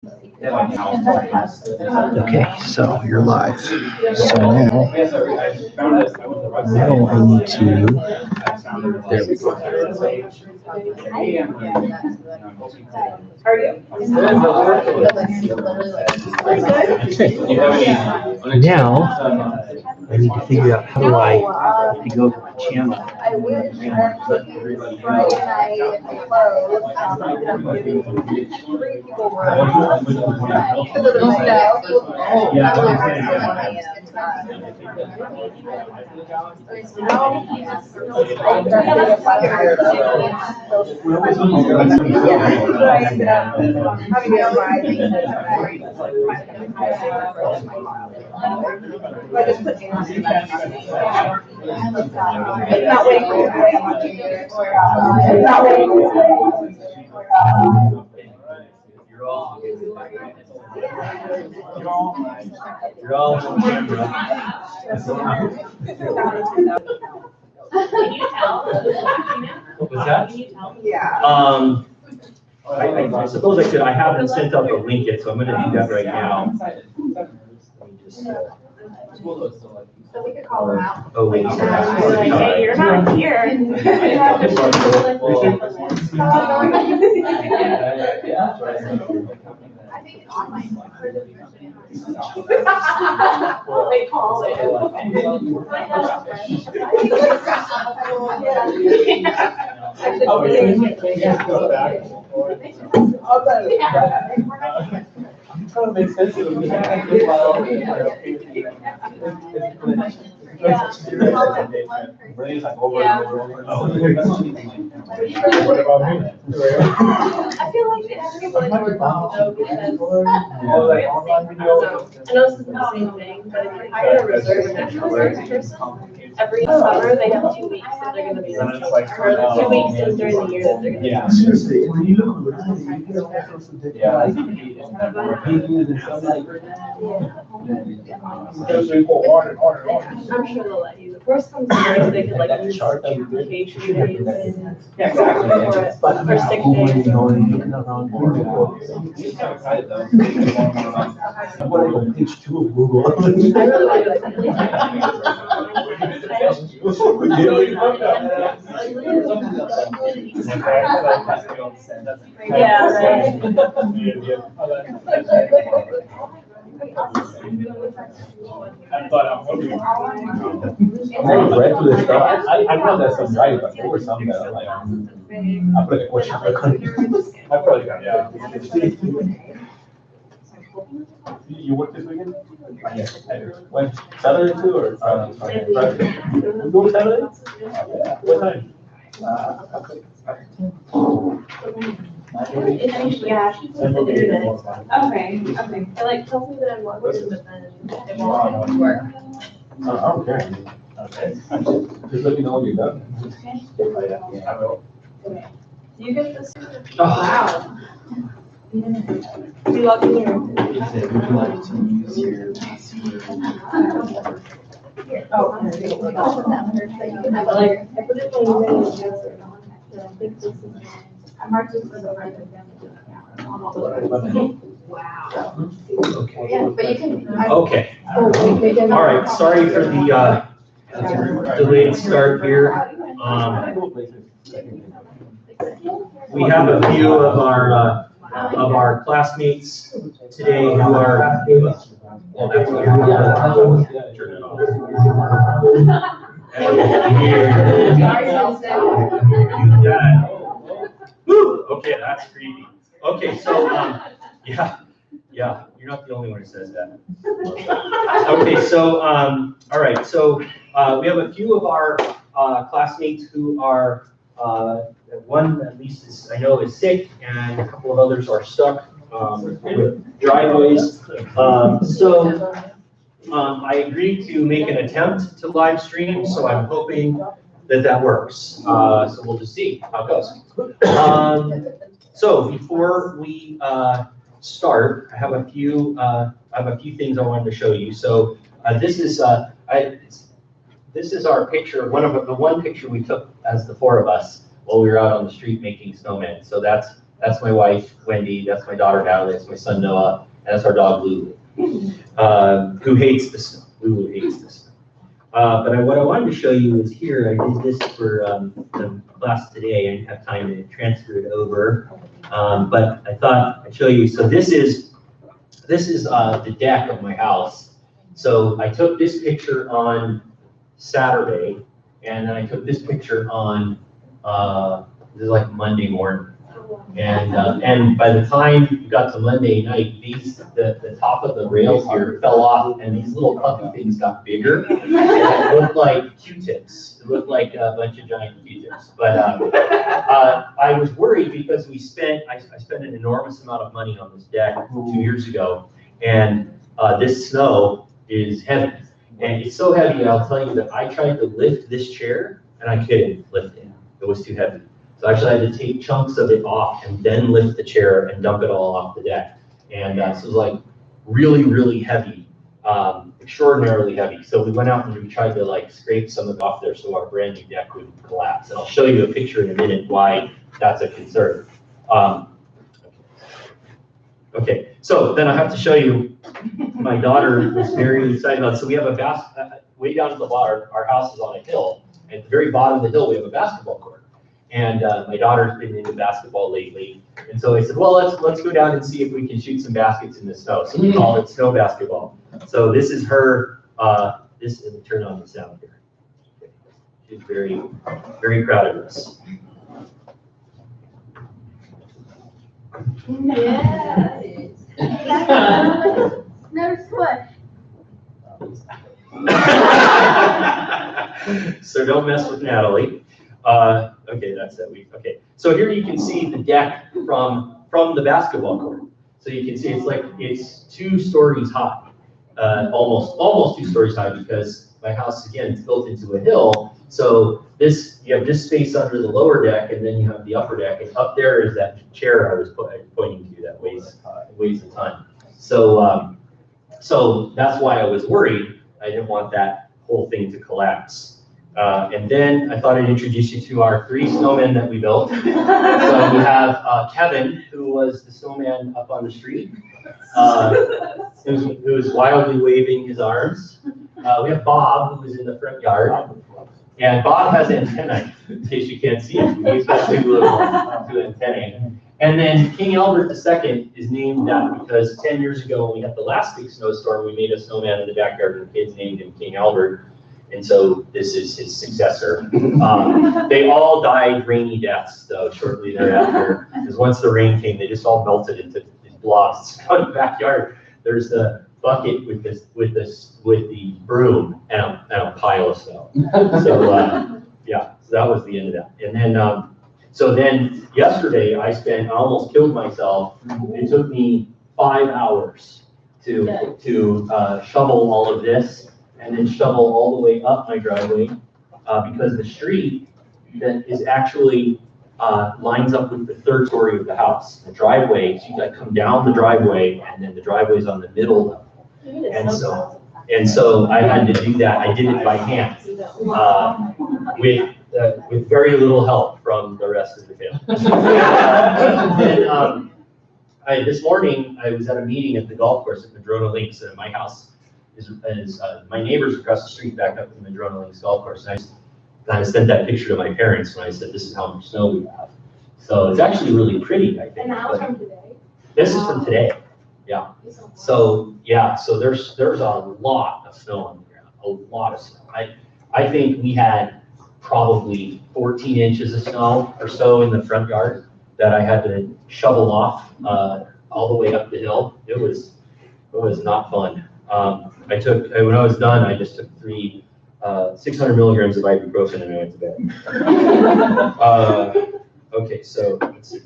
Okay, so you're live. So now I need to. There we go. Now I need to figure out how do I go to my channel. You're all on camera. Can you tell? What was that? Can you tell? Yeah. I suppose I could. I haven't sent out the link yet, so I'm going to do that right now. Let me just, So we could call them out. oh wait. You're like, hey, you're not here. I think it's online. They call it. I'm trying to make sense of it. Brain's like over and over. What about me? I feel like it has to be like more though, because I know this isn't the same thing, but if you hire a reserve and natural reserve person, every summer they have 2 weeks that they're gonna be in the or the 2 weeks during the year that they're gonna be. Yeah. I'm sure they'll let you. The first comes first, they could like use vacation days or sick days. Page 2 of Google. I really like Yeah, right. I read through this stuff. I know there's some right, but there were some that are like, I put a question mark. I probably got it. You work this weekend? Yes. When, Saturday too, or Friday? You go Saturday? What time? Yeah, she's like the internet. Okay, okay. I like tells me that I'm working, but then it won't work. I don't care. Okay. Just let me know when you're done. I will. Do you get this? Wow. You log in here. Would you like to use your PC? Oh. I put it on your I marked it for the right. Wow. Okay. Yeah, but you can. Okay. All right. Sorry for the delayed start here. We have a few of our classmates today who are. Well, that's weird. Turn it off. Woo! Okay, that's creepy. Okay, so yeah, you're not the only one who says that. Okay, so all right, so we have a few of our classmates who are one at least is, I know is sick, and a couple of others are stuck with driveways. I agreed to make an attempt to live stream, so I'm hoping that works. So we'll just see how it goes. So before we start, I have a few things I wanted to show you. So this is our picture, the one picture we took as the four of us while we were out on the street making snowmen. So that's That's my wife, Wendy. That's my daughter, Natalie. That's my son, Noah. And that's our dog, Lulu, who hates the snow. Lulu hates the snow. But what I wanted to show you is here. I did this for the class today. I didn't have time to transfer it over. But I thought I'd show you. So this is the deck of my house. So I took this picture on Saturday, and then I took this picture on this is like Monday morning. And by the time you got to Monday night, the top of the rails here fell off, and these little puffy things got bigger. And it looked like Q-tips. It looked like a bunch of giant Q-tips. But I was worried because I spent an enormous amount of money on this deck 2 years ago, and this snow is heavy. And it's so heavy, I'll tell you that I tried to lift this chair, and I couldn't lift it. It was too heavy. So I actually had to take chunks of it off and then lift the chair and dump it all off the deck. And so it was like really, really heavy, extraordinarily heavy. So we went out and we tried to like scrape some of it off there so our brand new deck would collapse. And I'll show you a picture in a minute why that's a concern. Okay, so then I have to show you, my daughter was very excited about it. So we have a way down at the bottom, our house is on a hill. At the very bottom of the hill, we have a basketball court. And my daughter's been into basketball lately. And so I said, well, let's go down and see if we can shoot some baskets in the snow. So we call it snow basketball. So this is her, let me turn on the sound here. She's very, very proud of us. Yes. No sweat. So don't mess with Natalie. Okay, that's that week. Okay, so here you can see the deck from the basketball court. So you can see it's 2 stories high, almost 2 stories high, because my house again is built into a hill. So you have this space under the lower deck, and then you have the upper deck, and up there is that chair I was pointing to that weighs a ton. So so that's why I was worried. I didn't want that whole thing to collapse. And then I thought I'd introduce you to our 3 snowmen that we built. So we have Kevin, who was the snowman up on the street, who was wildly waving his arms. We have Bob, who was in the front yard. And Bob has antennae, in case you can't see him. He's got 2 antennae. And then King Albert II is named that because 10 years ago, when we had the last big snowstorm, we made a snowman in the backyard, and the kids named him King Albert. And so this is his successor. They all died rainy deaths, though, shortly thereafter, because once the rain came, they just all melted into these blobs out of the backyard. There's the bucket with the broom and a pile of snow. So yeah, so that was the end of that. And then so then yesterday I almost killed myself. It took me 5 hours to shovel all of this, and then shovel all the way up my driveway, because the street that is actually lines up with the 3rd story of the house. The driveway, so you got to come down the driveway, and then the driveway's on the middle level. And so I had to do that. I did it by hand, with very little help from the rest of the family. And this morning I was at a meeting at the golf course at Madrona Links, and my house is my neighbors across the street back up to the Madrona Links golf course. And I sent that picture to my parents when I said, this is how much snow we have. So it's actually really pretty, I think. And that was from today? This is from today, yeah. So yeah, so there's a lot of snow on the ground, a lot of snow. I think we had probably 14 inches of snow or so in the front yard that I had to shovel off all the way up the hill. It was not fun. When I was done, I just took 600 milligrams of ibuprofen and I went to bed. Okay, so let's see.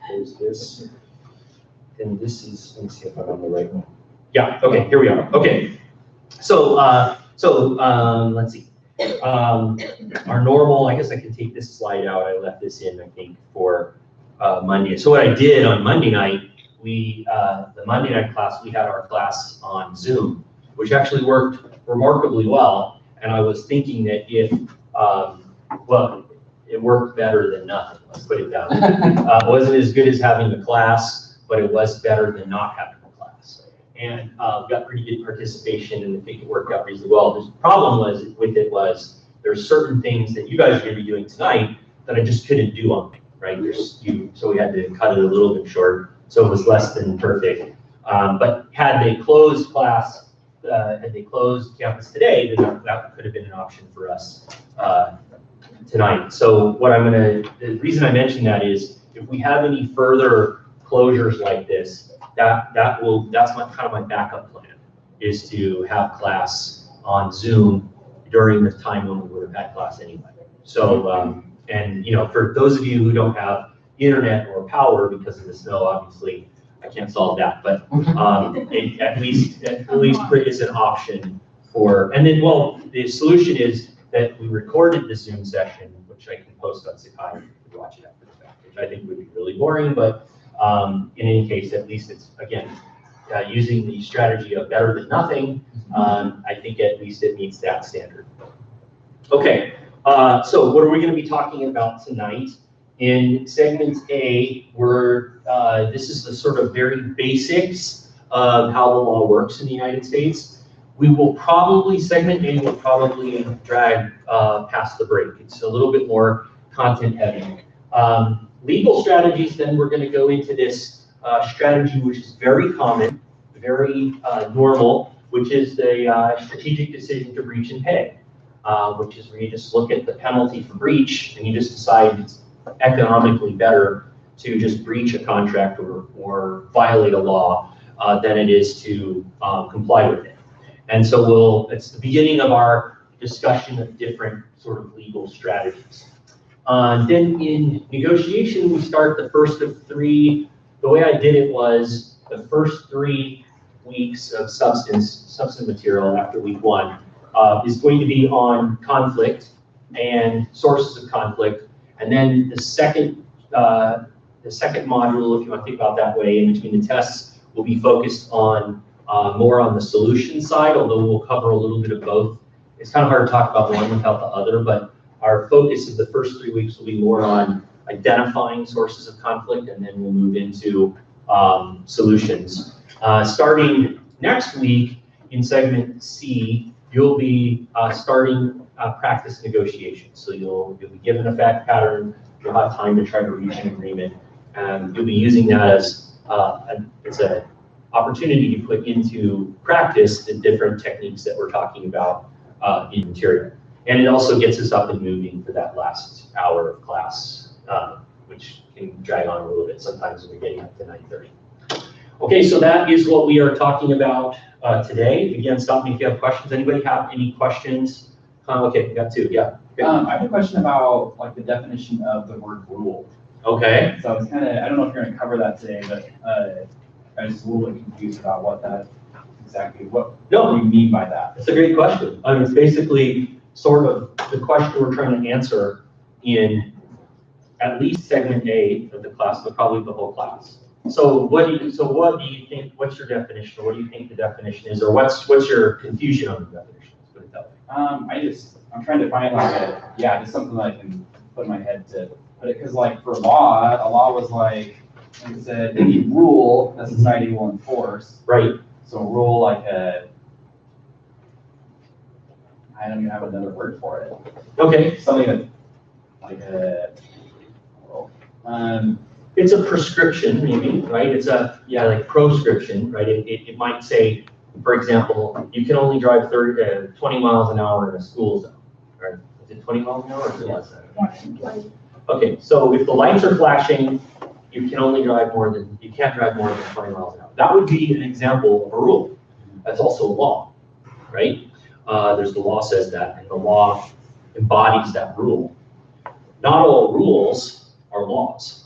There's this, and this is, let me see if I'm on the right one. Yeah, okay, here we are. Okay, so let's see. Our normal, I guess I can take this slide out. I left this in, I think, for Monday. So what I did on Monday night, the Monday night class, we had our class on Zoom, which actually worked remarkably well. And I was thinking that it worked better than nothing, let's put it that way. It wasn't as good as having the class, but it was better than not having the class. And got pretty good participation, and I think it worked out reasonably well. The problem was there's certain things that you guys are gonna be doing tonight that I just couldn't do on me, right? So we had to cut it a little bit short, so it was less than perfect. But had they closed class, had they closed campus today, then that could have been an option for us tonight. So the reason I mention that is if we have any further closures like this, that's kind of my backup plan, is to have class on Zoom during the time when we would have had class anyway. So, and for those of you who don't have internet or power because of the snow, obviously I can't solve that, but at least it is an option for. And then, well, the solution is that we recorded the Zoom session, which I can post on Sakai to watch it after the fact, which I think would be really boring, but in any case, at least it's, again, using the strategy of better than nothing, I think at least it meets that standard. Okay, so what are we going to be talking about tonight? In segment A, this is the sort of very basics of how the law works in the United States. Segment A will probably drag past the break. It's a little bit more content heavy. Legal strategies, then we're going to go into this strategy, which is very common, very normal, which is the strategic decision to breach and pay, which is where you just look at the penalty for breach and you just decide it's economically better to just breach a contract or violate a law than it is to comply with it. And so it's the beginning of our discussion of different sort of legal strategies. Then in negotiation, we start the first of three. The way I did it was the first 3 weeks of substance material after week 1 is going to be on conflict and sources of conflict. And then the second module, if you want to think about that way, in between the tests, will be focused on more on the solution side, although we'll cover a little bit of both. It's kind of hard to talk about one without the other, but our focus of the first 3 weeks will be more on identifying sources of conflict, and then we'll move into solutions. Starting next week in segment C, you'll be starting practice negotiations. So you'll be given a fact pattern, you'll have time to try to reach an agreement, and you'll be using that as an opportunity to put into practice the different techniques that we're talking about in material. And it also gets us up and moving for that last hour of class, which can drag on a little bit sometimes when we're getting up to 9:30. Okay, so that is what we are talking about today. Again, stop me if you have questions. Anybody have any questions? Okay, we got 2, yeah. I have a question about like the definition of the word rule. Okay. So it's kind of, I don't know if you're going to cover that today, but I was a little bit confused about what we mean by that. It's a great question. I mean, it's basically sort of the question we're trying to answer in at least segment A of the class, but probably the whole class. So what do you think, what's your definition, or what do you think the definition is, or what's your confusion on the definition? Let's put it that way. I'm trying to find just something that I can put in my head to put it, because like for law, a law was like it said any rule that society will enforce. Right. So rule like I don't even have another word for it. Okay. Something that like it's a prescription, maybe, right? It's like proscription, right? It might say, for example, you can only drive 20 miles an hour in a school zone, right? Is it 20 miles an hour or is it less than that? Okay, so if the lights are flashing, you can't drive more than 20 miles an hour. That would be an example of a rule. That's also a law, right? There's the law says that, and the law embodies that rule. Not all rules are laws.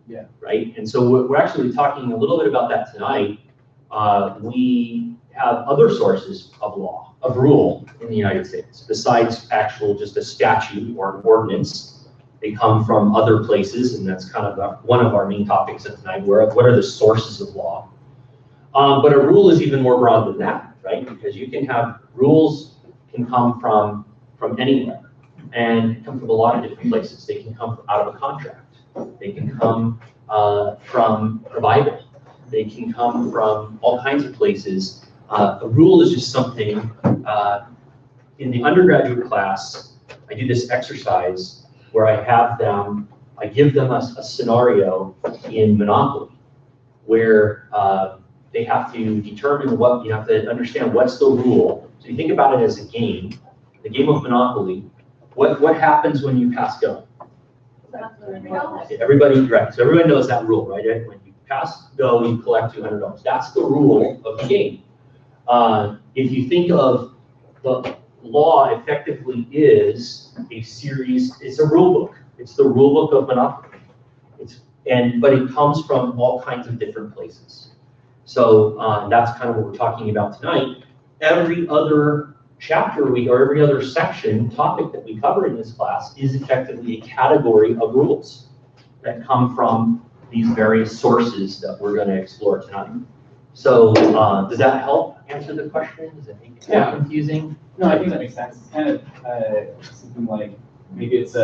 Yeah. Right. And so we're actually talking a little bit about that tonight. We have other sources of law, of rule in the United States, besides actual just a statute or an ordinance. They come from other places, and that's kind of one of our main topics of tonight. What are the sources of law? But a rule is even more broad than that, right? Because you can have rules can come from anywhere. and come from a lot of different places. They can come out of a contract. They can come from the Bible. They can come from all kinds of places. A rule is just something, in the undergraduate class, I do this exercise where I give them a scenario in Monopoly where they have to determine you have to understand what's the rule. So you think about it as a game, the game of Monopoly. What happens when you pass go? Everybody, right, so everybody knows that rule, right? When you pass go, you collect $200. That's the rule of the game. If you think of the law effectively is a series, it's a rule book. It's the rule book of Monopoly. But it comes from all kinds of different places. So that's kind of what we're talking about tonight. Every other chapter or every other topic that we cover in this class is effectively a category of rules that come from these various sources that we're going to explore tonight. So does that help answer the question? Does it make it confusing? No, I think that makes sense. It's kind of something like maybe it's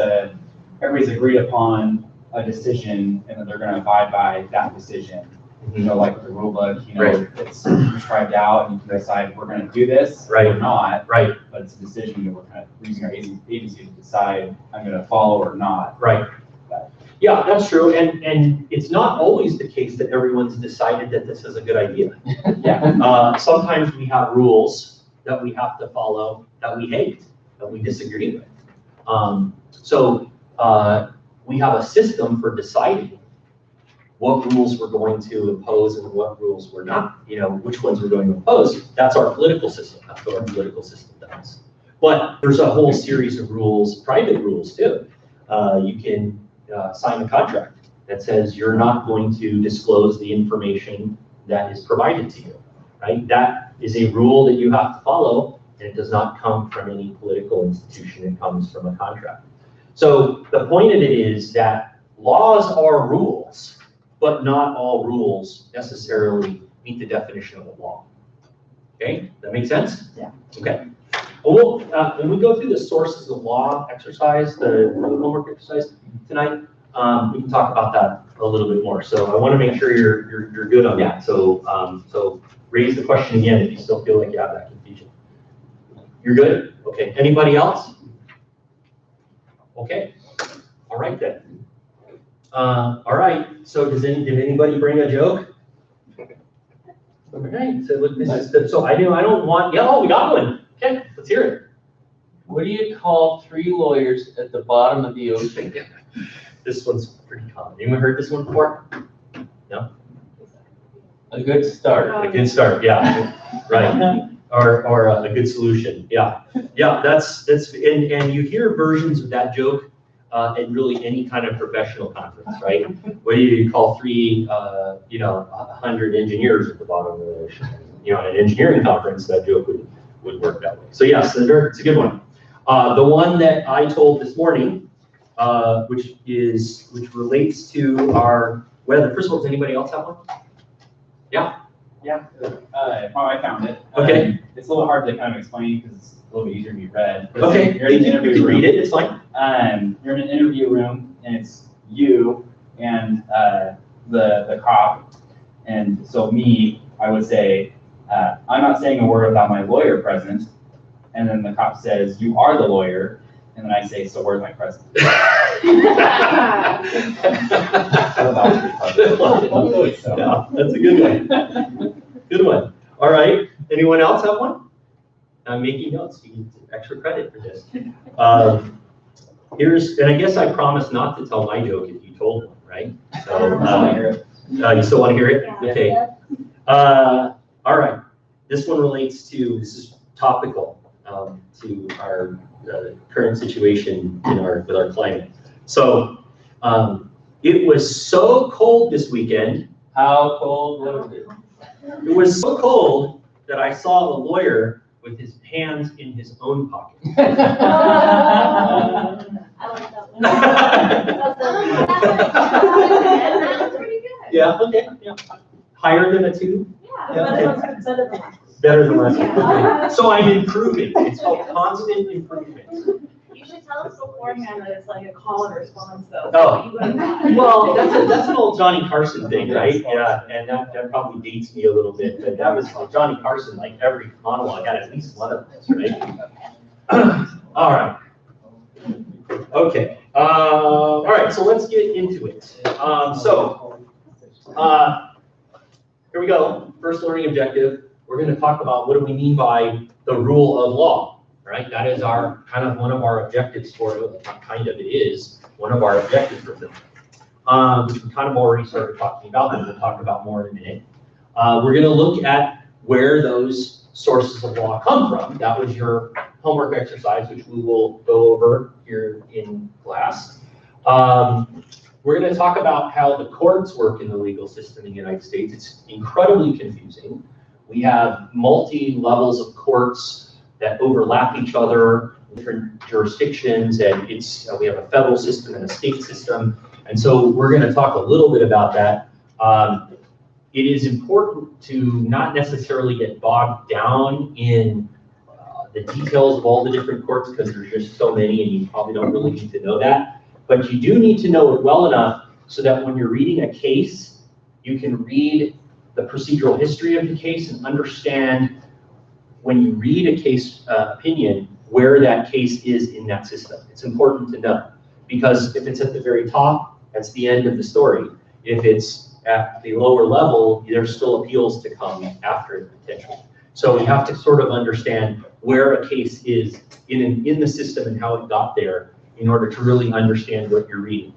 everybody's agreed upon a decision and then they're going to abide by that decision. You know, like with the rule book, it's prescribed out and you can decide we're going to do this or not. Right. But it's a decision that we're kind of using our agency to decide I'm going to follow or not. Right. Yeah, that's true. And it's not always the case that everyone's decided that this is a good idea. Yeah. Sometimes we have rules that we have to follow that we hate, that we disagree with. So we have a system for deciding what rules we're going to impose and what rules we're not, which ones we're going to impose. That's our political system. That's what our political system does. But there's a whole series of rules, private rules too. You can sign a contract that says you're not going to disclose the information that is provided to you, right? That is a rule that you have to follow, and it does not come from any political institution. It comes from a contract. So the point of it is that laws are rules, but not all rules necessarily meet the definition of a law. Okay, that makes sense? Yeah. Okay. Well, when we go through the sources of law exercise, the homework exercise tonight, we can talk about that a little bit more. So I want to make sure you're good on that. So so raise the question again if you still feel like you have that confusion. You're good? Okay. Anybody else? Okay. All right then. All right. So did anybody bring a joke? Okay. So look, I don't want. Yeah. Oh, we got one. Okay. Let's hear it. What do you call three lawyers at the bottom of the ocean? This one's pretty common. Anyone heard this one before? No? A good start. A good start, yeah. Right. Or a good solution. Yeah. Yeah, that's and you hear versions of that joke in really any kind of professional conference, right? What do you call 100 engineers at the bottom of the ocean? At an engineering conference, that joke would work that way. So yes, it's a good one. The one that I told this morning, which relates to our weather. First of all, does anybody else have one? Yeah. Yeah. I found it. Okay. It's a little hard to kind of explain because it's a little bit easier to be read. But Okay. You're in an interview room. Read it. It's fine. You're in an interview room and it's you and the cop. And so I would say, I'm not saying a word without my lawyer present. And then the cop says, you are the lawyer. And then I say, so where's my present? Yeah, that's a good one. Good one. All right. Anyone else have one? I'm making notes. You get extra credit for this. And I guess I promised not to tell my joke if you told one, right? So you still want to hear it? Yeah. Okay. All right. This one relates to, this is topical to our current situation with our climate. So it was so cold this weekend. How cold was it? It was so cold that I saw a lawyer with his hands in his own pocket. I like that one. That's pretty good. Yeah, okay. Yeah. Higher than a 2? Yeah, better than last. Better than last week. Okay. So I'm improving. It's called constant improvement. You should tell us beforehand that it's like a call and response though. Oh. You wouldn't lie. Well, that's an old Johnny Carson thing, right? Yeah, and that probably dates me a little bit, but that was Johnny Carson, like every monologue had at least one of those, right? All right. Okay, all right, so let's get into it. Here we go, first learning objective. We're gonna talk about what do we mean by the rule of law, right? That is our, one of our objectives for, not kind of, it is one of our objectives for film. We kind of already started talking about that, we'll talk about more in a minute. We're gonna look at where those sources of law come from. That was your homework exercise, which we will go over here in class. We're going to talk about how the courts work in the legal system in the United States. It's incredibly confusing. We have multi-levels of courts that overlap each other, different jurisdictions, and we have a federal system and a state system. And so we're going to talk a little bit about that. It is important to not necessarily get bogged down in the details of all the different courts because there's just so many and you probably don't really need to know that. But you do need to know it well enough so that when you're reading a case, you can read the procedural history of the case and understand when you read a case opinion where that case is in that system. It's important to know because if it's at the very top, that's the end of the story. If it's at the lower level, there's still appeals to come after it potentially. So you have to sort of understand where a case is in the system and how it got there in order to really understand what you're reading.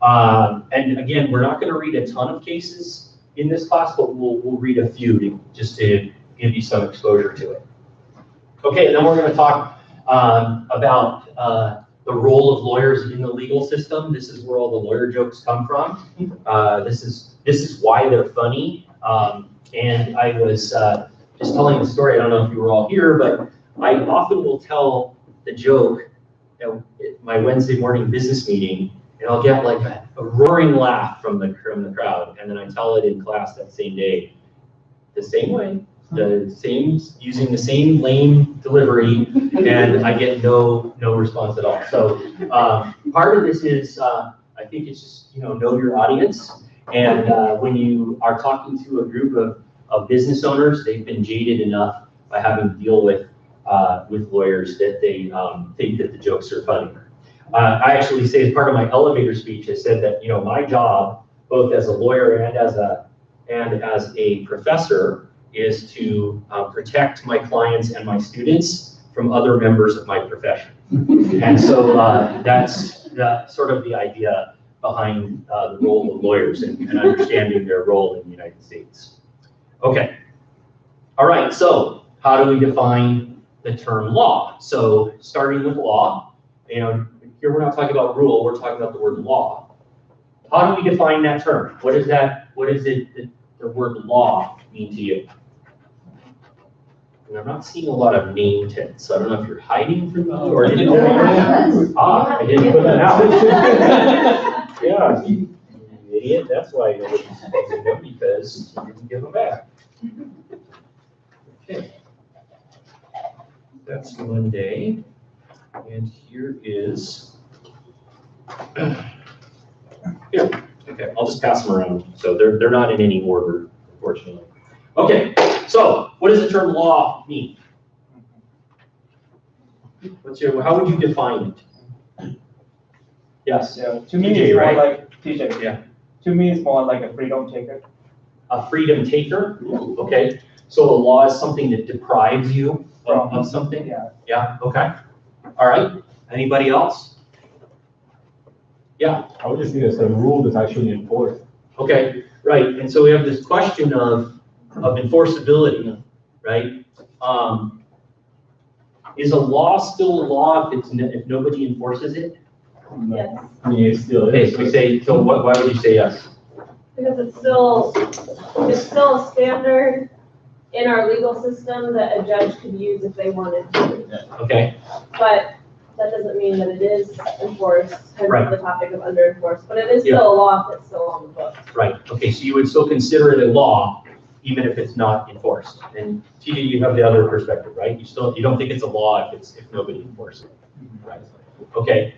And again, we're not going to read a ton of cases in this class, but we'll read a few just to give you some exposure to it. Okay, and then we're going to talk about the role of lawyers in the legal system. This is where all the lawyer jokes come from. This is why they're funny. And I was just telling the story, I don't know if you were all here, but I often will tell the joke at my Wednesday morning business meeting, and I'll get like a roaring laugh from the crowd, and then I tell it in class that same day, the same way, using the same lame delivery, and I get no response at all. So part of this is, I think it's just, know your audience, and when you are talking to a group of business owners, they've been jaded enough by having to deal with lawyers that they think that the jokes are funny. I actually say as part of my elevator speech, I said that my job, both as a lawyer and as a professor, is to protect my clients and my students from other members of my profession. And so that's sort of the idea behind the role of lawyers and understanding their role in the United States. Okay. All right. So how do we define the term law? So starting with law, here we're not talking about rule, we're talking about the word law. How do we define that term? What is it the word law mean to you? And I'm not seeing a lot of name tags, so I don't know if you're hiding from me or didn't put that out. I didn't put that out. Yeah, you idiot, that's why nobody's supposed them because you didn't give them back. Okay. That's one day. And here is, here, okay, I'll just pass them around. So they're not in any order, unfortunately. Okay, so what does the term law mean? How would you define it? Yes. Yeah, to me, TJ, it's more right? like TJ. Yeah. To me, it's more like a freedom taker. A freedom taker? Okay. So a law is something that deprives you of something? Yeah. Yeah, okay. All right. Anybody else? Yeah. I would just see it as a rule that's actually enforced. Okay, right. And so we have this question of enforceability, right? Is a law still a law if nobody enforces it? Yes, I mean, it still Okay, is. so we say, so why would you say yes? because it's still a standard in our legal system that a judge could use if they wanted to. Okay, But that doesn't mean that it is enforced, hence Right. the topic of under enforced, but it is still a law that's still on the books. right. Okay, so you would still consider it a law even if it's not enforced. And TJ, you have the other perspective, right? You don't think it's a law if nobody enforces it. Right. Okay.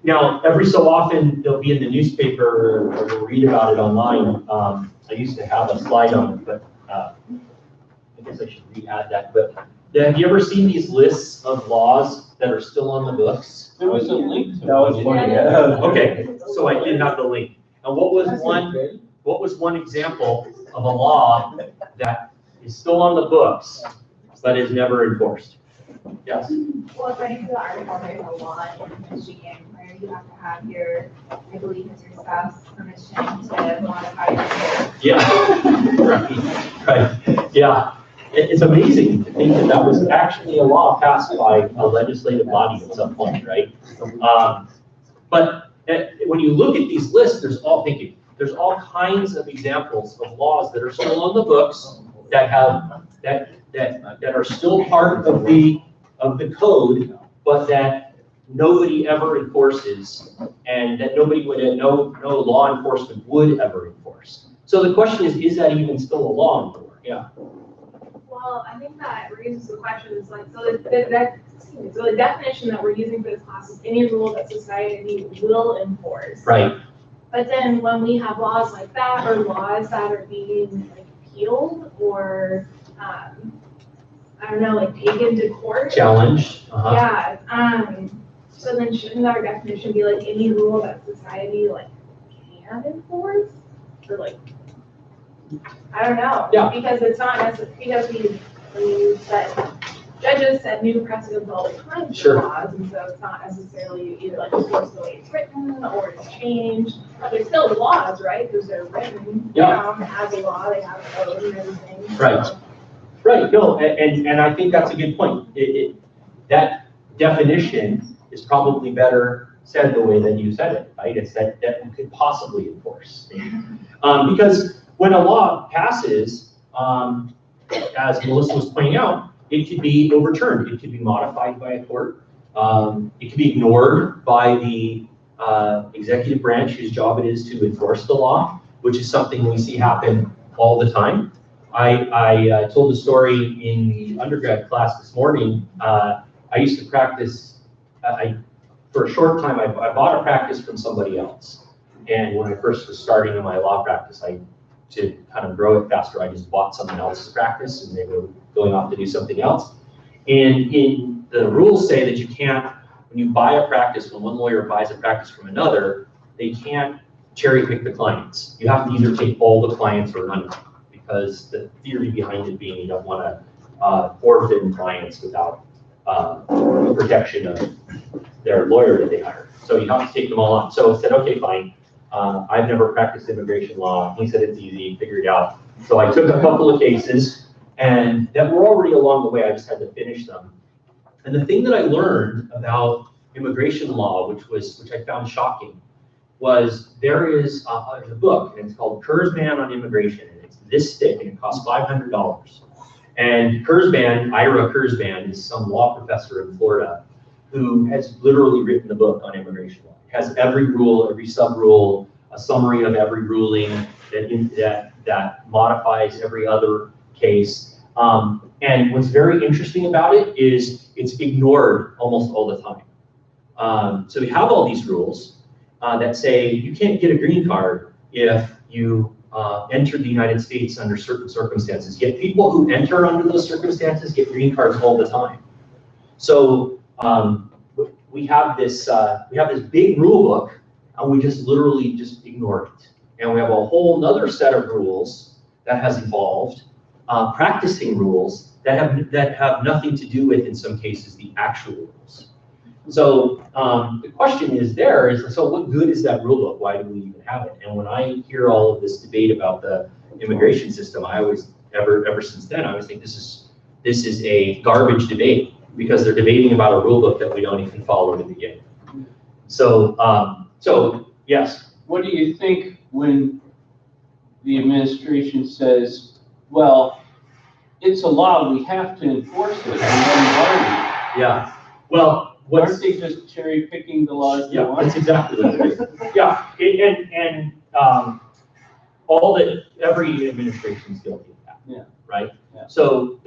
Now, every so often, they'll be in the newspaper or we'll read about it online. I used to have a slide on it, but I guess I should re-add that. But have you ever seen these lists of laws that are still on the books? There was a link to That was it. funny, Yeah. yeah. Okay, so I did have the link. And what was one example of a law that is still on the books, but is never enforced? Yes? Well, according to the article, there's a law in Michigan where you have to have your, I believe it's your spouse's permission to modify your hair. Yeah, right, yeah. It's amazing to think that that was actually a law passed by a legislative body at some point, right? But when you look at these lists, there's all kinds of examples of laws that are still on the books that have, that are still part of the code, but that nobody ever enforces, and that nobody would, no law enforcement would ever enforce. So the question is that even still a law anymore? Yeah. Well, I think that raises the question, is like, so the definition that we're using for this class is any rule that society will enforce. Right. But then when we have laws like that, or laws that are being like appealed, or, I don't know, like taken to court. Challenged. Yeah, so then shouldn't our definition be like any rule that society like can enforce? Or like, I don't know. Yeah. Because it's not necessarily, because we said, judges set new precedents all the time for Sure. laws, and so it's not necessarily either like enforced the way it's written or it's changed. There's still laws, right? Because they're written down as a law, they have a code and everything. Right. Right, no, and I think that's a good point. That definition is probably better said the way that you said it, right? It's that we could possibly enforce. Because when a law passes, as Melissa was pointing out, it could be overturned, it could be modified by a court, it could be ignored by the executive branch whose job it is to enforce the law, which is something we see happen all the time. I told a story in the undergrad class this morning. I used to practice, for a short time, I bought a practice from somebody else. And when I first was starting in my law practice, to kind of grow it faster, I just bought someone else's practice and they were going off to do something else. And in the rules say that you can't, when you buy a practice, when one lawyer buys a practice from another, they can't cherry pick the clients. You have to either take all the clients or none of them. Because the theory behind it being you don't want to orphan clients without protection of their lawyer that they hire. So you have to take them all on. So I said, okay, fine. I've never practiced immigration law. He said it's easy, figure it out. So I took a couple of cases and that were already along the way. I just had to finish them. And the thing that I learned about immigration law, which I found shocking, was there's a book and it's called Kurzban on Immigration. This thick and it costs $500. And Ira Kurzban is some law professor in Florida who has literally written the book on immigration law. It has every rule, every sub-rule, a summary of every ruling that modifies every other case. And what's very interesting about it is it's ignored almost all the time. So we have all these rules that say you can't get a green card if you enter the United States under certain circumstances. Yet people who enter under those circumstances get green cards all the time. So we have this big rule book, and we just literally just ignore it. And we have a whole other set of rules that has evolved, practicing rules that have nothing to do with, in some cases, the actual rules. So the question is so what good is that rule book? Why do we even have it? And when I hear all of this debate about the immigration system, I always, ever since then, I always think this is a garbage debate because they're debating about a rule book that we don't even follow to begin. So, yes. What do you think when the administration says, well, it's a law, we have to enforce it, and then why are we? Yeah. Well, aren't they just cherry picking the laws they yeah, want? that's exactly what it is. Yeah, and every administration is guilty of that. Yeah. Right. Yeah. So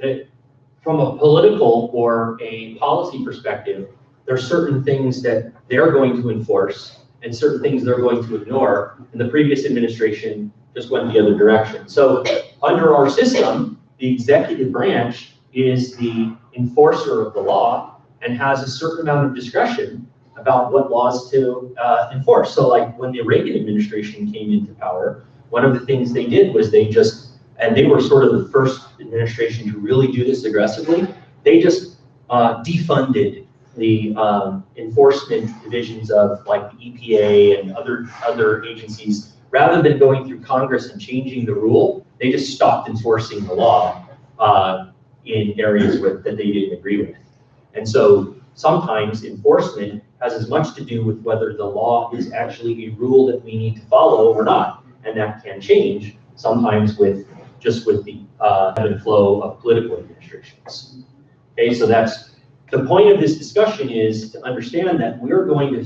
from a political or a policy perspective, there are certain things that they're going to enforce and certain things they're going to ignore, and the previous administration just went the other direction. So under our system, the executive branch is the enforcer of the law and has a certain amount of discretion about what laws to enforce. So like when the Reagan administration came into power, one of the things they did was they were sort of the first administration to really do this aggressively, they just defunded the enforcement divisions of like the EPA and other agencies. Rather than going through Congress and changing the rule, they just stopped enforcing the law in areas that they didn't agree with. And so sometimes enforcement has as much to do with whether the law is actually a rule that we need to follow or not. And that can change sometimes with the ebb and flow of political administrations. Okay, so that's the point of this discussion, is to understand that we're going to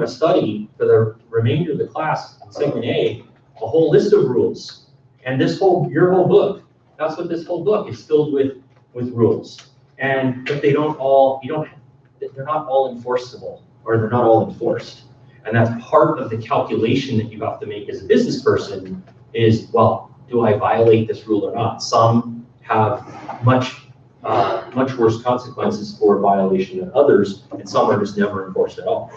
study for the remainder of the class in segment A a whole list of rules. And your whole book, that's what this whole book is filled with rules. But they're not all enforceable, or they're not all enforced. And that's part of the calculation that you have to make as a business person is, well, do I violate this rule or not? Some have much worse consequences for violation than others, and some are just never enforced at all.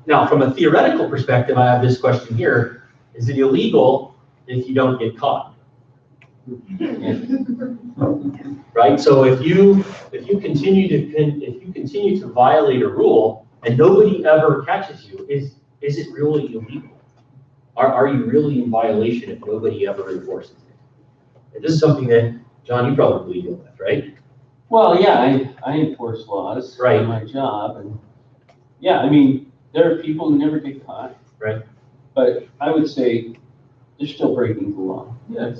Now, from a theoretical perspective, I have this question here. Is it illegal if you don't get caught? Right? So if you continue to violate a rule and nobody ever catches you, is it really illegal? Are you really in violation if nobody ever enforces it? And this is something that, John, you probably deal with, right? Well, yeah, I enforce laws Right. in my job, and yeah, I mean, there are people who never get caught. Right. But I would say they're still breaking the law. Yeah.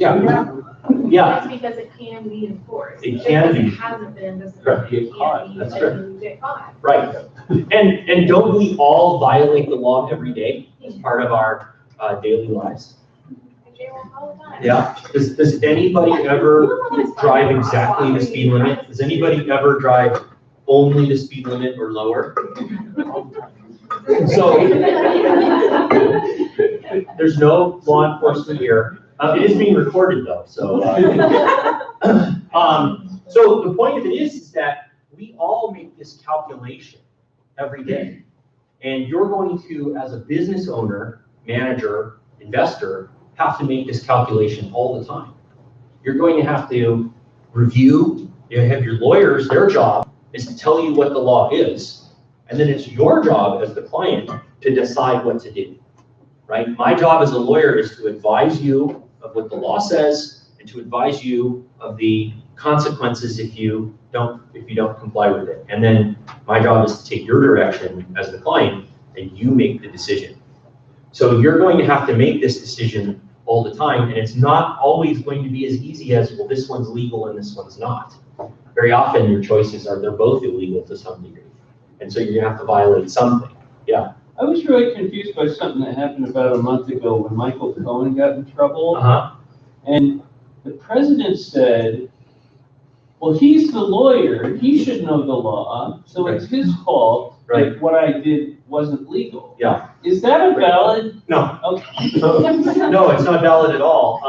That's because it can be enforced. It can be. Because it hasn't been, doesn't Correct. mean it can't be, That's and correct. you get caught. Right. And don't we all violate the law every day as part of our daily lives? I jaywalk all the time. Yeah. Does anybody ever drive exactly the speed limit? Does anybody ever drive only the speed limit or lower? So there's no law enforcement here. It is being recorded though, so. So the point of it is that we all make this calculation every day. And you're going to, as a business owner, manager, investor, have to make this calculation all the time. You're going to have to review, you have your lawyers, their job is to tell you what the law is. And then it's your job as the client to decide what to do, right? My job as a lawyer is to advise you of what the law says and to advise you of the consequences if you don't comply with it. And then my job is to take your direction as the client and you make the decision. So you're going to have to make this decision all the time, and it's not always going to be as easy as, well, this one's legal and this one's not. Very often your choices they're both illegal to some degree. And so you're gonna have to violate something. Yeah. I was really confused by something that happened about a month ago when Michael Cohen got in trouble. Uh-huh. And the president said, well, he's the lawyer, he should know the law, so it's his fault Right. that what I did wasn't legal. Yeah. Is that a valid? No. Okay. No, it's not valid at all.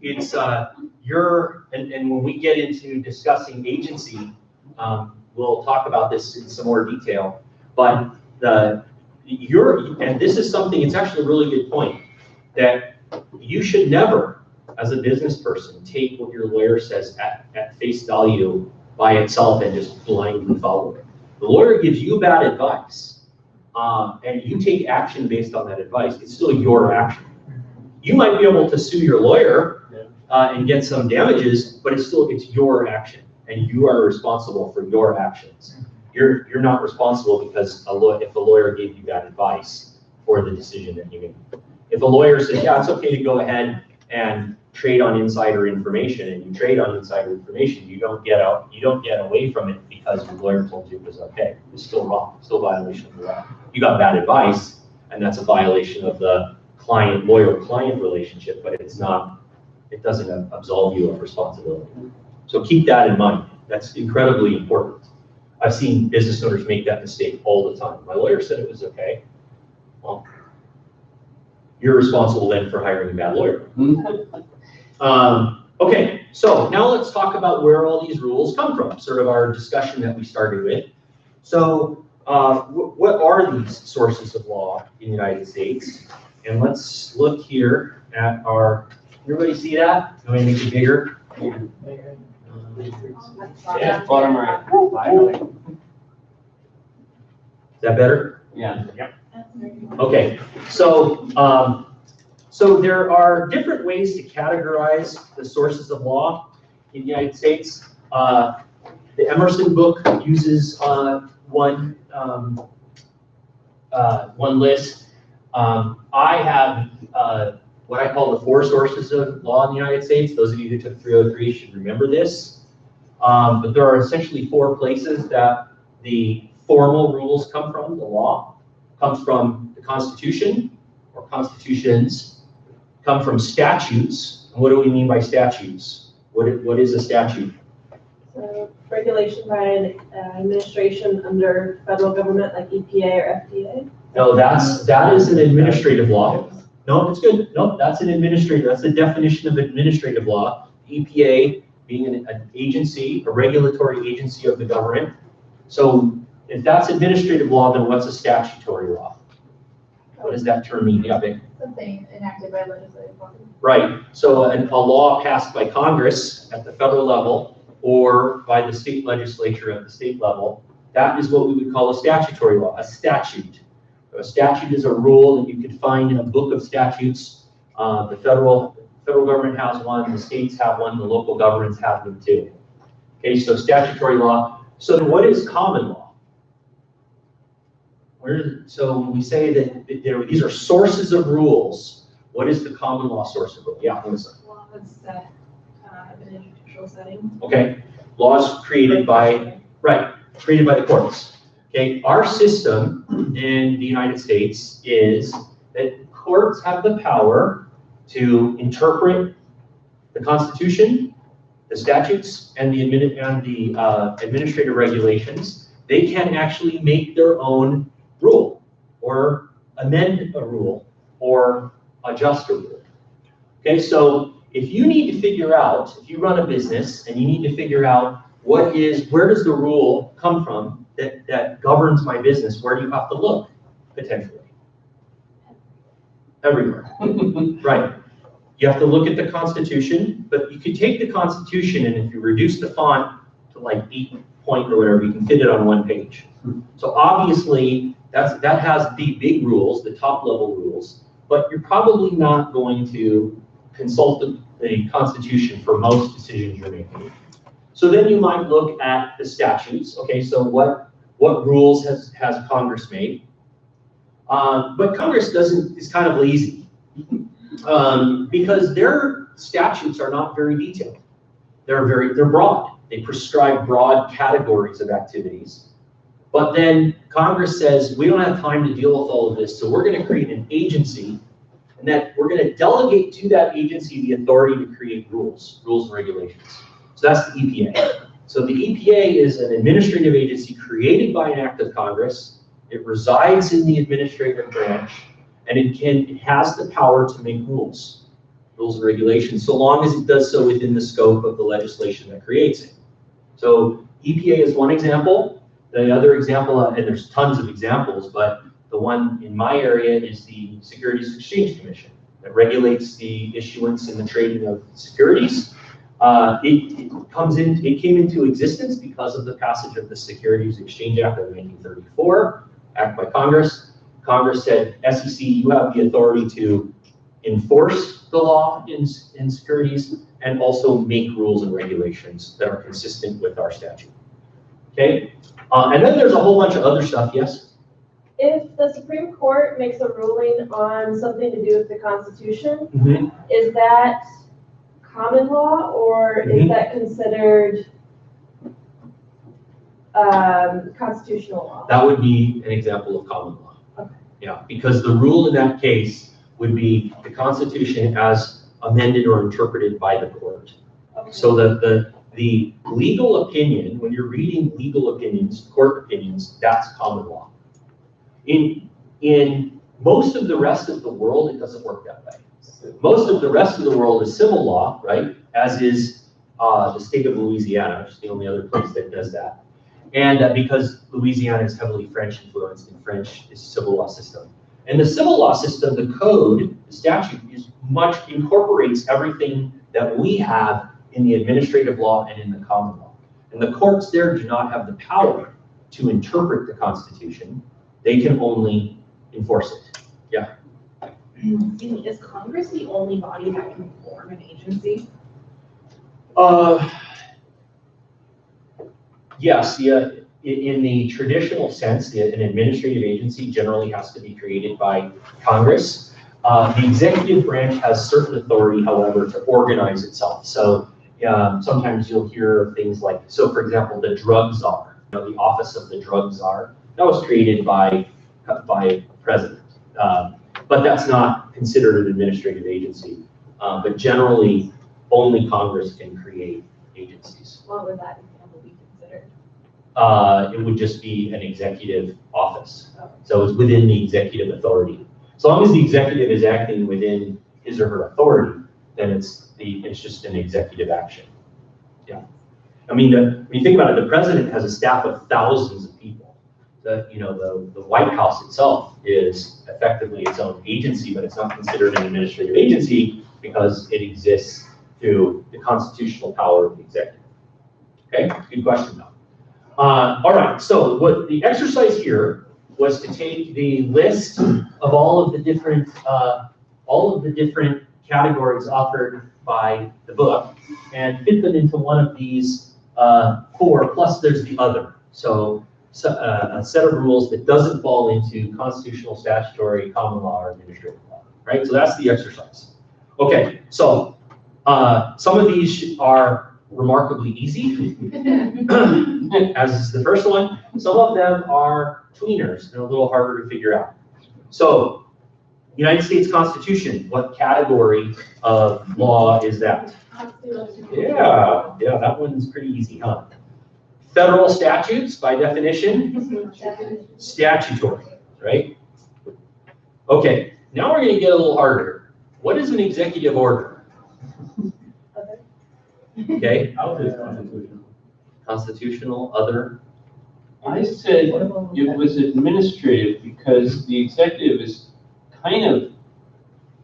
It's and when we get into discussing agency, we'll talk about this in some more detail. But and this is something, it's actually a really good point, that you should never, as a business person, take what your lawyer says at face value by itself and just blindly follow it. The lawyer gives you bad advice, and you take action based on that advice. It's still your action. You might be able to sue your lawyer and get some damages, but it's your action, and you are responsible for your actions. You're not responsible because if a lawyer gave you bad advice for the decision that you made. If a lawyer says, yeah, it's okay to go ahead and trade on insider information, and you trade on insider information, you don't get away from it because your lawyer told you it was okay. It's still wrong, still violation of the law. You got bad advice, and that's a violation of the lawyer-client relationship, but it doesn't absolve you of responsibility. So keep that in mind. That's incredibly important. I've seen business owners make that mistake all the time. My lawyer said it was okay. Well, you're responsible then for hiring a bad lawyer. Okay, so now let's talk about where all these rules come from, sort of our discussion that we started with. So what are these sources of law in the United States? And let's look here at our, everybody see that? Let me make it bigger. Yeah, bottom right. Is that better? Yeah. Okay, so so there are different ways to categorize the sources of law in the United States. The Emerson book uses one list. I have what I call the 4 sources of law in the United States. Those of you who took 303 should remember this. But there are essentially 4 places that the formal rules come from. The law comes from the Constitution or constitutions, come from statutes. And what do we mean by statutes? What is a statute? So regulation by an administration under federal government like EPA or FDA? No, that is an administrative law. No, it's good. No, that's an administrative, that's the definition of administrative law. EPA being an agency, a regulatory agency of the government. So if that's administrative law, then what's a statutory law? What does that term mean? Yeah, Vic? Something enacted by legislative body. Right. So a law passed by Congress at the federal level or by the state legislature at the state level, that is what we would call a statutory law, a statute. A statute is a rule that you could find in a book of statutes. The federal government has one, the states have one, the local governments have them too. Okay, so statutory law. So then what is common law? So when we say that these are sources of rules, what is the common law source of rule? Yeah, Melissa. Law that's set in a judicial setting. Okay, laws created by, created by the courts. Okay, our system in the United States is that courts have the power to interpret the Constitution, the statutes, and the administrative regulations. They can actually make their own rule, or amend a rule, or adjust a rule. Okay, so if you need to figure out, if you run a business and you need to figure out where does the rule come from that governs my business, where do you have to look, potentially? Everywhere, right. You have to look at the Constitution, but you could take the Constitution and if you reduce the font to like 8 point or whatever, you can fit it on 1 page. So obviously, that has the big rules, the top level rules, but you're probably not going to consult the Constitution for most decisions you're making. So then you might look at the statutes. Okay, so what rules has Congress made? But Congress is kind of lazy because their statutes are not very detailed. They're broad. They prescribe broad categories of activities. But then Congress says, we don't have time to deal with all of this, so we're going to create an agency, and that we're going to delegate to that agency the authority to create rules and regulations. So that's the EPA. So the EPA is an administrative agency created by an act of Congress. It resides in the administrative branch, and it has the power to make rules and regulations, so long as it does so within the scope of the legislation that creates it. So EPA is one example. The other example, and there's tons of examples, but the one in my area is the Securities Exchange Commission that regulates the issuance and the trading of securities. It came into existence because of the passage of the Securities Exchange Act of 1934, act by Congress. Congress said, SEC, you have the authority to enforce the law in securities and also make rules and regulations that are consistent with our statute. Okay, and then there's a whole bunch of other stuff, yes? If the Supreme Court makes a ruling on something to do with the Constitution, is that common law or is that considered constitutional law? That would be an example of common law. Okay. Yeah, because the rule in that case would be the Constitution as amended or interpreted by the court. Okay. So the the legal opinion, when you're reading legal opinions, court opinions, that's common law. In most of the rest of the world, it doesn't work that way. Most of the rest of the world is civil law, right? As is the state of Louisiana, which is the only other place that does that. And because Louisiana is heavily French influenced, and French is a civil law system. And the civil law system, the code, the statute, incorporates everything that we have in the administrative law and in the common law. And the courts there do not have the power to interpret the Constitution. They can only enforce it. Yeah. Is Congress the only body that can form an agency? Yes, in the traditional sense, an administrative agency generally has to be created by Congress. The executive branch has certain authority, however, to organize itself. So sometimes you'll hear things like, so for example, the drug czar, the office of the drug czar, that was created by president. But that's not considered an administrative agency. But generally, only Congress can create agencies. What would that example be considered? It would just be an executive office. So it's within the executive authority. As long as the executive is acting within his or her authority, then it's just an executive action. Yeah. I mean, when you think about it, the president has a staff of thousands of people. The White House itself is effectively its own agency, but it's not considered an administrative agency because it exists through the constitutional power of the executive. Okay, good question though. All right, so what the exercise here was to take the list of all of the different categories offered by the book and fit them into one of these 4, plus there's the other. So a set of rules that doesn't fall into constitutional, statutory, common law, or administrative law, right? So that's the exercise. Okay, so some of these are remarkably easy, as is the first one. Some of them are tweeners and a little harder to figure out. So, United States Constitution, what category of law is that? Yeah, that one's pretty easy, huh? Federal statutes, by definition, statutory, right? Okay, now we're going to get a little harder. What is an executive order? Okay. I would say constitutional. Constitutional, other. I said it was administrative because the executive is kind of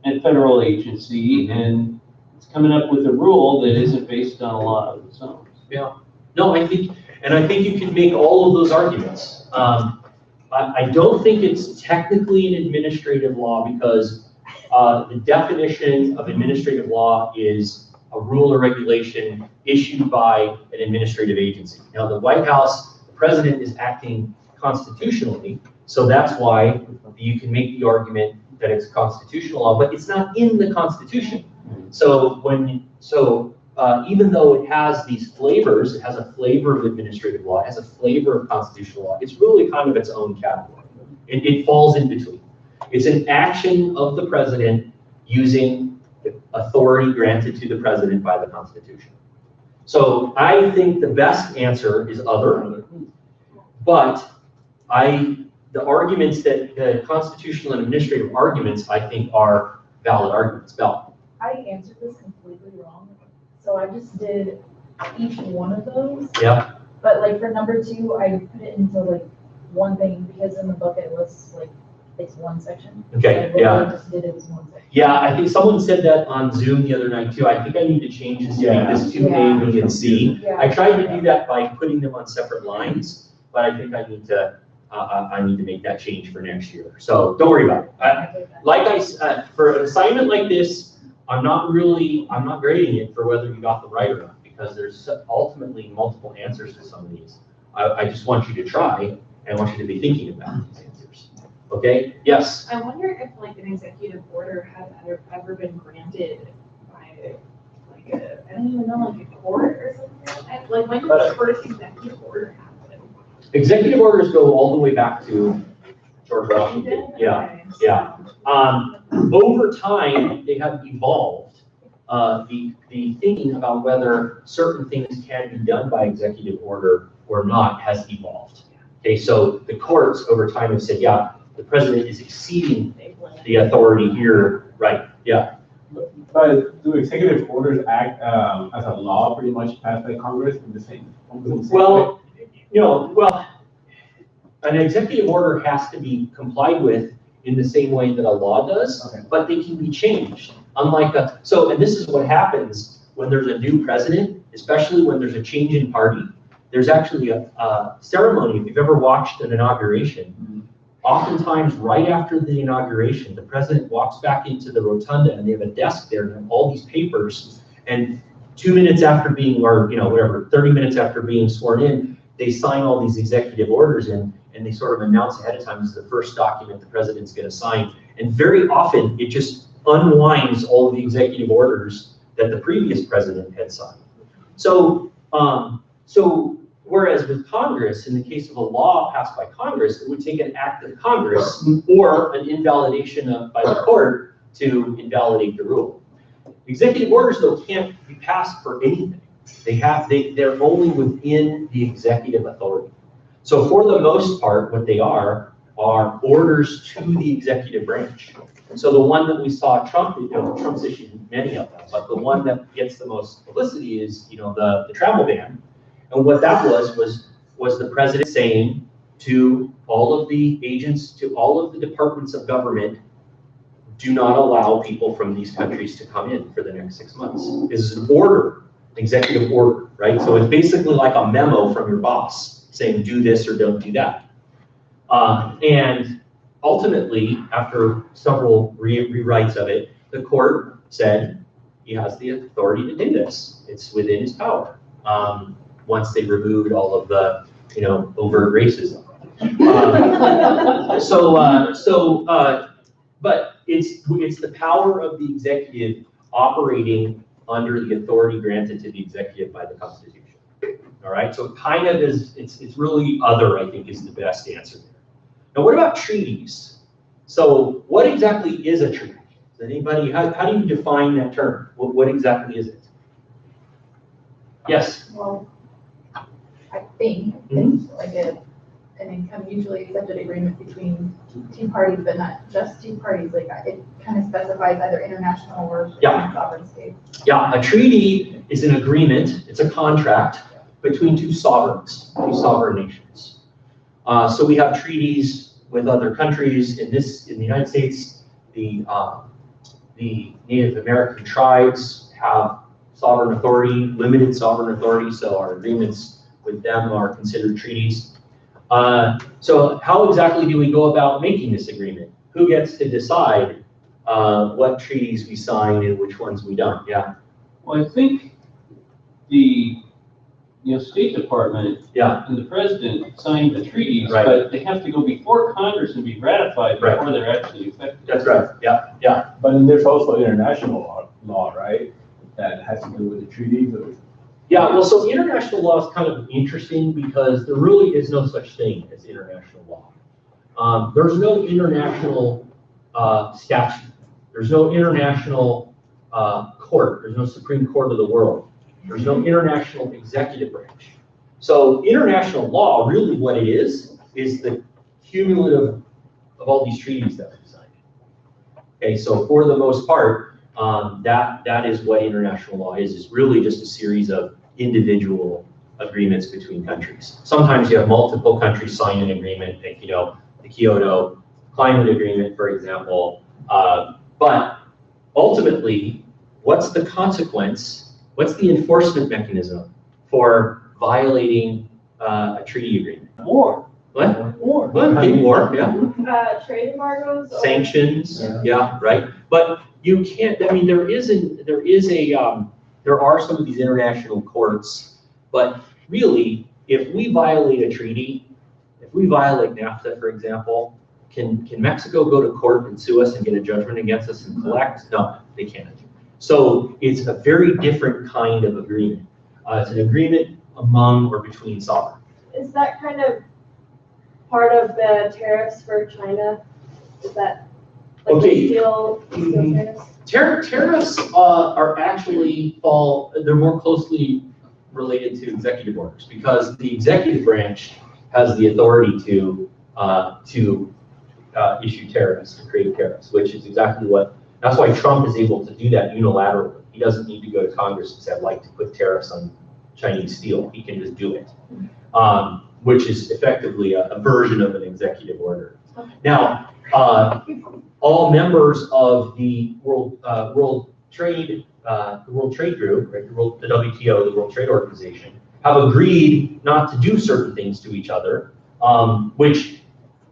a federal agency and it's coming up with a rule that isn't based on a lot of its own. Yeah. No, I think you can make all of those arguments. I don't think it's technically an administrative law because the definition of administrative law is a rule or regulation issued by an administrative agency. Now, the White House, the president is acting constitutionally, so that's why you can make the argument that it's constitutional law, but it's not in the Constitution. So even though it has these flavors, it has a flavor of administrative law, it has a flavor of constitutional law, it's really kind of its own category. It falls in between. It's an action of the president using the authority granted to the president by the Constitution. So I think the best answer is other, but the arguments that the constitutional and administrative arguments, I think, are valid arguments. Val? I answered this completely wrong. So I just did each one of those. Yeah. But like for number 2, I put it into like one thing because in the book it was like it's one section. Okay, so yeah. I just did it as one section. Yeah, I think someone said that on Zoom the other night too. I think I need to change this to make this 2A, B, and C. Yeah. I tried to do that by putting them on separate lines, but I think I need to make that change for next year. So don't worry about it. For an assignment like this, I'm not grading it for whether you got them right or not, because there's ultimately multiple answers to some of these. I just want you to try, and I want you to be thinking about these answers. Okay, yes? I wonder if like an executive order has ever been granted by like I don't even know, like a court or something. Like when did the first executive order happen? Executive orders go all the way back to George Washington. Yeah, Okay. yeah. Over time, they have evolved. the thinking about whether certain things can be done by executive order or not has evolved. Okay, so the courts over time have said, yeah, the president is exceeding the authority here, right? Yeah. But do executive orders act as a law pretty much passed by Congress in the same? Well, well, an executive order has to be complied with in the same way that a law does, Okay. but they can be changed. Unlike and this is what happens when there's a new president, especially when there's a change in party. There's actually a ceremony. If you've ever watched an inauguration, oftentimes right after the inauguration, the president walks back into the rotunda and they have a desk there and all these papers. And 2 minutes after being, or whatever, 30 minutes after being sworn in, they sign all these executive orders in, and they sort of announce ahead of time this is the first document the president's going to sign. And very often it just unwinds all of the executive orders that the previous president had signed. So, whereas with Congress, in the case of a law passed by Congress, it would take an act of Congress or an invalidation by the court to invalidate the rule. Executive orders, though, can't be passed for anything. They're only within the executive authority. So for the most part, what they are orders to the executive branch. So the one that we saw Trump's issued many of them, but the one that gets the most publicity is, the travel ban. And what that was the president saying to all of the agents, to all of the departments of government, do not allow people from these countries to come in for the next 6 months. This is an order, executive order, right? So it's basically like a memo from your boss saying do this or don't do that. And ultimately, after several rewrites of it, the court said he has the authority to do this. It's within his power. Once they removed all of the, overt racism. But it's the power of the executive operating under the authority granted to the executive by the Constitution. All right, so it kind of is, it's really other, I think, is the best answer there. Now, what about treaties? So what exactly is a treaty? Does anybody, how do you define that term? What exactly is it? Yes? Well, I think it's like a mutually accepted agreement between two parties, but not just two parties. Like it kind of specifies either international or sovereign states. Yeah, a treaty is an agreement. It's a contract between two sovereign nations. So we have treaties with other countries. In the United States, the Native American tribes have sovereign authority, limited sovereign authority. So our agreements with them are considered treaties. So how exactly do we go about making this agreement? Who gets to decide what treaties we sign and which ones we don't? Yeah. Well, I think the State Department and the President sign the treaties, but they have to go before Congress and be ratified before they're actually effective. That's right. Yeah. But then there's also international law, right? That has to do with the treaties. Yeah, well, so international law is kind of interesting because there really is no such thing as international law. There's no international statute. There's no international court. There's no Supreme Court of the world. There's no international executive branch. So international law, really what it is the cumulative of all these treaties that we signed. Okay, so for the most part, that is what international law is. It's really just a series of individual agreements between countries. Sometimes you have multiple countries sign an agreement, like, the Kyoto Climate Agreement, for example. But ultimately, what's the consequence? What's the enforcement mechanism for violating a treaty agreement? War. What? War. War, yeah. Trade embargoes. Sanctions, yeah, right. But you can't. I mean, there are some of these international courts, but really, if we violate a treaty, if we violate NAFTA, for example, can Mexico go to court and sue us and get a judgment against us and collect? No, they can't. So it's a very different kind of agreement. It's an agreement among or between sovereigns. Is that kind of part of the tariffs for China? Is that Like Okay. steel tariffs? Tariffs are actually they're more closely related to executive orders because the executive branch has the authority to issue tariffs, to create tariffs, which is exactly that's why Trump is able to do that unilaterally. He doesn't need to go to Congress and say, I'd like to put tariffs on Chinese steel. He can just do it, which is effectively a version of an executive order. Now, all members of the World Trade Group, right, the WTO, the World Trade Organization, have agreed not to do certain things to each other, which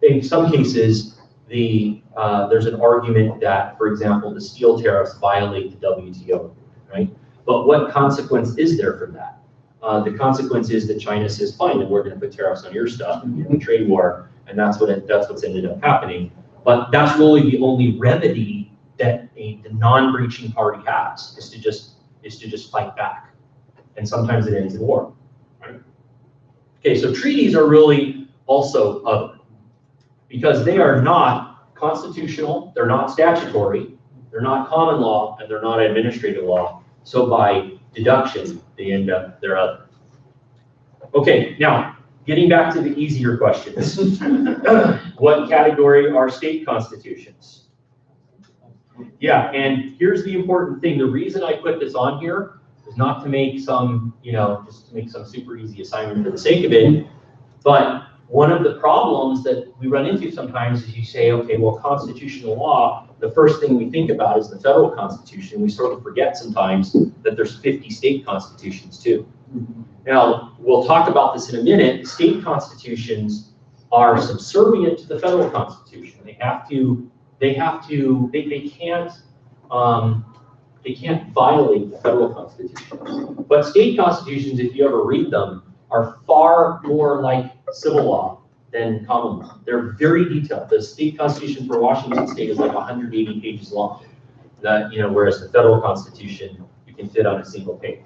in some cases, there's an argument that, for example, the steel tariffs violate the WTO, right? But what consequence is there from that? The consequence is that China says, fine, then we're going to put tariffs on your stuff, and a trade war, and that's what's ended up happening. But that's really the only remedy that the non-breaching party has, is to just fight back, and sometimes it ends in war. Right? Okay, so treaties are really also other, because they are not constitutional, they're not statutory, they're not common law, and they're not administrative law. So by deduction, they're other. Okay, now, getting back to the easier questions. What category are state constitutions? Yeah, and here's the important thing. The reason I put this on here is not to make some, just to make some super easy assignment for the sake of it, but one of the problems that we run into sometimes is you say, okay, well, constitutional law, the first thing we think about is the federal constitution. We sort of forget sometimes that there's 50 state constitutions too. Now, we'll talk about this in a minute. State constitutions are subservient to the federal constitution. They can't violate the federal constitution. But state constitutions, if you ever read them, are far more like civil law than common law. They're very detailed. The state constitution for Washington State is like 180 pages long. Whereas the federal constitution, you can fit on a single page.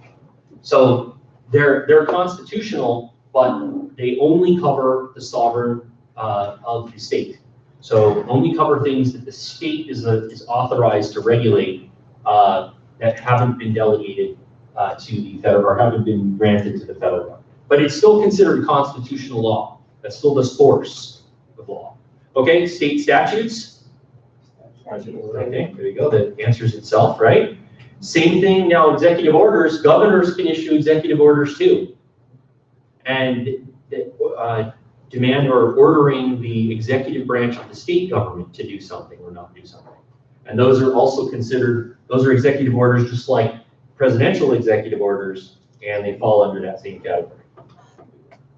So they're constitutional, but they only cover the sovereign of the state. So only cover things that the state is authorized to regulate that haven't been delegated to the federal or haven't been granted to the federal government. But it's still considered constitutional law. That's still the source of law. Okay, state statutes. Okay, there you go. That answers itself, right? Same thing now, executive orders. Governors can issue executive orders too. And demand or ordering the executive branch of the state government to do something or not do something. And those are also considered, those are executive orders just like presidential executive orders, and they fall under that same category.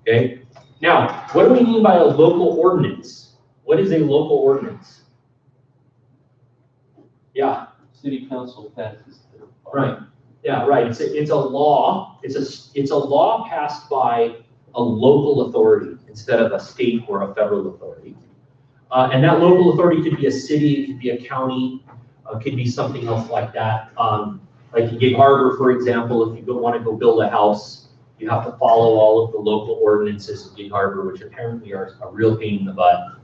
Okay? Now, what do we mean by a local ordinance? What is a local ordinance? Yeah. City council passes. Right. Yeah, right. It's a law. It's a law passed by a local authority instead of a state or a federal authority. And that local authority could be a city, it could be a county, could be something else like that. Like in Gig Harbor, for example, if you want to go build a house, you have to follow all of the local ordinances of Gig Harbor, which apparently are a real pain in the butt.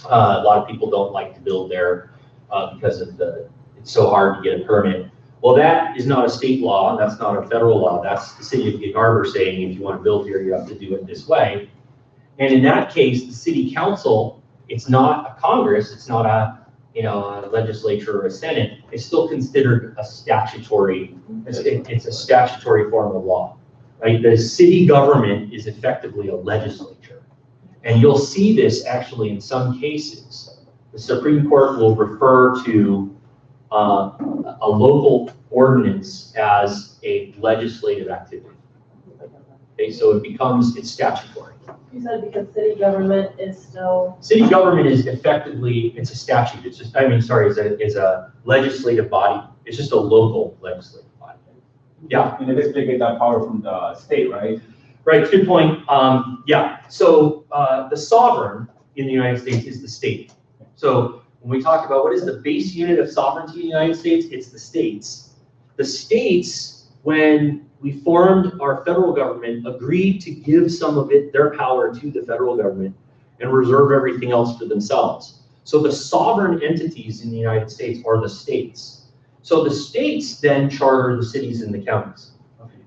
A lot of people don't like to build there because of it's so hard to get a permit. Well, that is not a state law, that's not a federal law, that's the city of Gig Harbor saying if you want to build here, you have to do it this way. And in that case, the city council, it's not a Congress, it's not a legislature or a Senate, it's still considered a statutory, it's a statutory form of law, right? The city government is effectively a legislature. And you'll see this actually in some cases. The Supreme Court will refer to a local ordinance as a legislative activity. Okay, so it's statutory. You said because city government is still. City government is effectively, it's a statute. It's just, is a legislative body. It's just a local legislative body. Yeah. And they get that power from the state, right? Right, good point. Yeah, so the sovereign in the United States is the state. So when we talk about what is the base unit of sovereignty in the United States, it's the states. The states, when we formed our federal government, agreed to give some of their power to the federal government and reserve everything else for themselves. So the sovereign entities in the United States are the states. So the states then charter the cities and the counties.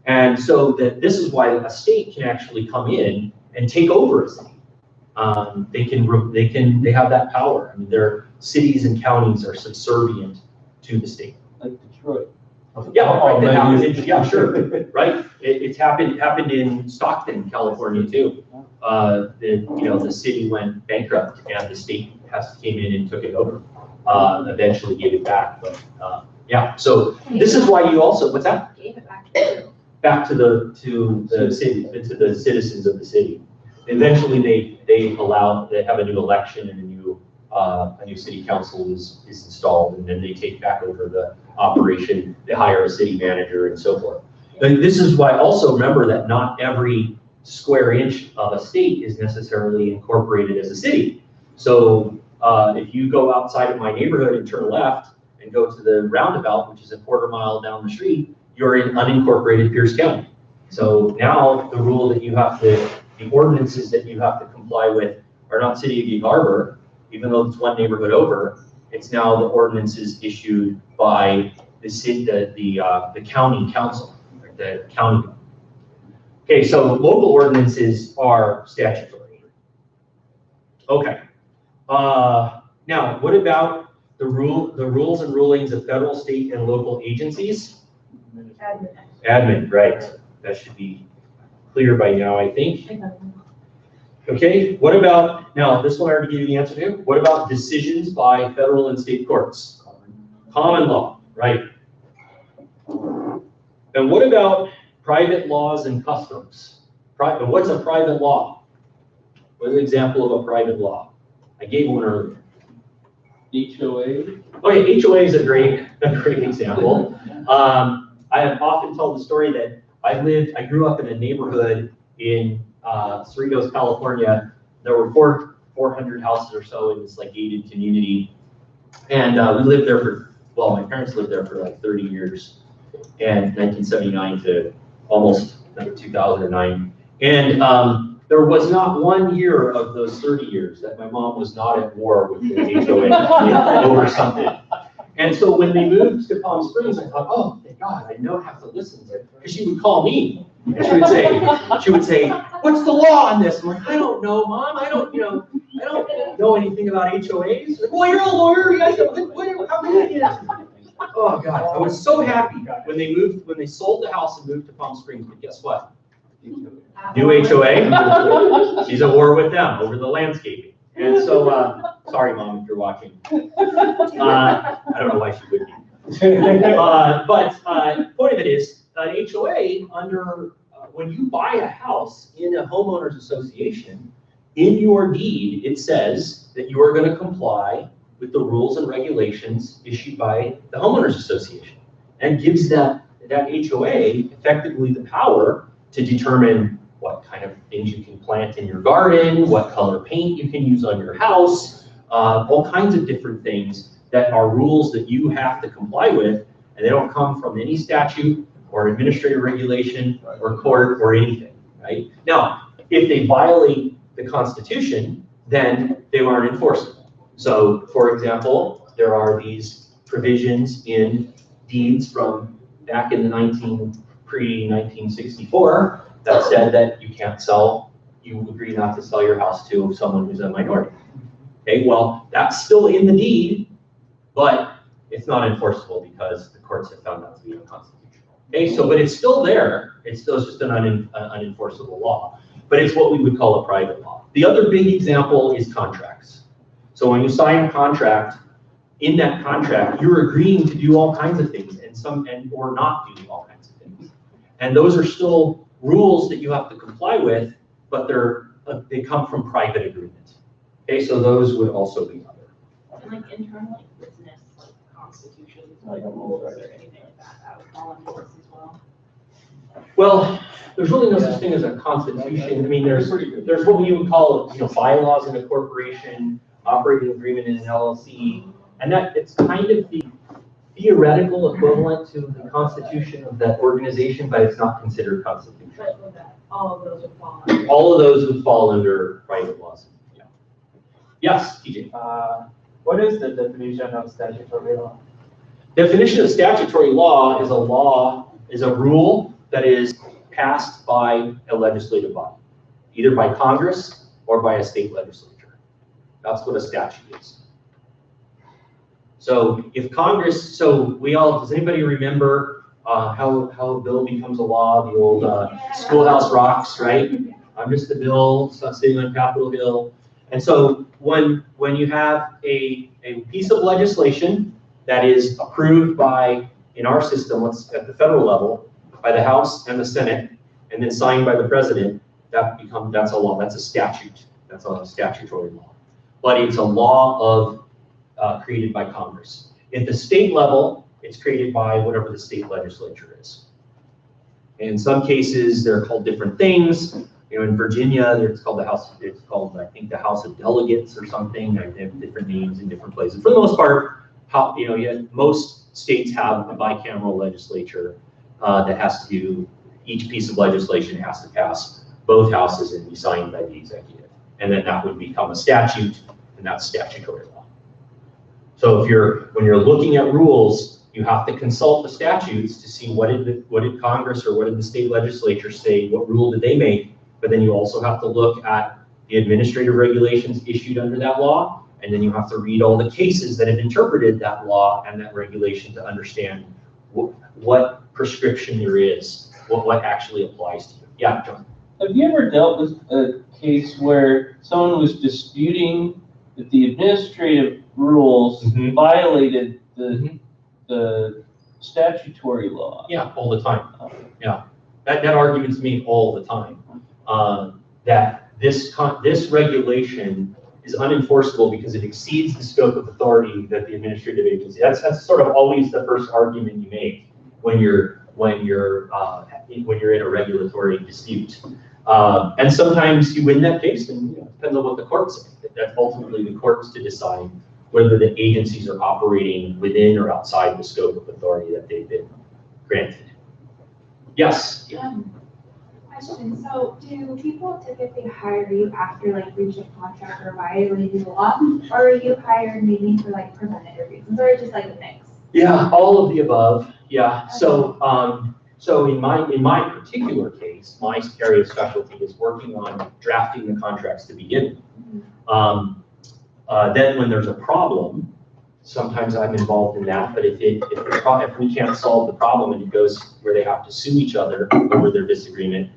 And so this is why a state can actually come in and take over a city. They have that power. I mean, their cities and counties are subservient to the state. Like Detroit. Yeah, right, that happened yeah, sure, right. It's happened in Stockton, California too. The city went bankrupt and the state came in and took it over. Eventually gave it back, but yeah. So this is why you also, what's that? Gave it back to you. Back to the city, to the citizens of the city. Eventually, they have a new election and a new city council is installed, and then they take back over the operation. They hire a city manager and so forth. And this is why also remember that not every square inch of a state is necessarily incorporated as a city. So if you go outside of my neighborhood and turn left and go to the roundabout, which is a quarter-mile down the street, you're in unincorporated Pierce County. So now the rule that the ordinances that you have to comply with are not City of Gig Harbor, even though it's one neighborhood over. It's now the ordinances issued by the city, the county council, or the county. Okay, so local ordinances are statutory. Okay. Now, what about the rules and rulings of federal, state, and local agencies? Admin, right. That should be clear by now, I think. Okay, what about, now this one I already gave you the answer to. What about decisions by federal and state courts? Common law, right. And what about private laws and customs? What's a private law? What's an example of a private law? I gave one earlier. HOA? Okay, HOA is a great example. I have often told the story that I grew up in a neighborhood in Cerritos, California. There were 400 houses or so in this like gated community. And we lived there my parents lived there for like 30 years, and 1979 to almost 2009. And there was not one year of those 30 years that my mom was not at war with the HOA over something. And so when they moved to Palm Springs, I thought, oh, thank God, I don't have to listen to it. Because she would call me, and she would say, what's the law on this? I'm like, I don't know, Mom. I don't know anything about HOAs. Like, well, you're a lawyer. You guys how can you get it? Oh God, I was so happy when they sold the house and moved to Palm Springs. But guess what? New HOA. She's at war with them over the landscaping. And so, sorry, Mom, if you're watching. I don't know why she would be. But point of it is, an HOA when you buy a house in a homeowners association, in your deed, it says that you are going to comply with the rules and regulations issued by the homeowners association, and gives that HOA effectively the power to determine what kind of things you can plant in your garden, what color paint you can use on your house, all kinds of different things that are rules that you have to comply with, and they don't come from any statute or administrative regulation or court or anything, right? Now, if they violate the Constitution, then they aren't enforceable. So, for example, there are these provisions in deeds from back in the pre-1964 that said that you agree not to sell your house to someone who's a minority. Okay, well, that's still in the deed, but it's not enforceable because the courts have found that to be unconstitutional. Okay, so, but it's still there. It's just an unenforceable law, but it's what we would call a private law. The other big example is contracts. So when you sign a contract, in that contract, you're agreeing to do all kinds of things or not do all kinds of things. And those are still rules that you have to comply with, but they come from private agreement. Okay, so those would also be other. And like internal business, like constitutions, like rules or anything like that would fall into this as well. Well, there's really no such thing as a constitution. I mean, there's what you would call, bylaws in a corporation, operating agreement in an LLC, and that it's kind of the theoretical equivalent to the constitution of that organization, but it's not considered constitutional. But with that, all of those would fall under. All of those would fall under private laws. Yeah. Yes, TJ. What is the definition of statutory law? Definition of statutory law is a rule that is passed by a legislative body, either by Congress or by a state legislature. That's what a statute is. So if Congress, does anybody remember how a bill becomes a law? The old Schoolhouse Rocks, right? I'm just a bill sitting on Capitol Hill. And so when you have a piece of legislation that is approved by, in our system, at the federal level, by the House and the Senate, and then signed by the President, that's a law. That's a statute. That's a statutory law. But it's a law created by Congress. At the state level, it's created by whatever the state legislature is. In some cases, they're called different things. In Virginia, it's called I think the House of Delegates or something. They have different names in different places. For the most part, most states have a bicameral legislature that has to do, each piece of legislation has to pass both houses and be signed by the executive. And then that would become a statute, and that's statutory law. So when you're looking at rules, you have to consult the statutes to see what did Congress or what did the state legislature say, what rule did they make, but then you also have to look at the administrative regulations issued under that law, and then you have to read all the cases that have interpreted that law and that regulation to understand what prescription there is, what actually applies to you. Yeah, John. Have you ever dealt with a case where someone was disputing that the administrative rules violated the statutory law? Yeah, all the time. Yeah, that argument's made all the time. That this regulation is unenforceable because it exceeds the scope of authority that the administrative agency. That's sort of always the first argument you make when you're in a regulatory dispute. And sometimes you win that case, and it depends on what the courts say. That's ultimately the courts to decide whether the agencies are operating within or outside the scope of authority that they've been granted. Yes. Question, so do people typically hire you after like breaching contract or violating the law, or are you hired maybe for like preventative reasons, or just like a mix? Yeah, all of the above. Yeah. Okay. So in my particular case, my area of specialty is working on drafting the contracts to begin with. Then when there's a problem, sometimes I'm involved in that, but if we can't solve the problem and it goes where they have to sue each other over their disagreement,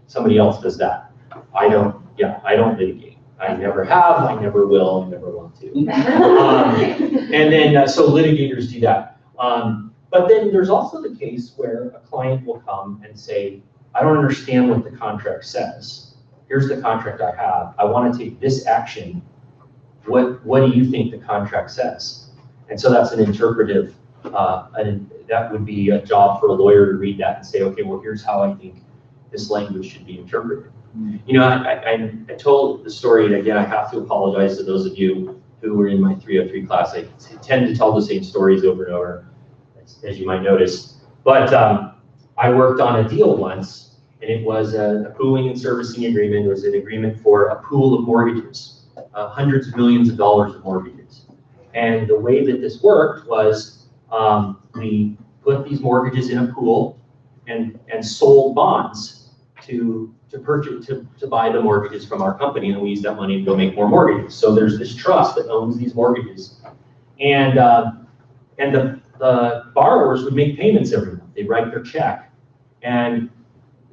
somebody else does that. I don't litigate. I never have, I never will, I never want to. And then, so litigators do that. But then there's also the case where a client will come and say, I don't understand what the contract says. Here's the contract I have. I want to take this action. What do you think the contract says? And so that's an interpretive, that would be a job for a lawyer to read that and say, okay, well, here's how I think this language should be interpreted. You know, I told the story, and again, I have to apologize to those of you who were in my 303 class. I tend to tell the same stories over and over, as you might notice. But I worked on a deal once, and it was a pooling and servicing agreement. It was an agreement for a pool of mortgages, hundreds of millions of dollars of mortgages. And the way that this worked was we put these mortgages in a pool and sold bonds to purchase, to buy the mortgages from our company, and we use that money to go make more mortgages. So there's this trust that owns these mortgages, and the borrowers would make payments every month. They'd write their check, and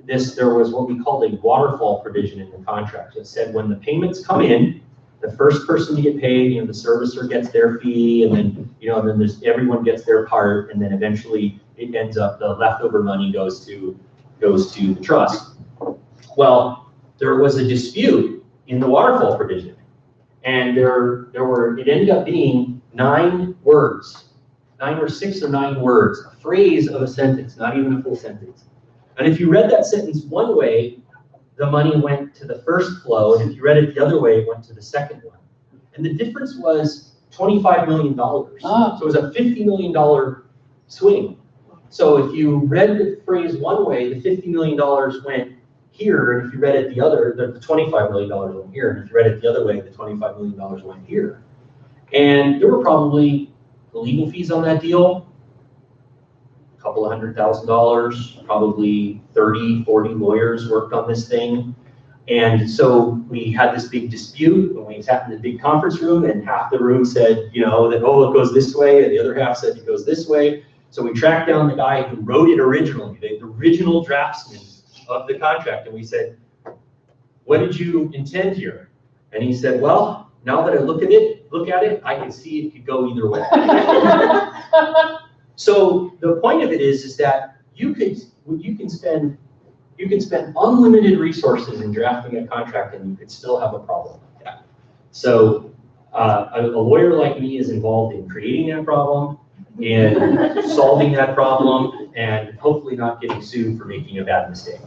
there was what we called a waterfall provision in the contract that said when the payments come in, the first person to get paid, the servicer gets their fee, and then everyone gets their part, and then eventually it ends up, the leftover money goes to the trust. Well, there was a dispute in the waterfall provision, and it ended up being 9 words, 9 or 6 or 9 words, a phrase of a sentence, not even a full sentence. And if you read that sentence one way, the money went to the first flow, and if you read it the other way, it went to the second one. And the difference was $25 million. So it was a $50 million swing. So if you read the phrase one way, the $50 million went here, and if you read it the other, the $25 million went here, and if you read it the other way, the $25 million went here. And there were probably the legal fees on that deal, a couple of $100,000, probably 30, 40 lawyers worked on this thing. And so we had this big dispute when we sat in the big conference room, and half the room said, you know, that, oh, it goes this way, and the other half said it goes this way. So we tracked down the guy who wrote it originally, the original draftsman of the contract, and we said, what did you intend here? And he said, well, now that I look at it, I can see it could go either way. So the point of it is that you can spend unlimited resources in drafting a contract, and you could still have a problem like that. So a lawyer like me is involved in creating that problem and solving that problem, and hopefully not getting sued for making a bad mistake.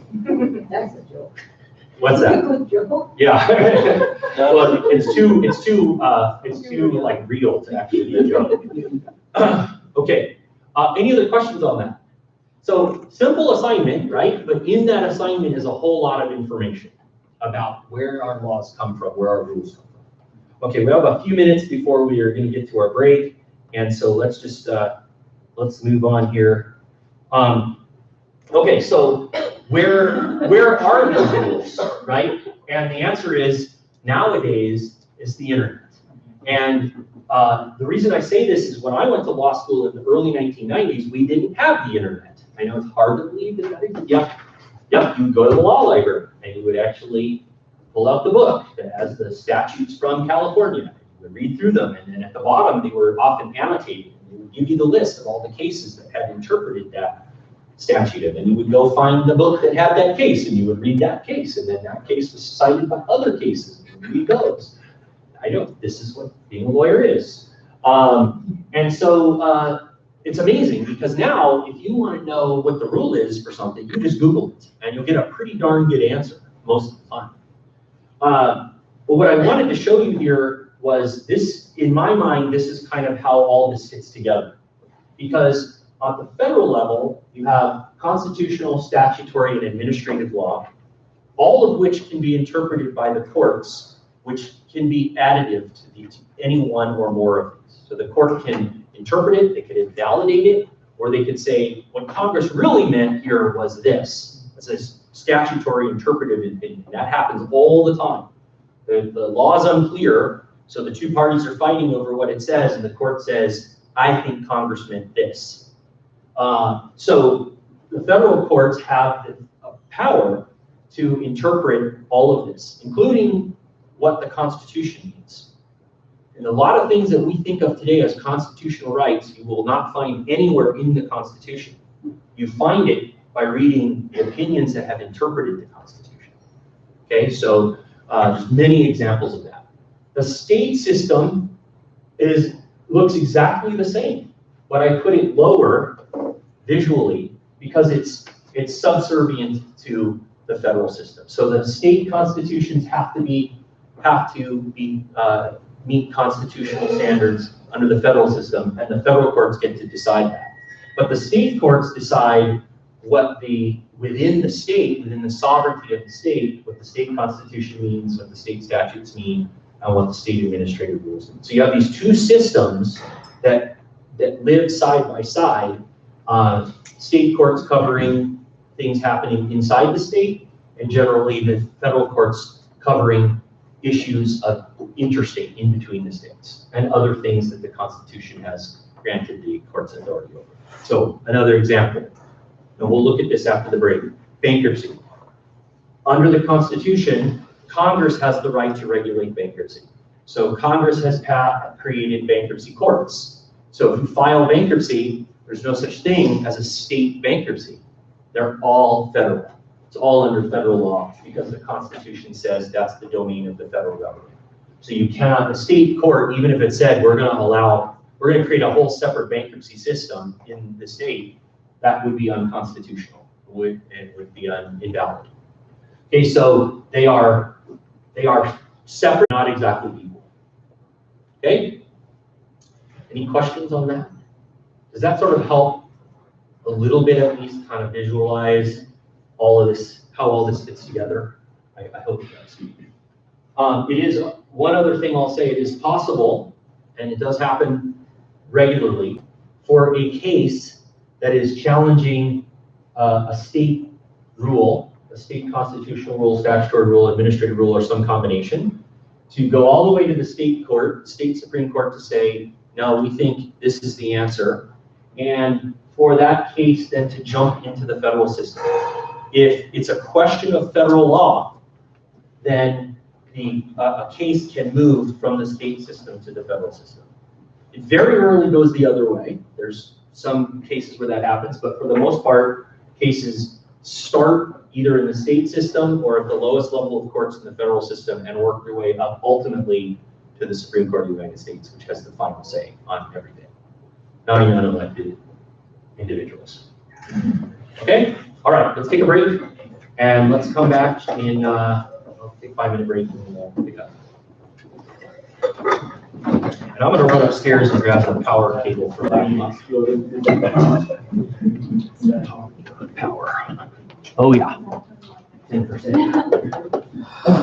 That's a joke. What's that? Good joke. Yeah. Well, it's too like real to actually be a joke. Okay. Any other questions on that? So simple assignment, right? But in that assignment is a whole lot of information about where our laws come from, where our rules come from. Okay, we have a few minutes before we are going to get to our break, and so let's just let's move on here. Okay, so where are the rules, right? And the answer is nowadays is the internet. And the reason I say this is when I went to law school in the early 1990s, we didn't have the internet. I know it's hard to believe that exists. Yep, you would go to the law library and you would actually pull out the book that has the statutes from California. You would read through them, and then at the bottom they were often annotated. They would give you the list of all the cases that had interpreted that statute, and then you would go find the book that had that case, and you would read that case, and then that case was cited by other cases, and you read those. I know, this is what being a lawyer is. And so it's amazing, because now if you want to know what the rule is for something, you just Google it, and you'll get a pretty darn good answer most of the time. But what I wanted to show you here was this, in my mind, this is kind of how all this fits together. Because at the federal level, you have constitutional, statutory, and administrative law, all of which can be interpreted by the courts, which can be additive to any one or more of these. So the court can interpret it, they could invalidate it, or they could say, what Congress really meant here was this. It's a statutory interpretive opinion. That happens all the time. The law is unclear, so the two parties are fighting over what it says, and the court says, I think Congress meant this. So the federal courts have the power to interpret all of this, including what the Constitution means. And a lot of things that we think of today as constitutional rights, you will not find anywhere in the Constitution. You find it by reading the opinions that have interpreted the Constitution. Okay, so there's many examples of that. The state system looks exactly the same, but I put it lower visually because it's subservient to the federal system. So the state constitutions have to meet constitutional standards under the federal system, and the federal courts get to decide that. But the state courts decide what within the state, within the sovereignty of the state, what the state constitution means, what the state statutes mean, and what the state administrative rules mean. So you have these two systems that live side by side, state courts covering things happening inside the state, and generally the federal courts covering issues of interstate, in between the states, and other things that the Constitution has granted the courts authority over. So another example, and we'll look at this after the break, bankruptcy. Under the Constitution, Congress has the right to regulate bankruptcy. So Congress has created bankruptcy courts. So if you file bankruptcy, there's no such thing as a state bankruptcy. They're all federal. It's all under federal law because the Constitution says that's the domain of the federal government. So you cannot, a state court, even if it said we're going to create a whole separate bankruptcy system in the state, that would be unconstitutional. It would be invalid. Okay, so they are separate, not exactly equal. Okay? Any questions on that? Does that sort of help a little bit at least kind of visualize all of this, how all this fits together? I hope it does. It is, one other thing I'll say, it is possible, and it does happen regularly, for a case that is challenging a state rule, a state constitutional rule, statutory rule, administrative rule, or some combination, to go all the way to the state court, state Supreme Court, to say, no, we think this is the answer, and for that case then to jump into the federal system. If it's a question of federal law, then a case can move from the state system to the federal system. It very rarely goes the other way. There's some cases where that happens, but for the most part, cases start either in the state system or at the lowest level of courts in the federal system and work their way up ultimately to the Supreme Court of the United States, which has the final say on everything, not even unelected individuals. Okay, all right, let's take a break and let's come back in, I'll take a 5-minute break and we'll pick up. And I'm gonna run upstairs and grab the power cable for that. Power. Oh yeah. 10%.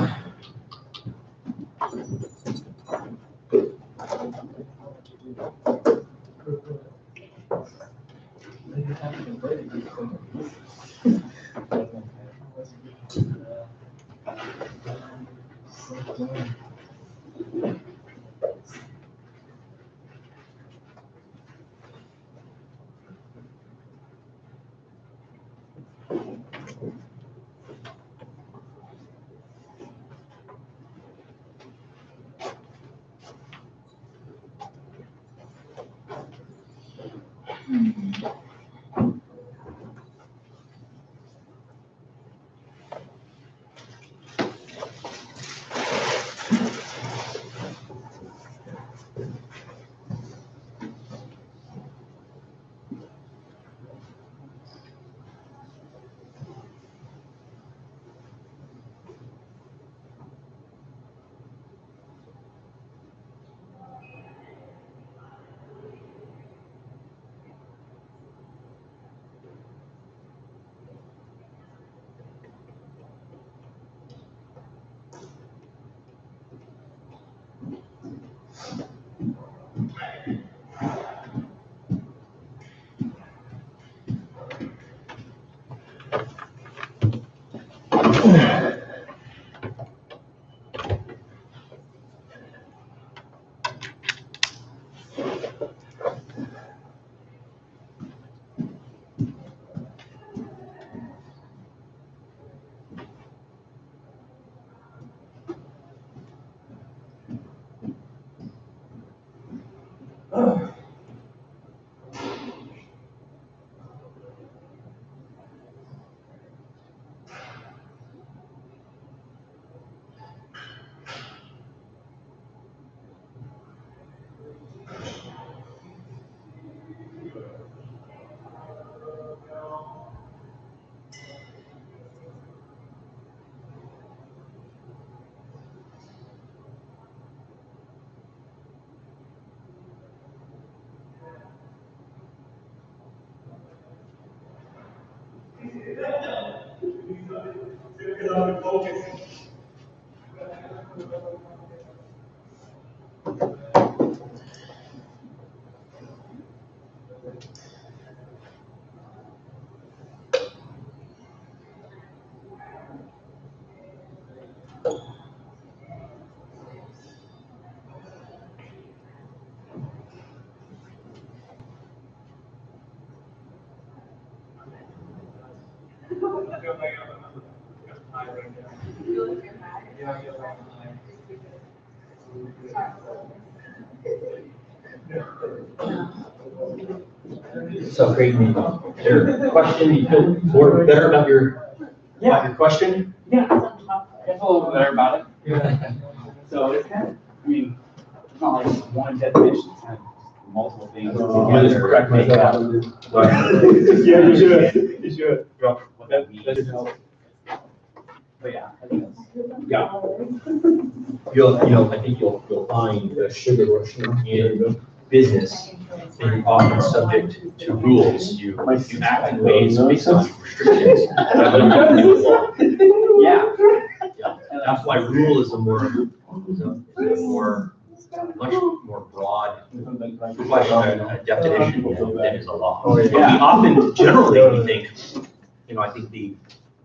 So great meeting. Is there a question? You feel more better about your question? Yeah, I feel a little bit better about it. Yeah. So it's kind of, I mean, it's not like one definition, it's kind of multiple things. You just correct me. Yeah, you should. You should. What that means. But yeah, I think that's. Yeah. I think you'll find that sugar rush in business, that you're often subject to rules. You act in ways based on restrictions. Yeah. Yeah. That's why rule is a more much more broad question, definition than is a law. Oh, yeah. We often, generally, we think, I think the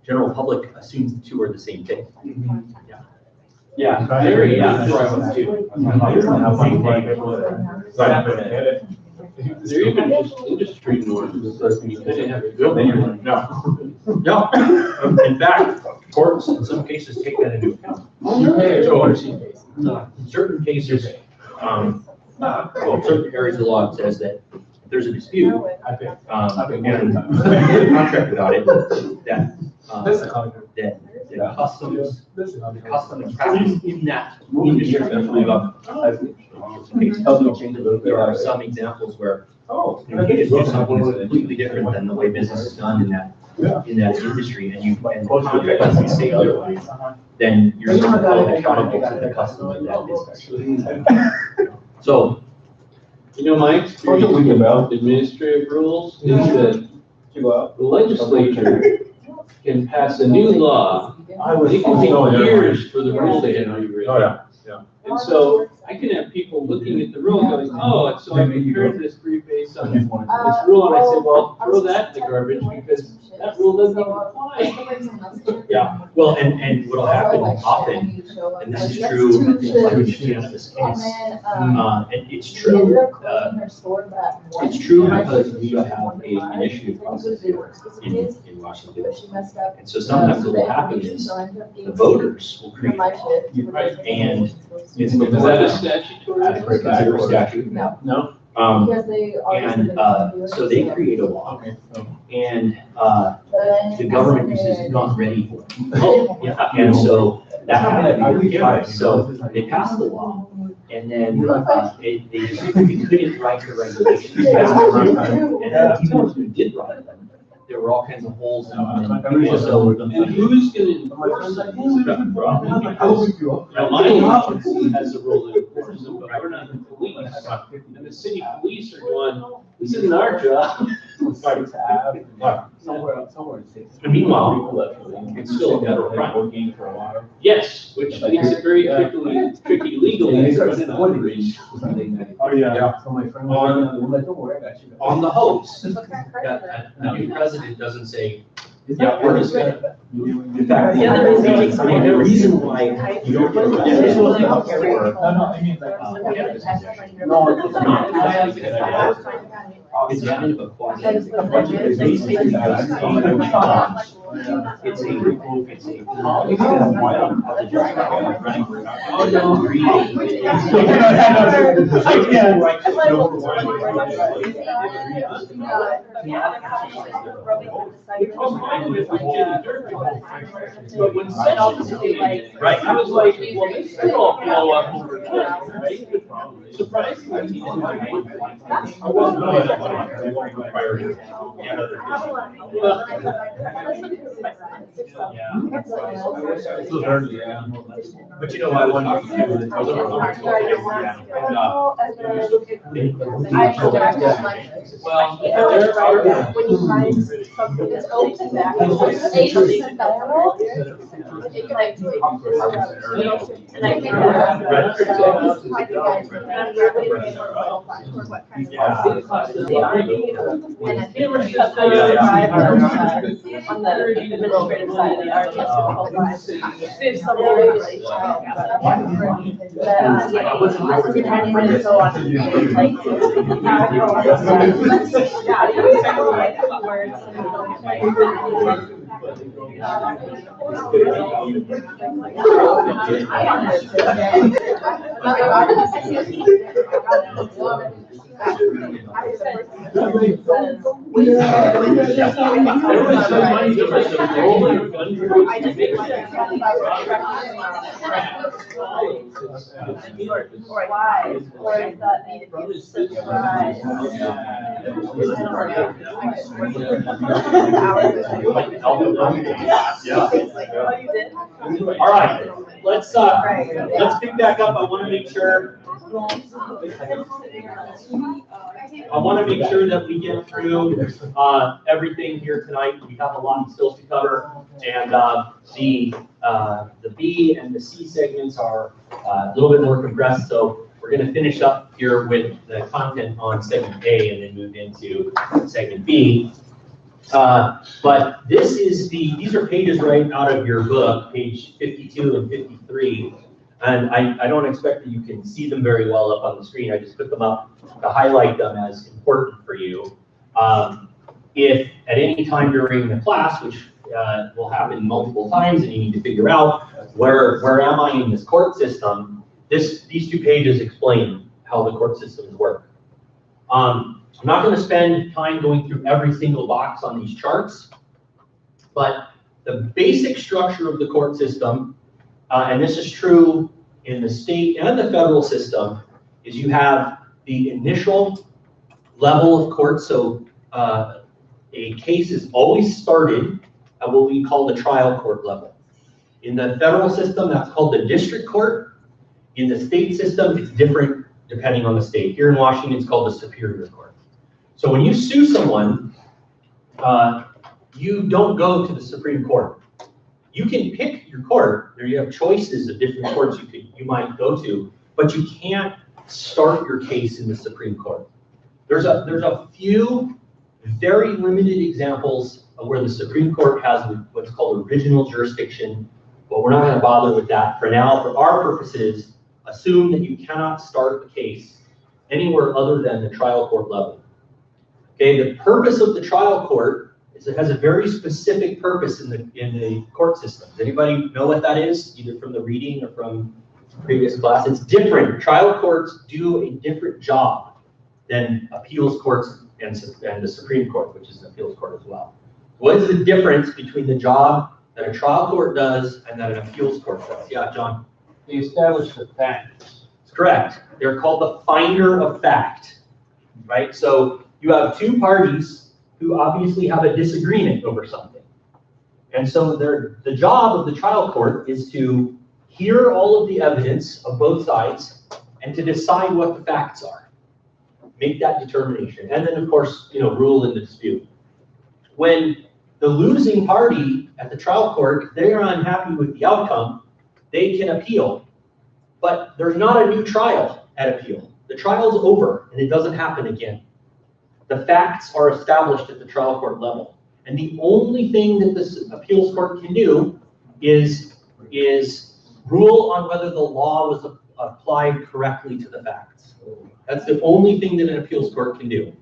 general public assumes the two are the same thing. Yeah. Very Yeah. They're even just industry norms, you kind of have to go there. No, in fact, courts in some cases take that into account. In certain cases, certain areas of the law, it says that if there's a dispute, and contract about it, that, that customs and practice in that industry, there are some examples where you just do something that's completely different than the way business is done in that industry, and the contract doesn't say otherwise, then you're sort of held accountable to the custom of that business. So, My experience with administrative rules is that the legislature can pass a new law. It can take years for the rule to get rewritten. Oh, yeah. And so I can have people looking at the rule going, oh, so I compared this brief based on this rule, and I said, well, throw that in the garbage because that rule doesn't even apply. yeah, well, and what'll happen often, and this is true, I think, in the cannabis case, and it's true, it's true because we have an initiative process here in Washington. And so sometimes what will happen is the voters will create a law, and it's Is that a statutory? considered a statute. No. So they create a law, and the government is not ready for it. Oh, Yeah, and so that happened to be twice. So they passed the law, and then they couldn't write the regulations. And the people who did write them, there were all kinds of holes in them. And so And who's gonna enforce it? Now, my agency has a role to enforce it, but we're not the police. And the city police are going, this isn't our job. And meanwhile, it's still a federal crime. Yes, which makes it very tricky legally. Oh, yeah. On the hopes that the new president doesn't say, yeah, we're just gonna. In fact, the reason why you don't get a it's kind of a quasi. But when Sessions came in, Right. I was like, well, this could all blow up over time, right? Surprisingly, he didn't. I wasn't But I wanted to do it. Well, there are, when you find something that's open back, it's 8% federal, it can actually. And I think on the administrative side, they are just qualified. If somebody really, All right, let's pick back up. I want to make sure. I want to make sure that we get through everything here tonight. We have a lot still to cover, and the B and the C segments are a little bit more compressed. So we're going to finish up here with the content on segment A and then move into segment B. But these are pages right out of your book, page 52 and 53. And I don't expect that you can see them very well up on the screen. I just put them up to highlight them as important for you. If at any time during the class, which will happen multiple times, and you need to figure out where am I in this court system, these 2 pages explain how the court systems work. I'm not going to spend time going through every single box on these charts, but the basic structure of the court system, and this is true in the state and the federal system, is you have the initial level of court. So a case is always started at what we call the trial court level. In the federal system, that's called the district court. In the state system, it's different depending on the state. Here in Washington, it's called the superior court. So when you sue someone, you don't go to the Supreme Court. You can pick your court. There you have choices of different courts you might go to, but you can't start your case in the Supreme Court. There's a few very limited examples of where the Supreme Court has what's called original jurisdiction, but we're not going to bother with that for now. For our purposes, assume that you cannot start the case anywhere other than the trial court level. Okay, the purpose of the trial court is it has a very specific purpose in the court system. Does anybody know what that is, either from the reading or from previous class? It's different. Trial courts do a different job than appeals courts and the Supreme Court, which is an appeals court as well. What is the difference between the job that a trial court does and that an appeals court does? Yeah, John? They establish the facts. That's correct. They're called the finder of fact, right? So you have 2 parties who obviously have a disagreement over something. And so the job of the trial court is to hear all of the evidence of both sides and to decide what the facts are. Make that determination. And then, of course, rule in the dispute. When the losing party at the trial court, if they are unhappy with the outcome, they can appeal. But there's not a new trial at appeal. The trial's over and it doesn't happen again. The facts are established at the trial court level. And the only thing that this appeals court can do is rule on whether the law was applied correctly to the facts. That's the only thing that an appeals court can do.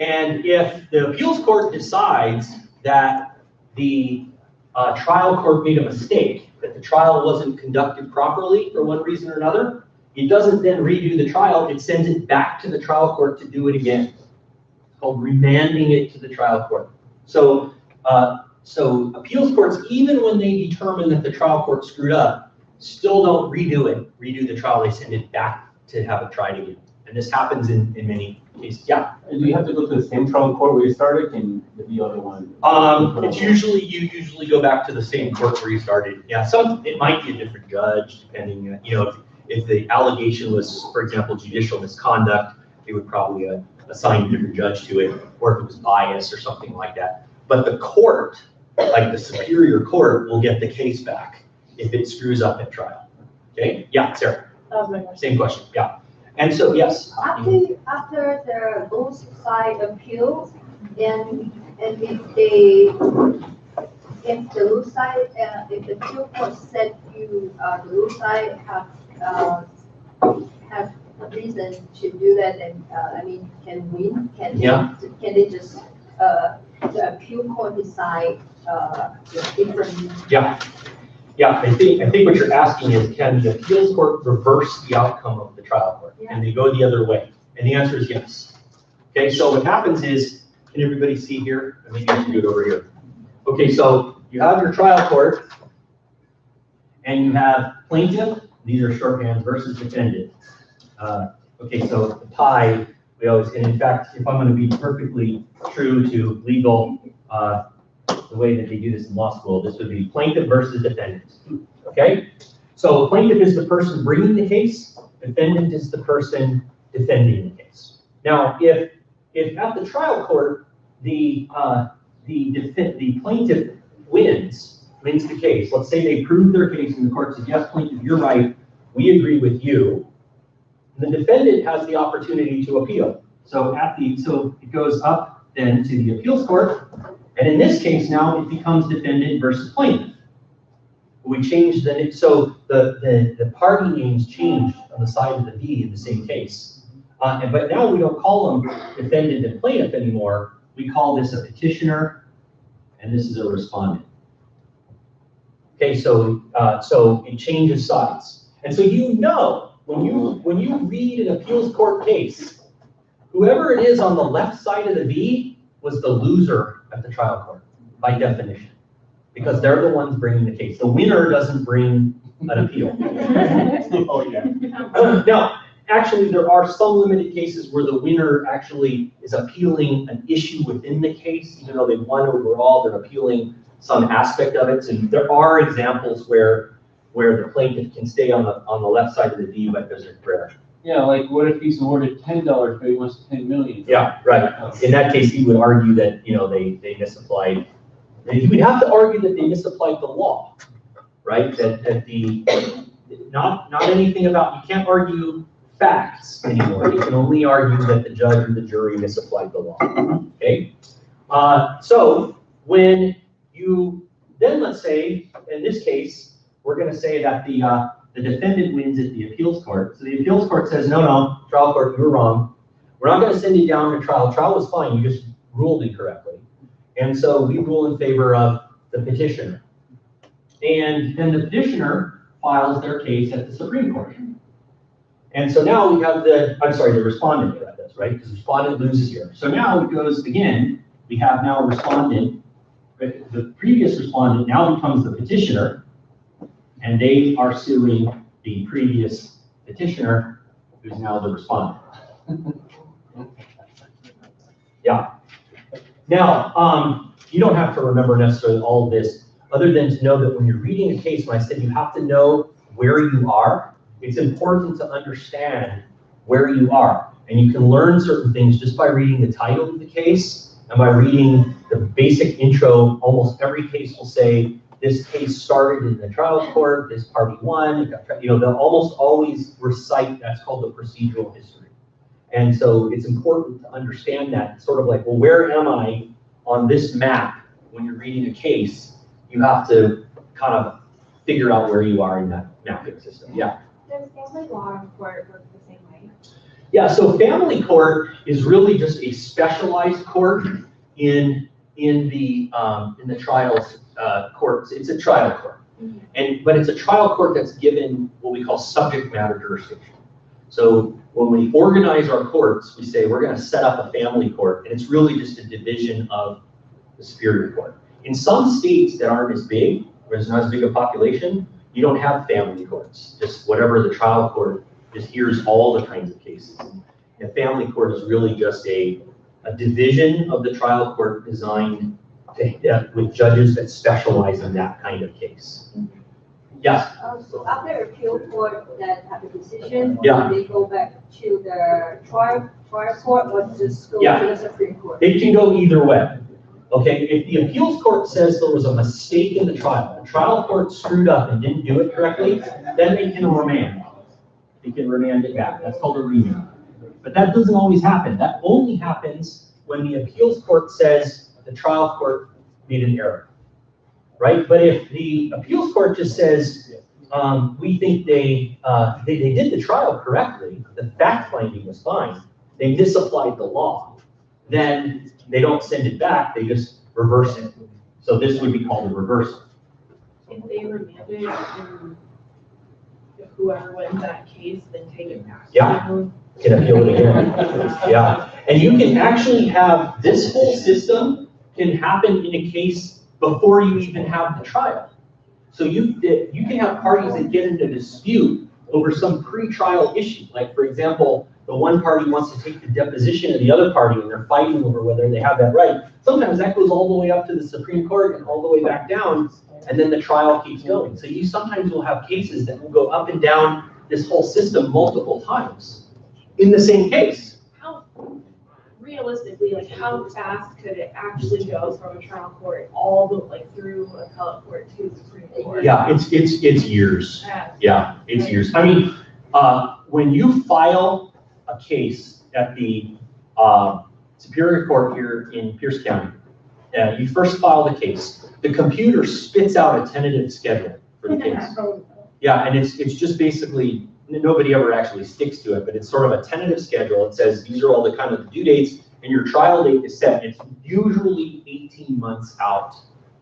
And if the appeals court decides that the trial court made a mistake, that the trial wasn't conducted properly for one reason or another, it doesn't then redo the trial, it sends it back to the trial court to do it again. It's called remanding it to the trial court. So appeals courts, even when they determine that the trial court screwed up, still don't redo the trial, they send it back to have it tried again. And this happens in many cases. Yeah. And do you have to go to the same trial court where you started? Can the other one? It's usually, you usually go back to the same court where you started. Yeah, it might be a different judge, depending, if the allegation was, for example, judicial misconduct, they would probably assign a different judge to it, or if it was bias or something like that. But the court, like the superior court, will get the case back if it screws up at trial. Okay? Yeah, Sarah. That was my question. Same question. Yeah. And so, yes. After the both side appeals, and if the lose side, if the appeal court said the lose side have a reason to do that, and can win, can they just the appeal court decide different? Yeah, I think what you're asking is, can the appeals court reverse the outcome of the trial court? Yeah. And they go the other way? And the answer is yes. Okay, so what happens is, can everybody see here? I think I should do it over here. Okay, so you have your trial court, and you have plaintiff, these are shorthands, versus defendant. Okay, so the pie, we always, and in fact, if I'm going to be perfectly true to legal, the way that they do this in law school, this would be plaintiff versus defendant. Okay? So plaintiff is the person bringing the case, defendant is the person defending the case. Now, if at the trial court, the plaintiff wins the case, let's say they prove their case and the court says, yes, plaintiff, you're right, we agree with you. The defendant has the opportunity to appeal. So so it goes up then to the appeals court, and in this case now it becomes defendant versus plaintiff. We changed so the party names changed on the side of the V in the same case. But now we don't call them defendant and plaintiff anymore. We call this a petitioner, and this is a respondent. Okay, so it changes sides. And so when you read an appeals court case, whoever it is on the left side of the V was the loser at the trial court, by definition, because they're the ones bringing the case. The winner doesn't bring an appeal. Oh, yeah. Now, actually, there are some limited cases where the winner actually is appealing an issue within the case, even though they've won overall, they're appealing some aspect of it. And there are examples where the plaintiff can stay on the left side of the V, but there's a prayer. Yeah, like what if he's awarded $10, but he wants 10 million? Yeah, right. In that case, he would argue that, they misapplied. He would have to argue that they misapplied the law, right? That not anything about, you can't argue facts anymore. You can only argue that the judge or the jury misapplied the law, okay? So when you, then let's say, in this case, we're gonna say that the defendant wins at the appeals court. So the appeals court says, no, trial court, you were wrong. We're not gonna send you down to trial. Trial was fine, you just ruled incorrectly. And so we rule in favor of the petitioner. And then the petitioner files their case at the Supreme Court. And so now we have the respondent that does, right? Because the respondent loses here. So now it goes again, we have now a respondent, the previous respondent now becomes the petitioner, and they are suing the previous petitioner, who's now the respondent. Yeah. Now, you don't have to remember necessarily all of this, other than to know that when you're reading a case, when I said you have to know where you are, it's important to understand where you are. And you can learn certain things just by reading the title of the case and by reading the basic intro. Almost every case will say, this case started in the trial court, this party won, they'll almost always recite, that's called the procedural history. And so it's important to understand that, sort of like, well, where am I on this map? When you're reading a case, you have to kind of figure out where you are in that mapping system. Yeah. Does family law court work the same way? Yeah, so family court is really just a specialized court in the trials courts. It's a trial court, but it's a trial court that's given what we call subject matter jurisdiction. So when we organize our courts, we say we're going to set up a family court, and it's really just a division of the Superior Court. In some states that aren't as big, where there's not as big a population, you don't have family courts. Just whatever the trial court just hears all the kinds of cases. And family court is really just a division of the trial court designed with judges that specialize in that kind of case. Yes? So after appeal court that have a decision, Yeah. they go back to the trial court or just go Yeah. to the Supreme Court? It can go either way. Okay, if the appeals court says there was a mistake in the trial court screwed up and didn't do it correctly, then they can remand. They can remand it back. That's called a remand. But that doesn't always happen. That only happens when the appeals court says the trial court made an error, right? But if the appeals court just says, we think they did the trial correctly, the fact finding was fine, they misapplied the law, then they don't send it back, they just reverse it. So this would be called a reversal. If they remanded and if whoever wins that case, then take it back. Yeah. Can appeal it again. Yeah. And you can actually have this whole system can happen in a case before you even have the trial. So you can have parties that get into dispute over some pre-trial issue. Like, for example, the one party wants to take the deposition of the other party and they're fighting over whether they have that right. Sometimes that goes all the way up to the Supreme Court and all the way back down, and then the trial keeps going. So you sometimes will have cases that will go up and down this whole system multiple times in the same case. How realistically, like how fast could it actually go from a trial court all the through appellate court to the Supreme Court? Yeah, it's years. Yeah, It's years. I mean, when you file a case at the Superior Court here in Pierce County, you first file the case, the computer spits out a tentative schedule for the case. Yeah, and it's just basically, nobody ever actually sticks to it, but it's sort of a tentative schedule. It says these are all the kind of due dates, and your trial date is set. It's usually 18 months out,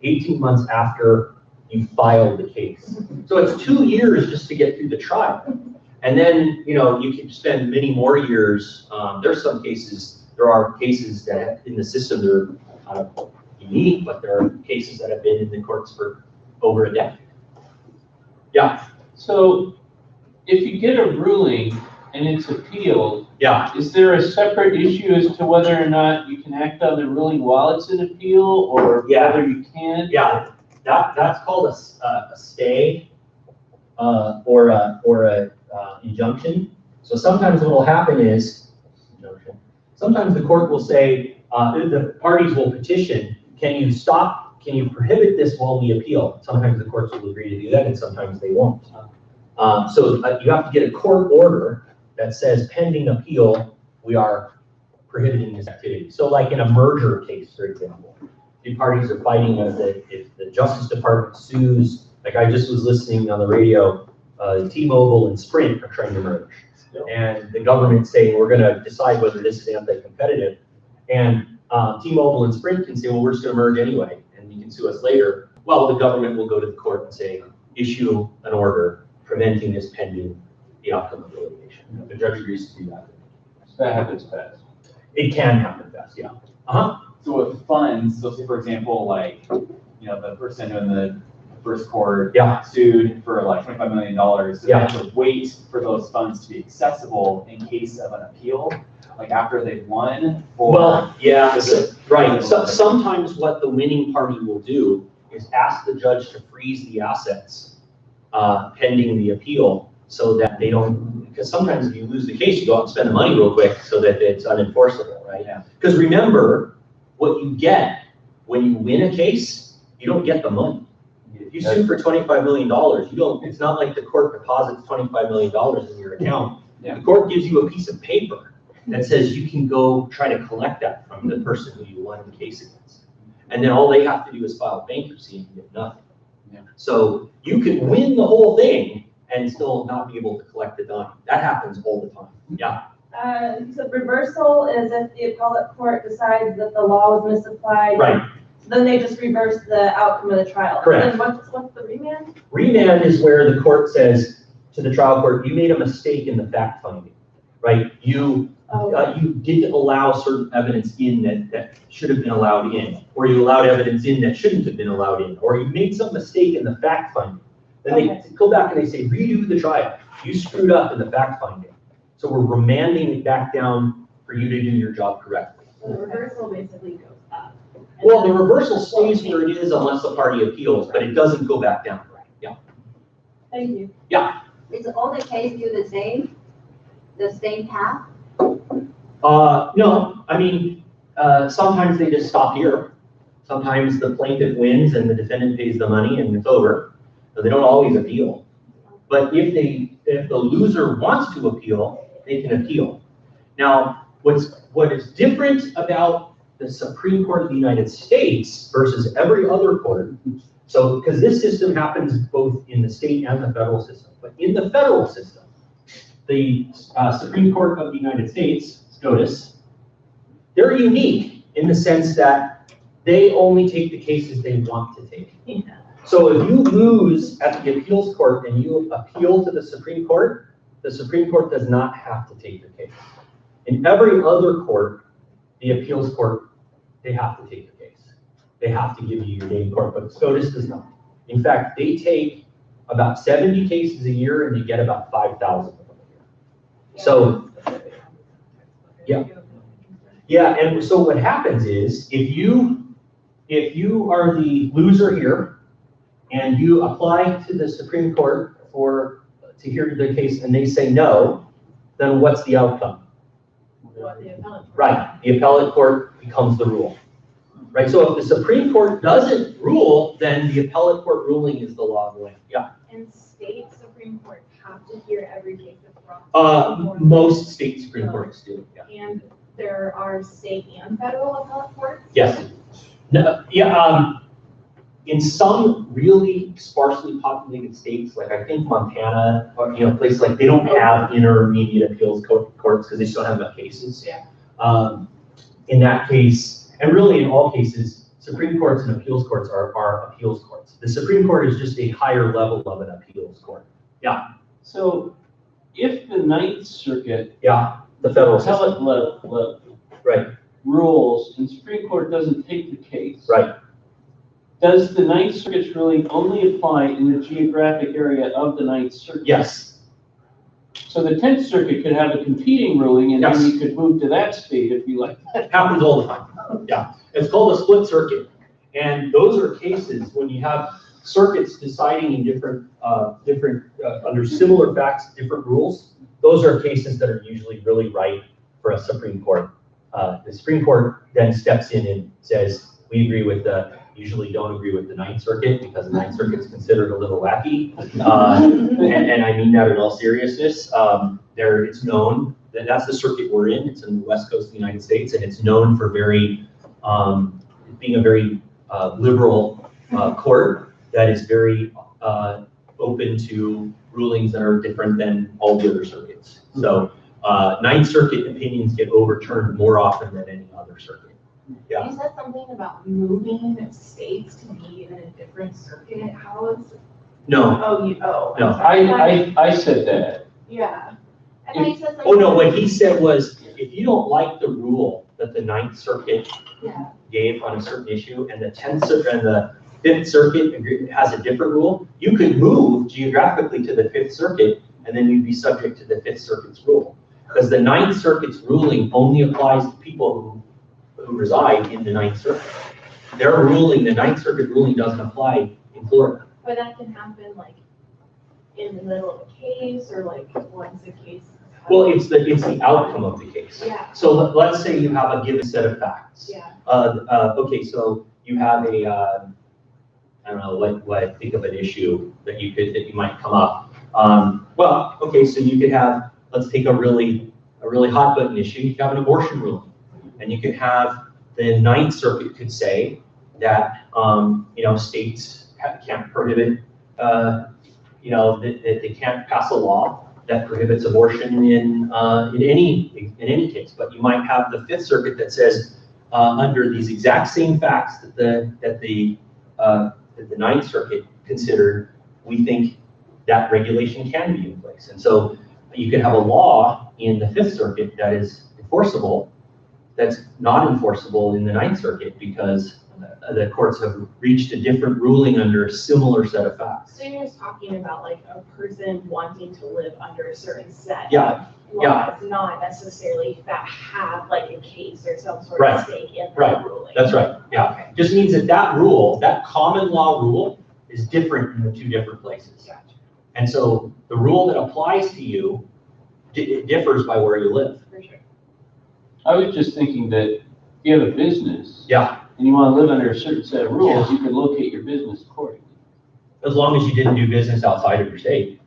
18 months after you file the case. So it's 2 years just to get through the trial. And then, you know, you can spend many more years. There are cases that in the system, they're kind of unique, but there are cases that have been in the courts for over a decade. Yeah. So if you get a ruling and it's appealed, Yeah. is there a separate issue as to whether or not you can act on the ruling while it's an appeal, or whether you can? Yeah, that's called a stay or a injunction. So sometimes what will happen is, sometimes the court will say, the parties will petition, can you stop, can you prohibit this while we appeal? Sometimes the courts will agree to do that, and sometimes they won't. So you have to get a court order that says pending appeal, we are prohibiting this activity. So like in a merger case, for example, the parties are fighting if the Justice Department sues, like I just was listening on the radio, T-Mobile and Sprint are trying to merge. And the government's saying, we're gonna decide whether this is anti-competitive. And T-Mobile and Sprint can say, well, we're just gonna merge anyway, and you can sue us later. Well, the government will go to the court and say, issue an order preventing this pending the outcome of the litigation. The judge agrees to do that. So that happens fast. It can happen fast, yeah. So with funds, so say for example, like, you know, the person in the first court sued for like $25 million, so they have to wait for those funds to be accessible in case of an appeal, like after they've won? Or well, yeah, right. So sometimes what the winning party will do is ask the judge to freeze the assets pending the appeal, so that they don't, because sometimes if you lose the case, you go out and spend the money real quick so that it's unenforceable, right? Because remember, what you get when you win a case, you don't get the money. If you sue for $25 million, you don't, it's not like the court deposits $25 million in your account. The court gives you a piece of paper that says you can go try to collect that from the person who you won the case against. And then all they have to do is file bankruptcy and you get nothing. So you can win the whole thing and still not be able to collect the dime. That happens all the time. Yeah. So reversal is if the appellate court decides that the law was misapplied. Right. So then they just reverse the outcome of the trial. Correct. And then what's the remand? Remand is where the court says to the trial court, you made a mistake in the fact finding, right? You didn't allow certain evidence in that should have been allowed in, or you allowed evidence in that shouldn't have been allowed in, or you made some mistake in the fact finding. Then they go back and they say, redo the trial. You screwed up in the fact finding. So we're remanding it back down for you to do your job correctly. So the reversal basically goes up. Well, the reversal stays where it is unless the party appeals, but it doesn't go back down. Yeah. Thank you. Yeah. Is all the case do the same path? No, I mean, sometimes they just stop here. Sometimes the plaintiff wins and the defendant pays the money and it's over. So they don't always appeal. But if the loser wants to appeal, they can appeal. Now, what is different about the Supreme Court of the United States versus every other court, so because this system happens both in the state and the federal system, but in the federal system, the Supreme Court of the United States, SCOTUS, they're unique in the sense that they only take the cases they want to take. So if you lose at the appeals court and you appeal to the Supreme Court does not have to take your case. In every other court, the appeals court, they have to take your case. They have to give you your day in court, but SCOTUS does not. In fact, they take about 70 cases a year and they get about 5,000 of them a year. So, yeah, and so what happens is if you are the loser here and you apply to the Supreme Court to hear the case and they say no, then what's the outcome? Right, the appellate court becomes the rule. Right, so if the Supreme Court doesn't rule, then the appellate court ruling is the law of the land. Yeah. And state Supreme Court have hear every case that's brought? Most state Supreme Courts do, yeah. And there are state and federal appellate courts? Yes. No, yeah, in some really sparsely populated states, like I think Montana, or, places like, they don't have intermediate appeals courts because they just don't have enough cases. Yeah. In that case, and really in all cases, Supreme Courts and appeals courts are appeals courts. The Supreme Court is just a higher level of an appeals court. Yeah. So if the Ninth Circuit Yeah, the federal system. appellate level Right, rules and Supreme Court doesn't take the case. right. Does the Ninth Circuit's ruling only apply in the geographic area of the Ninth Circuit? Yes, So the Tenth Circuit could have a competing ruling and then Yes. you could move to that state if you like. it happens all the time. Yeah, it's called a split circuit. And those are cases when you have circuits deciding in different, under similar facts, different rules. Those are cases that are usually really right for a Supreme Court. The Supreme Court then steps in and says, we agree with usually don't agree with the Ninth Circuit because the Ninth Circuit is considered a little wacky. And I mean that in all seriousness. It's known that that's the circuit we're in. It's in the West Coast of the United States, and it's known for being a very liberal court that is very open to rulings that are different than all the other circuits. So Ninth Circuit opinions get overturned more often than any other circuit. Yeah. You said something about moving states to be in a different circuit. How is? No. Oh. No. I said that. Yeah. And then you said something. Oh, no, what he said was, if you don't like the rule that the Ninth Circuit Yeah. gave on a certain issue, and the 10th Circuit and the Fifth Circuit has a different rule, you could move geographically to the Fifth Circuit, and then you'd be subject to the Fifth Circuit's rule. Because the Ninth Circuit's ruling only applies to people who reside in the Ninth Circuit. Their ruling, the Ninth Circuit ruling doesn't apply in Florida. But that can happen like in the middle of a case or like once a case. Well, it's the outcome of the case. Yeah. So let's say you have a given set of facts. Yeah. Okay, so you have I don't know, what think of an issue that you might come up. Well, okay, so you could have, let's take a really hot button issue. You could have an abortion ruling. And you could have the Ninth Circuit could say that, states can't prohibit, that they can't pass a law that prohibits abortion in any case. But you might have the Fifth Circuit that says, under these exact same facts that the Ninth Circuit considered, we think that regulation can be in place. And so you could have a law in the Fifth Circuit that is enforceable, that's not enforceable in the Ninth Circuit because the courts have reached a different ruling under a similar set of facts. So you're just talking about like a person wanting to live under a certain set Yeah. of laws, not necessarily that have like a case or some sort Right. of stake in Right. that ruling. That's right, yeah. Okay. Just means that rule, that common law rule is different in the two different places. Gotcha. And so the rule that applies to you, it differs by where you live. For sure. I was just thinking that if you have a business. Yeah. And you want to live under a certain set of rules, you can locate your business accordingly. As long as you didn't do business outside of your state.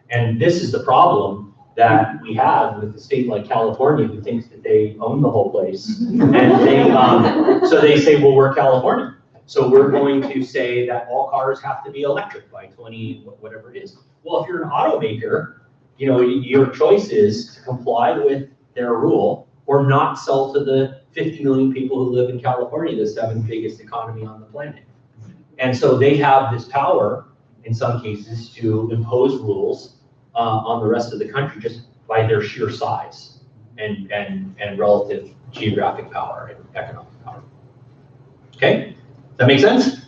And this is the problem that we have with a state like California who thinks that they own the whole place. And so they say, well, we're California. So we're going to say that all cars have to be electric by 20, whatever it is. Well, if you're an automaker, your choice is to comply with their rule or not sell to the 50 million people who live in California, the 7th biggest economy on the planet. And so they have this power, in some cases, to impose rules on the rest of the country just by their sheer size and relative geographic power and economic power. Okay, does that make sense?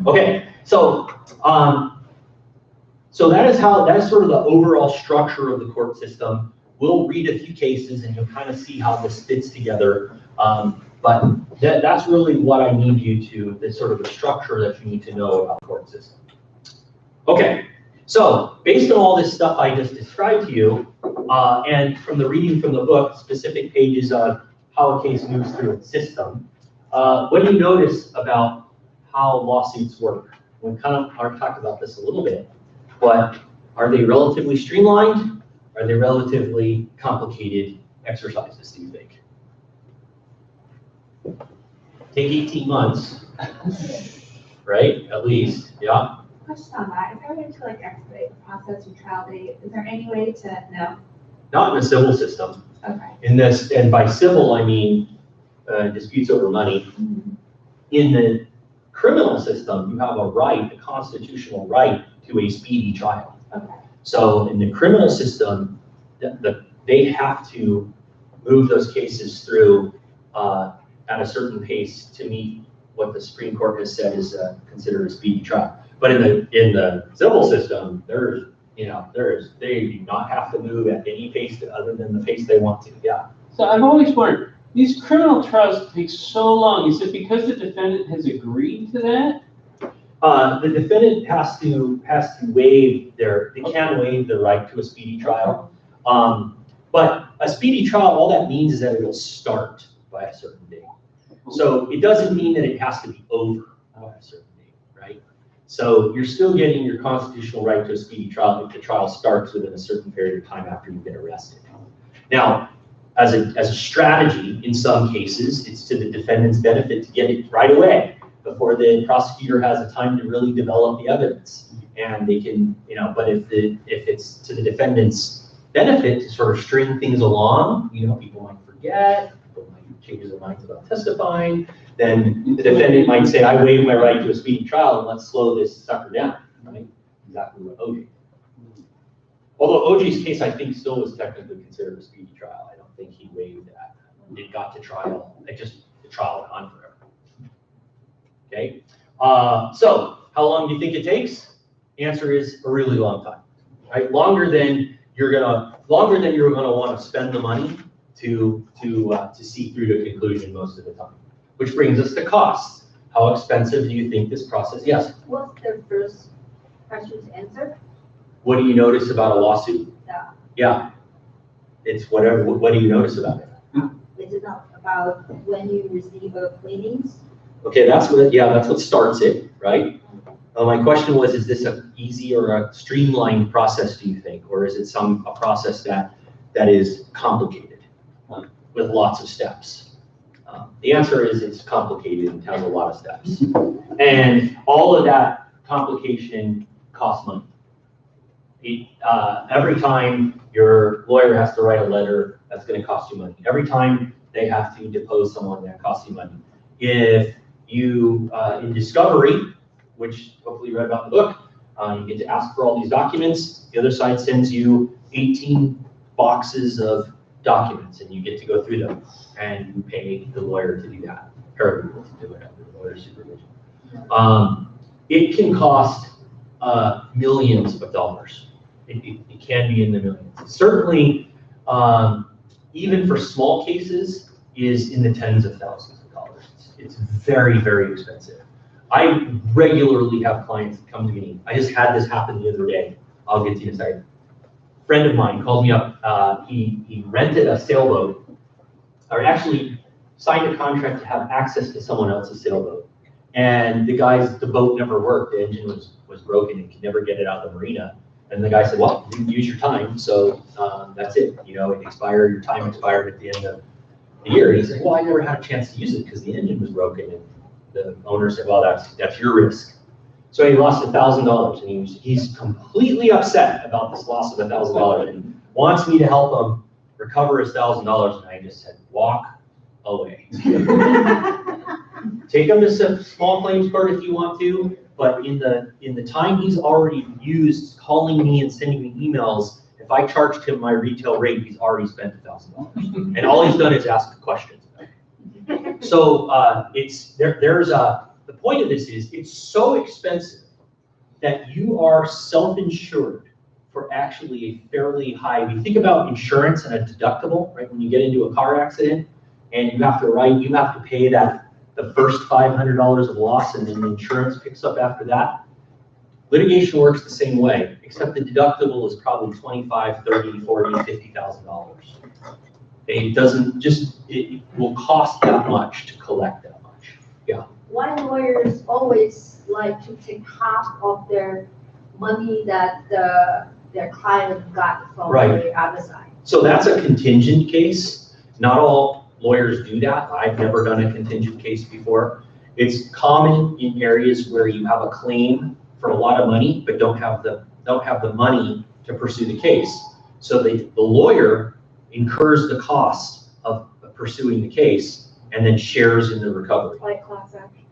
Okay, so that is sort of the overall structure of the court system. We'll read a few cases and you'll kind of see how this fits together. But that's really what I need you to, the sort of the structure that you need to know about the court system. Okay, so based on all this stuff I just described to you, and from the reading from the book, specific pages on how a case moves through its system, what do you notice about how lawsuits work? We kind of already talked about this a little bit, but Are they relatively streamlined? Are they relatively complicated exercises, do you think? Take 18 months, right? At least, yeah? Question on that, if I were to like expedite the process or trial date, is there any way to know? Not in the civil system. Okay. In this, and by civil, I mean disputes over money. In the criminal system, you have a right, a constitutional right to a speedy trial. Okay. So in the criminal system, they have to move those cases through at a certain pace to meet what the Supreme Court has said is considered a speedy trial. But in the civil system, they do not have to move at any pace other than the pace they want to. Yeah. So I've always wondered, these criminal trials take so long. Is it because the defendant has agreed to that? The defendant has to waive they can waive the right to a speedy trial. But a speedy trial, all that means is that it'll start by a certain date. So it doesn't mean that it has to be over by a certain date, right? So you're still getting your constitutional right to a speedy trial if the trial starts within a certain period of time after you've been arrested. Now, as a strategy, in some cases, it's to the defendant's benefit to get it right away before the prosecutor has the time to really develop the evidence. And they can, but if it's to the defendant's benefit to sort of string things along, people might forget, people might change their minds about testifying, then the defendant might say, I waive my right to a speedy trial and let's slow this sucker down, right? Exactly what OJ did. Although OJ's case, I think, still was technically considered a speedy trial. I don't think he waived that. It got to trial. The trial went on forever. Okay. So how long do you think it takes? The answer is a really long time, right? Longer than you're gonna want to spend the money to see through to conclusion most of the time. Which brings us to costs. How expensive do you think this process? Yes. What's the first question to answer? What do you notice about a lawsuit? Yeah. Yeah. It's whatever. What do you notice about it? Is it not about when you receive a pleadings? Okay, that's what starts it, right? My question was, is this an easy or a streamlined process, do you think? Or is it a process that is complicated with lots of steps? The answer is it's complicated and has a lot of steps. And all of that complication costs money. Every time your lawyer has to write a letter, that's going to cost you money. Every time they have to depose someone, that costs you money. If you, in discovery, which hopefully you read about in the book, you get to ask for all these documents. The other side sends you 18 boxes of documents and you get to go through them. And you pay the lawyer to do that, paralegal to do it under the lawyer's supervision. It can cost millions of dollars. It can be in the millions. Certainly, even for small cases, is in the tens of thousands of dollars. It's very, very expensive. I regularly have clients that come to me. I just had this happen the other day. I'll get to you in a second. A friend of mine called me up. He rented a sailboat, or actually signed a contract to have access to someone else's sailboat. And the boat never worked. The engine was broken and could never get it out of the marina. And the guy said, well, you didn't use your time, so that's it. It expired, your time expired at the end of the year. And he said, well, I never had a chance to use it because the engine was broken. And the owner said, well, that's your risk. So he lost $1,000, and he's completely upset about this loss of $1,000 and wants me to help him recover his $1,000. And I just said, walk away. Take him to small claims court if you want to, but in the time he's already used calling me and sending me emails, if I charged him my retail rate, he's already spent $1,000. And all he's done is ask questions. So the point of this is it's so expensive that you are self-insured for actually a fairly high, if you think about insurance and a deductible, right? When you get into a car accident and you have to pay the first $500 of loss and then the insurance picks up after that. Litigation works the same way, except the deductible is probably $25,000, $30,000, $40,000, $50,000. It will cost that much to collect that much. Yeah. Why lawyers always like to take half of their money that their client got from Right. the other side. So that's a contingent case. Not all lawyers do that. I've never done a contingent case before. It's common in areas where you have a claim for a lot of money, but don't have the money to pursue the case. So the lawyer incurs the cost of pursuing the case and then shares in the recovery. Like class action.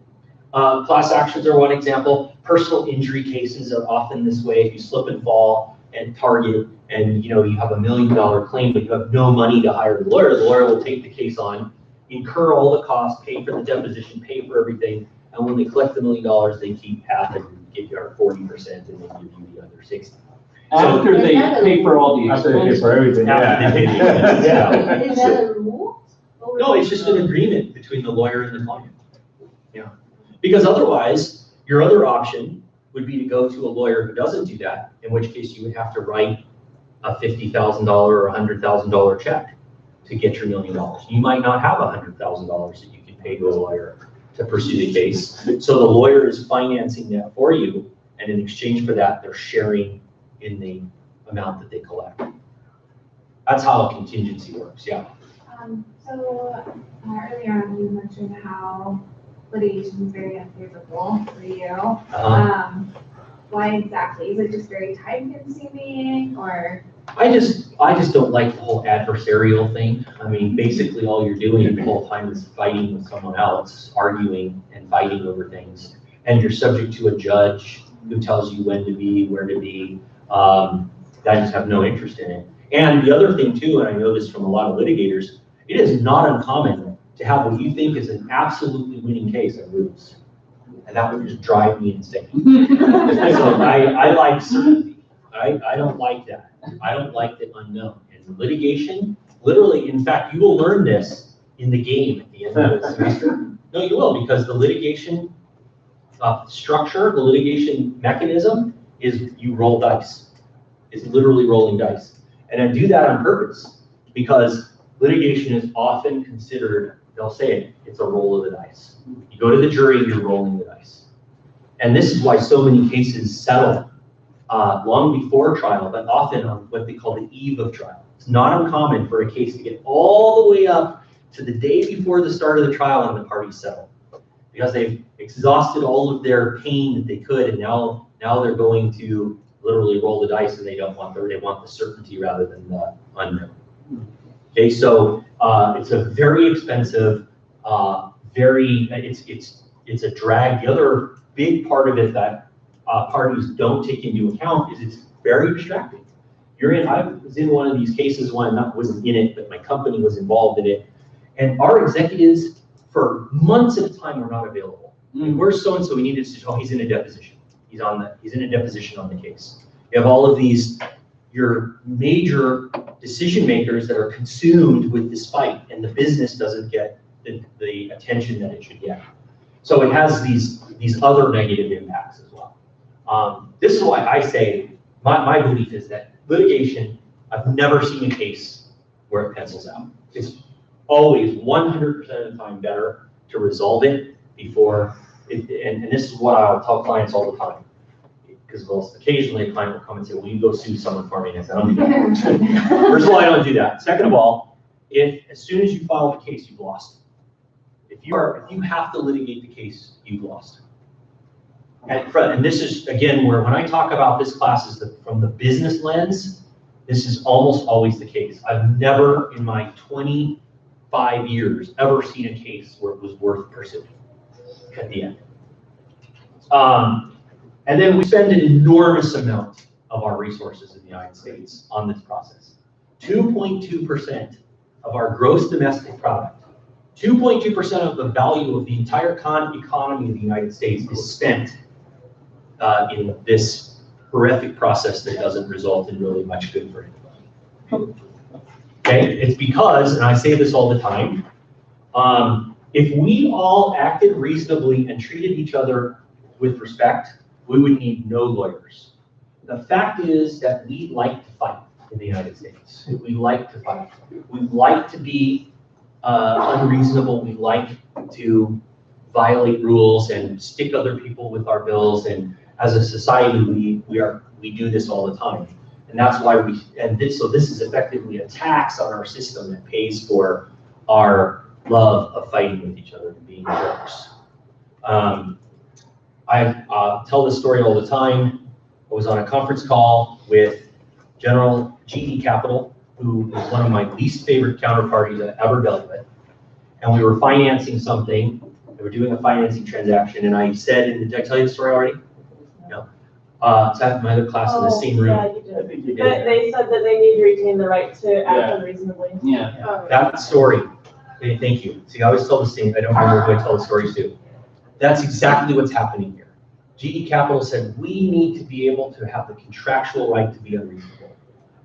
Class actions are one example. Personal injury cases are often this way. If you slip and fall and target and you have $1 million claim, but you have no money to hire the lawyer will take the case on, incur all the costs, pay for the deposition, pay for everything. And when they collect the $1 million, they keep half and give you our 40% and they give you the other 60. After they pay for all the After they pay expenses. for everything, After they pay the expenses, yeah. Is that a rule? No, it's just an agreement between the lawyer and the client. Yeah. Because otherwise, your other option would be to go to a lawyer who doesn't do that, in which case you would have to write a $50,000 or $100,000 check to get your $1 million. You might not have $100,000 that you can pay to a lawyer to pursue the case. So the lawyer is financing that for you, and in exchange for that, they're sharing in the amount that they collect. That's how a contingency works, yeah. So earlier on, you mentioned how litigation is very unfavorable for you. Why exactly? Is it just very time consuming or? I just don't like the whole adversarial thing. I mean, basically all you're doing the whole time is fighting with someone else, arguing and fighting over things. And you're subject to a judge who tells you when to be, where to be. I just have no interest in it. And the other thing too, and I know this from a lot of litigators, it is not uncommon to have what you think is an absolutely winning case and lose. And that would just drive me insane. So I like certainty. I don't like that. I don't like the unknown. And litigation, literally, in fact, you will learn this in the game at the end of the semester. No, you will, because the litigation structure, the litigation mechanism is you roll dice. It's literally rolling dice. And I do that on purpose because litigation is often considered, they'll say it, it's a roll of the dice. You go to the jury, you're rolling the dice. And this is why so many cases settle long before trial, but often on what they call the eve of trial. It's not uncommon for a case to get all the way up to the day before the start of the trial and the parties settle. Because they've exhausted all of their pain that they could, and now they're going to literally roll the dice, and they want the certainty rather than the unknown. Okay, so it's a very expensive, it's a drag. The other big part of it that parties don't take into account is it's very distracting. I was in one of these cases when I wasn't in it, but my company was involved in it, and our executives for months at a time were not available. And where's so-and-so? We needed to, he's in a deposition. He's in a deposition on the case. You have all of these, your major decision makers that are consumed with this fight, and the business doesn't get the attention that it should get. So it has these other negative impacts as well. This is why I say, my belief is that litigation, I've never seen a case where it pencils out. It's always 100% of the time better to resolve it before, and this is what I'll tell clients all the time. Because occasionally a client will come and say, will you go sue someone for me? And I said, I don't do that. First of all, I don't do that. Second of all, as soon as you file the case, you've lost. If you have to litigate the case, you've lost. And this is, again, where when I talk about this class is from the business lens, this is almost always the case. I've never in my 25 years ever seen a case where it was worth pursuing at the end. And then we spend an enormous amount of our resources in the United States on this process. 2.2% of our gross domestic product, 2.2% of the value of the entire economy of the United States is spent in this horrific process that doesn't result in really much good for anybody. Okay, it's because, and I say this all the time, if we all acted reasonably and treated each other with respect, we would need no lawyers. The fact is that we like to fight in the United States. We like to fight. We like to be unreasonable. We like to violate rules and stick other people with our bills. And as a society, we do this all the time. And that's why so this is effectively a tax on our system that pays for our love of fighting with each other and being jerks. I tell this story all the time. I was on a conference call with General GE Capital, who is one of my least favorite counterparties I've ever dealt with. And we were financing something. They were doing a financing transaction, and I said, did I tell you the story already? No. It's at my other class in the same room. Yeah, you did. They said that they need to retain the right to act unreasonably. Yeah. That story. Okay, thank you. See, I always tell the same. I don't remember who I tell the stories to. That's exactly what's happening here. GE Capital said we need to be able to have the contractual right to be unreasonable,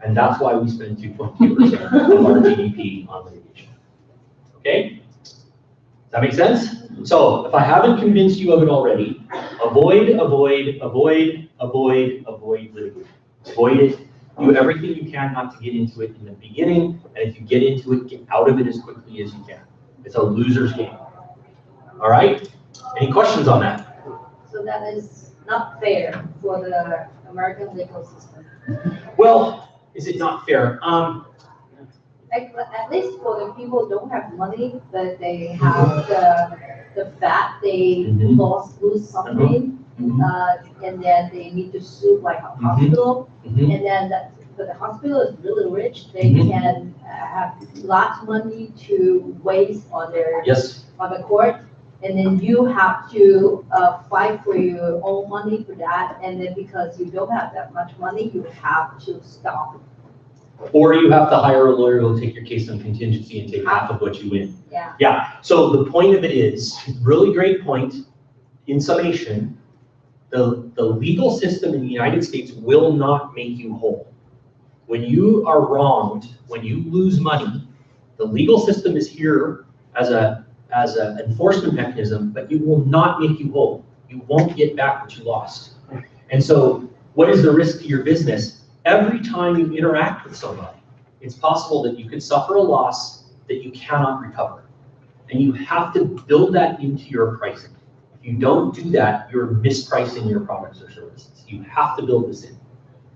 and that's why we spend 2.2% of our GDP on litigation. Okay, does that make sense? So if I haven't convinced you of it already, avoid litigation. Avoid it. Do everything you can not to get into it in the beginning, and if you get into it, get out of it as quickly as you can. It's a loser's game. All right? Any questions on that? So that is not fair for the American legal system. Well, is it not fair? At least for the people who don't have money, but they have the fact they lose something, and then they need to sue like a hospital, and then but the hospital is really rich, they can have lots of money to waste on their on the court, and then you have to fight for your own money for that, and then because you don't have that much money, you have to stop. Or you have to hire a lawyer who will take your case on contingency and take half of what you win. Yeah. So the point of it is, really great point. In summation, the legal system in the United States will not make you whole. When you are wronged, when you lose money, the legal system is here as an enforcement mechanism, but it will not make you whole. You won't get back what you lost. And so what is the risk to your business? Every time you interact with somebody, it's possible that you could suffer a loss that you cannot recover. And you have to build that into your pricing. If you don't do that, you're mispricing your products or services. You have to build this in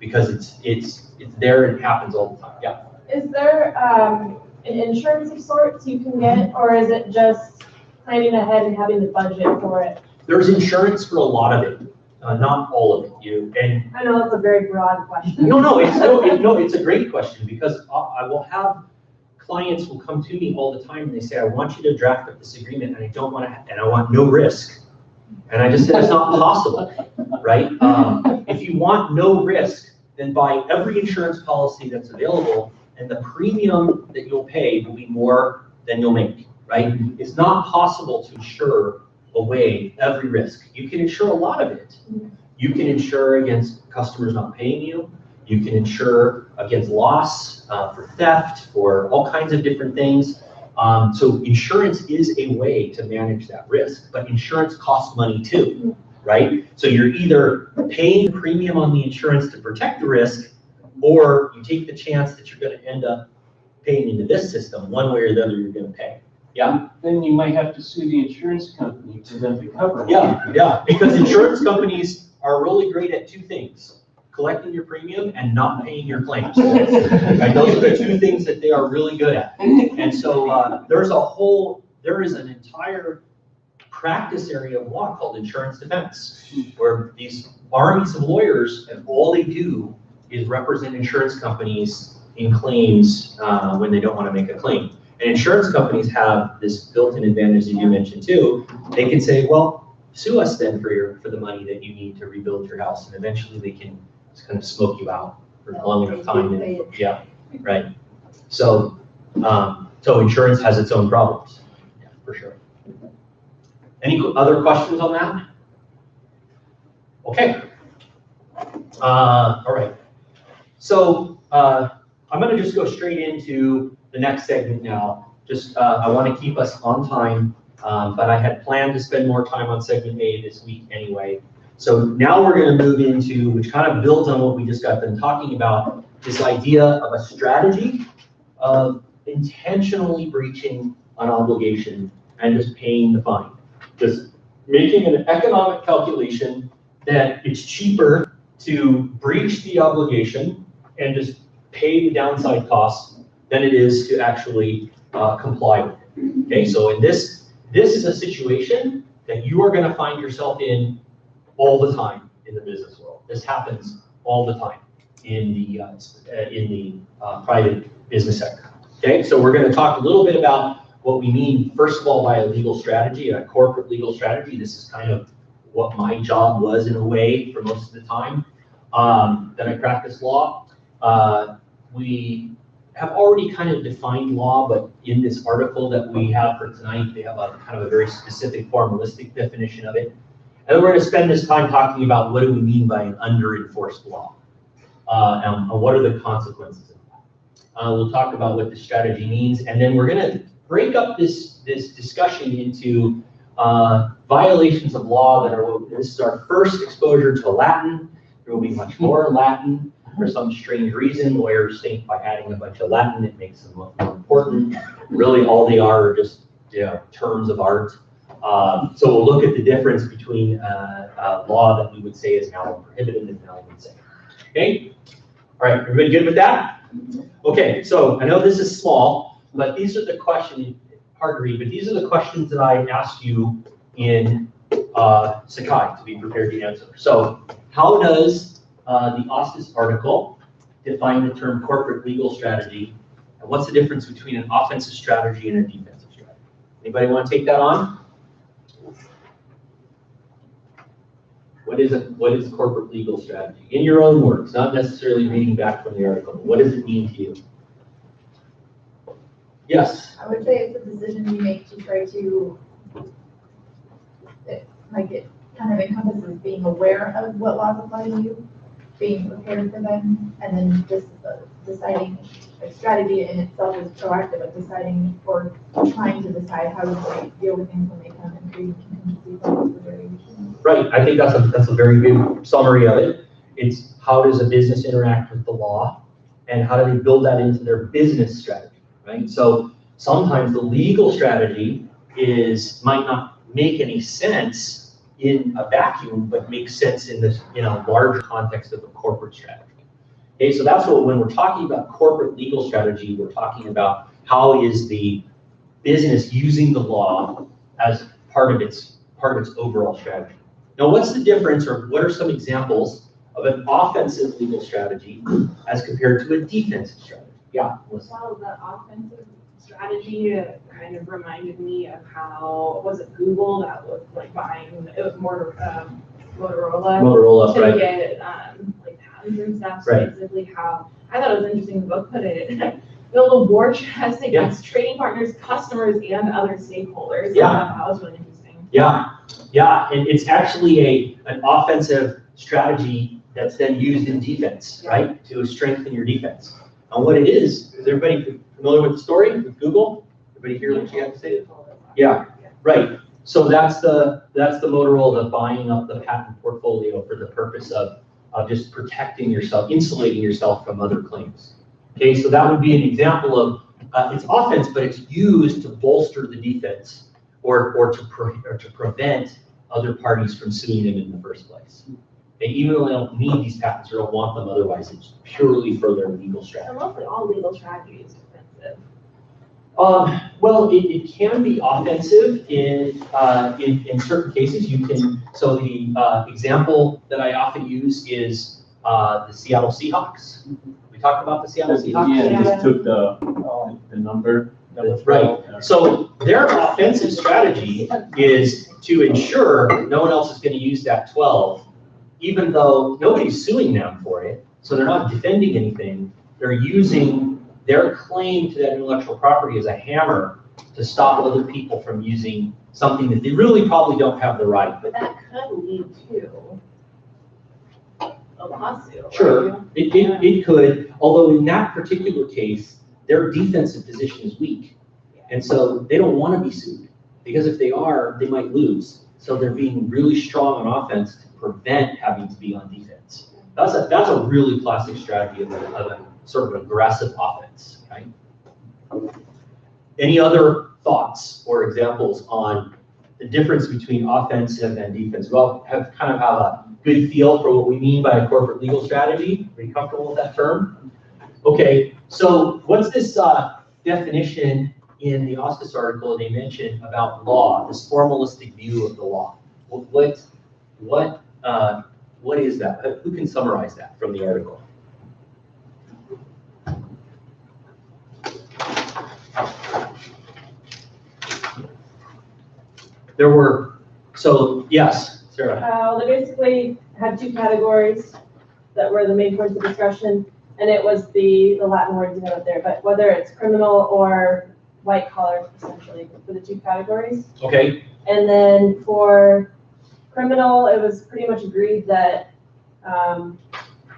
because it's there and it happens all the time. Yeah. Is there an insurance of sorts you can get, or is it just planning ahead and having the budget for it? There's insurance for a lot of it. Not all of it. I know that's a very broad question. No, it's a great question because I will have clients will come to me all the time and they say, I want you to draft up this agreement and I don't want to, and I want no risk. And I just said, it's not possible, right? If you want no risk, then buy every insurance policy that's available and the premium that you'll pay will be more than you'll make, right? It's not possible to insure away every risk. You can insure a lot of it. You can insure against customers not paying you. You can insure against loss, for theft, for all kinds of different things. So insurance is a way to manage that risk, but insurance costs money too, right? So you're either paying the premium on the insurance to protect the risk, or you take the chance that you're going to end up paying into this system. One way or the other, you're going to pay. Yeah. Then you might have to sue the insurance company for them to cover it. Yeah, because insurance companies are really great at two things: collecting your premium and not paying your claims. Right? Those are the two things that they are really good at. And so there is an entire practice area of law called insurance defense, where these armies of lawyers, and all they do is represent insurance companies in claims when they don't want to make a claim. And insurance companies have this built-in advantage that you mentioned too. They can say, well, sue us then for the money that you need to rebuild your house, and eventually they can just kind of smoke you out for long enough time. And, yeah, right. So, so insurance has its own problems, yeah, for sure. Any other questions on that? Okay. All right. So I'm going to just go straight into the next segment now. Just I want to keep us on time, but I had planned to spend more time on segment A this week anyway. So now we're going to move into, which kind of builds on what we just got done talking about, this idea of a strategy of intentionally breaching an obligation and just paying the fine. Just making an economic calculation that it's cheaper to breach the obligation and just pay the downside costs than it is to actually comply with it. Okay, so in this is a situation that you are going to find yourself in all the time in the business world. This happens all the time in the private business sector. Okay, so we're going to talk a little bit about what we mean, first of all, by a legal strategy, a corporate legal strategy. This is kind of what my job was in a way for most of the time that I practiced law. We have already kind of defined law, but in this article that we have for tonight, they have a kind of a very specific formalistic definition of it. And then we're going to spend this time talking about what do we mean by an under-enforced law, and what are the consequences of that. We'll talk about what the strategy means, and then we're going to break up this discussion into violations of law that are, this is our first exposure to Latin. There will be much more Latin. For some strange reason, lawyers think by adding a bunch of Latin, it makes them look more important. Really, all they are just terms of art. So we'll look at the difference between law that we would say is now prohibited and now insane. Okay? All right, everybody good with that? Okay, so I know this is small, but these are the questions, hard to read, but these are the questions that I asked you in Sakai to be prepared to answer. So how does the Ostis article define the term corporate legal strategy, and what's the difference between an offensive strategy and a defensive strategy? Anybody want to take that on? What is corporate legal strategy? In your own words, not necessarily reading back from the article, but what does it mean to you? Yes? I would say it's a decision you make to try to, it kind of encompasses being aware of what laws apply to you, being prepared for them, and then just deciding, like, strategy in itself is proactive of deciding or trying to decide how you might deal with things when they come and creating contingency plans for variation. Right, I think that's a very good summary of it. It's how does a business interact with the law, and how do they build that into their business strategy, right? So sometimes the legal strategy might not make any sense in a vacuum, but makes sense in this, larger context of a corporate strategy. Okay, so that's what, when we're talking about corporate legal strategy, we're talking about how is the business using the law as part of its overall strategy. Now, what's the difference, or what are some examples of an offensive legal strategy as compared to a defensive strategy? Yeah, Melissa. Well, the offensive strategy kind of reminded me of how, was it Google that was like buying, it was more Motorola to right. get like patents and stuff. So Right. basically how, I thought it was interesting, the book put it, build a war chest against trading partners, customers, and other stakeholders. Yeah. That was really interesting. Yeah, and it's actually an offensive strategy that's then used in defense, right? To strengthen your defense. And what it is everybody familiar with the story with Google? Everybody hear what you have to say? Yeah, right. So that's the Motorola buying up the patent portfolio for the purpose of just protecting yourself, insulating yourself from other claims. Okay, so that would be an example of it's offense, but it's used to bolster the defense or to prevent other parties from suing them in the first place. And even though they don't need these patents or don't want them otherwise, it's purely for their legal strategy. So mostly all legal strategy is defensive. Well, it can be offensive in certain cases. You can. So the example that I often use is the Seattle Seahawks. We talked about the Seattle Seahawks. Yeah, they just took the number. Right. So their offensive strategy is to ensure no one else is going to use that 12, even though nobody's suing them for it. So they're not defending anything. They're using their claim to that intellectual property as a hammer to stop other people from using something that they really probably don't have the right. But that could lead to a lawsuit. Sure, Right? it could, although in that particular case, their defensive position is weak. And so they don't want to be sued, because if they are, they might lose. So they're being really strong on offense to prevent having to be on defense. That's a really classic strategy of a sort of aggressive offense, right? Any other thoughts or examples on the difference between offensive and defense? Well, have a good feel for what we mean by a corporate legal strategy? Are you comfortable with that term? Okay, so what's this definition in the Oscus article they mentioned about law, this formalistic view of the law? What is that? Who can summarize that from the article? There were, so yes, Sarah. They basically had two categories that were the main points of discussion, and it was the Latin words you have up there, but whether it's criminal or white collar, essentially, for the two categories. Okay. And then for criminal, it was pretty much agreed that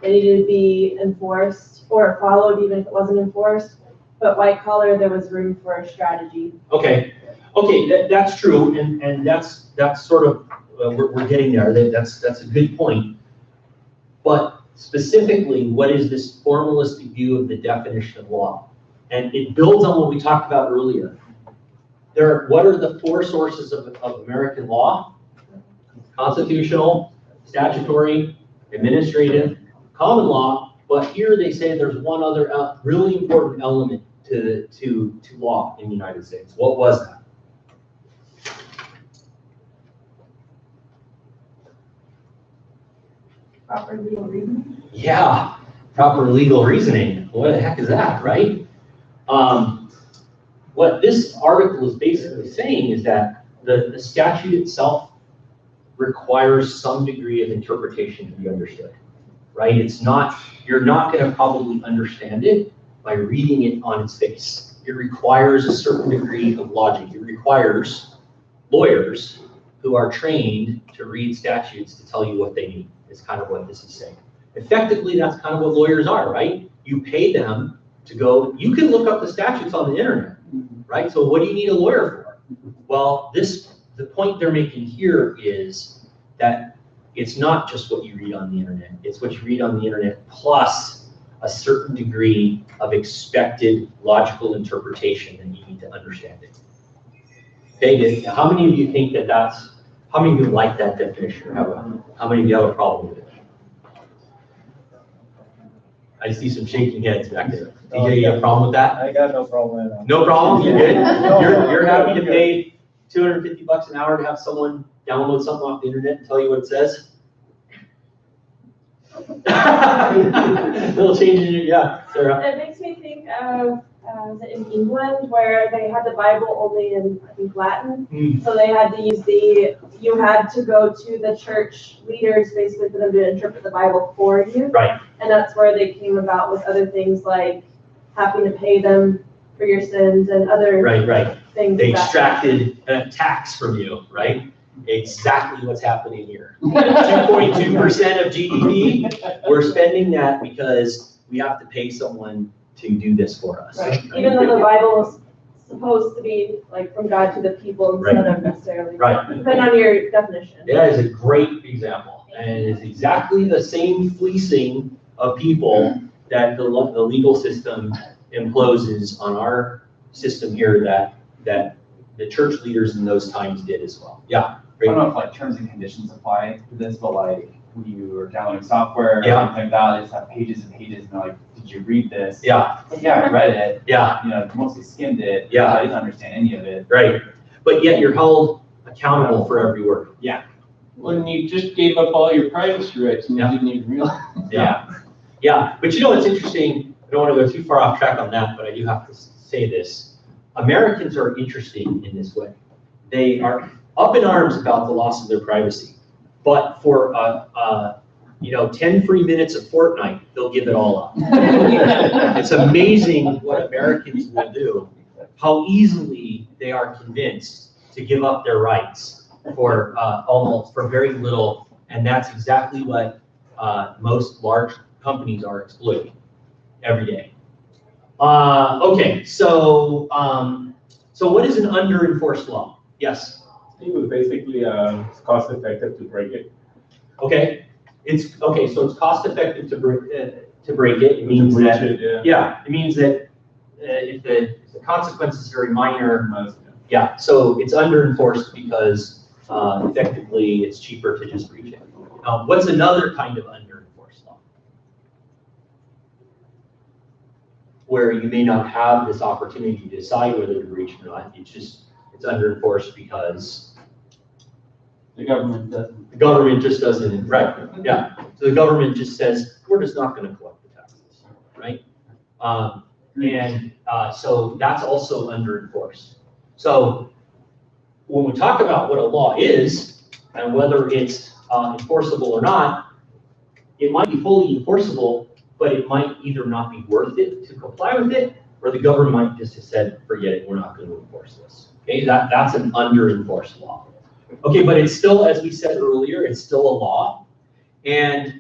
they needed to be enforced or followed even if it wasn't enforced. But white collar, there was room for a strategy. Okay. Okay, that's true, and that's sort of we're getting there. That's a good point. But specifically, what is this formalistic view of the definition of law? And it builds on what we talked about earlier. What are the four sources of American law? Constitutional, statutory, administrative, common law. But here they say there's one other really important element to law in the United States. What was that? Proper legal reasoning? Yeah, proper legal reasoning. What the heck is that, right? What this article is basically saying is that the statute itself requires some degree of interpretation to be understood, right? You're not going to probably understand it by reading it on its face. It requires a certain degree of logic. It requires lawyers who are trained to read statutes to tell you what they mean, is kind of what this is saying. Effectively, that's kind of what lawyers are, right? You pay them to go, you can look up the statutes on the internet, right? So what do you need a lawyer for? Well, the point they're making here is that it's not just what you read on the internet, it's what you read on the internet plus a certain degree of expected logical interpretation that you need to understand it. Okay, how many of you think how many of you like that definition? How many of you have a problem with it? I see some shaking heads back there. DJ, you have a problem with that? I got no problem at all. No problem, you good? You're happy to pay $250 an hour to have someone download something off the internet and tell you what it says? Little change in your, yeah, Sarah. It makes me think of in England where they had the Bible only in, I think, Latin. So they had to use you had to go to the church leaders basically for them to interpret the Bible for you. Right. And that's where they came about with other things like having to pay them for your sins and other things. They extracted a tax from you, right? Exactly what's happening here. 2.2% of GDP, we're spending that because we have to pay someone to do this for us. Right. Even though the Bible is supposed to be like from God to the people instead of necessarily. Right. Depending on your definition. That is a great example. And it's exactly the same fleecing of people that the legal system imposes on our system here that the church leaders in those times did as well. Yeah. I don't know if like terms and conditions apply to this, but like when you are downloading software or Yeah. something like that, they just have pages and pages and they're like, did you read this? Yeah. Yeah, I read it. Yeah. You know, mostly skimmed it. Yeah. I didn't understand any of it. Right. But yet you're held accountable for every word. Yeah. When you just gave up all your privacy rights and you Yeah. didn't even realize. Yeah. Yeah. But you know what's interesting? I don't want to go too far off track on that, but I do have to say this. Americans are interesting in this way. They are up in arms about the loss of their privacy, but for 10 free minutes a fortnight, they'll give it all up. It's amazing what Americans will do, how easily they are convinced to give up their rights for very little, and that's exactly what most large companies are exploiting every day. Okay, so what is an under-enforced law? Yes. It was basically it's cost effective to break it. Okay, so it's cost effective to break it. It means that it means that if the consequence is very minor, so it's under enforced because effectively it's cheaper to just breach it. What's another kind of under-enforced law? Where you may not have this opportunity to decide whether to breach or not. It's under-enforced because The government doesn't. the government just doesn't, right, yeah. So the government just says, we're just not gonna collect the taxes, right? So that's also under-enforced. So when we talk about what a law is and whether it's enforceable or not, it might be fully enforceable, but it might either not be worth it to comply with it, or the government might just have said, forget it, we're not going to enforce this. Okay, that's an under-enforced law. Okay, but it's still, as we said earlier, it's still a law. And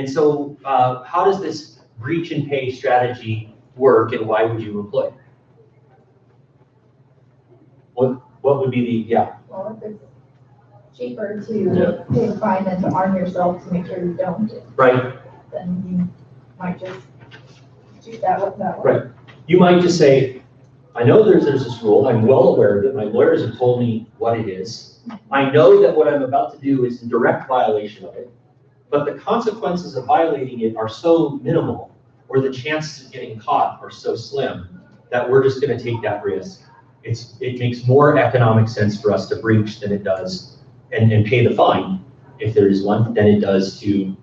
so how does this breach and pay strategy work, and why would you employ it? What would be the, Well, if it's cheaper to pay the fine than to arm yourself to make sure you don't, right? then you might just do that way. Right. You might just say, I know there's this rule, I'm well aware of it, my lawyers have told me what it is. I know that what I'm about to do is in direct violation of it, but the consequences of violating it are so minimal, or the chances of getting caught are so slim, that we're just gonna take that risk. It makes more economic sense for us to breach than it does, and pay the fine, if there is one, than it does to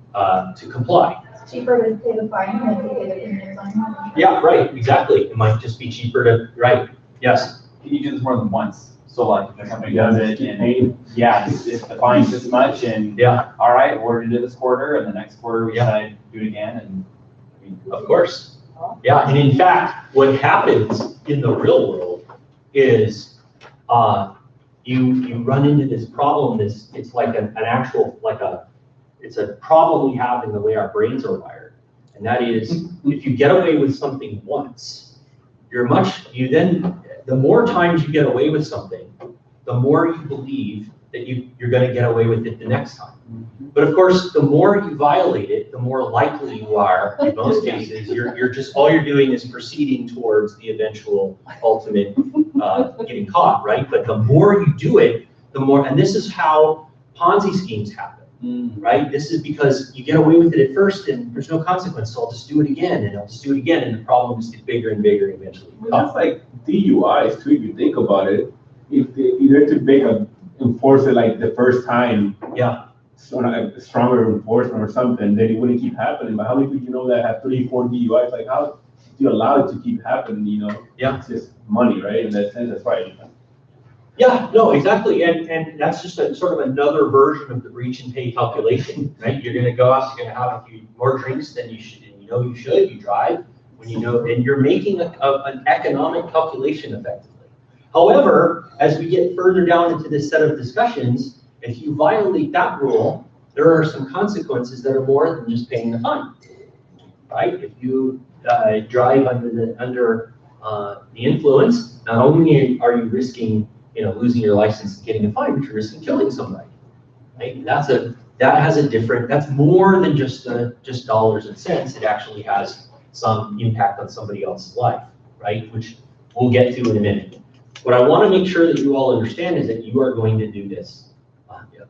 comply. It's cheaper to pay the fine than to pay the premiums on your home. Yeah, right, exactly. It might just be cheaper to, right, yes. Can you do this more than once? So like, if somebody does it and, yeah, if the fine's this much and, Yeah, all right, we're gonna do this quarter, and the next quarter we Yeah. decide to do it again, and. I mean, of course. Yeah, and in fact, what happens in the real world is you run into this problem, it's like an actual, it's a problem we have in the way our brains are wired. And that is, if you get away with something once, the more times you get away with something, the more you believe that you're gonna get away with it the next time. But of course, the more you violate it, the more likely you are, in most cases, all you're doing is proceeding towards the eventual ultimate getting caught, right? But the more you do it, the more, and this is how Ponzi schemes happen, right? This is because you get away with it at first and there's no consequence, so I'll just do it again, and I'll just do it again, and the problem just gets bigger and bigger eventually. Well, that's like DUIs too, if you think about it. If they either to enforce it like the first time, Yeah, so a stronger enforcement or something, then it wouldn't keep happening. But how many people you know that have 3, 4 DUIs? Like, how do you allow it to keep happening? Yeah. It's just money, right? In that sense, that's right. yeah, no, exactly, and that's just a sort of another version of the breach and pay calculation, right? You're gonna go out, you're gonna have a few more drinks than you should, and you should, you drive, when you know, and you're making an economic calculation effectively. However, as we get further down into this set of discussions, if you violate that rule, there are some consequences that are more than just paying the fine, right? If you drive under the influence, not only are you risking, losing your license and getting a fine, but you're risking killing somebody, right? That's more than just dollars and cents. It actually has some impact on somebody else's life, right? Which we'll get to in a minute. What I want to make sure that you all understand is that you are going to do this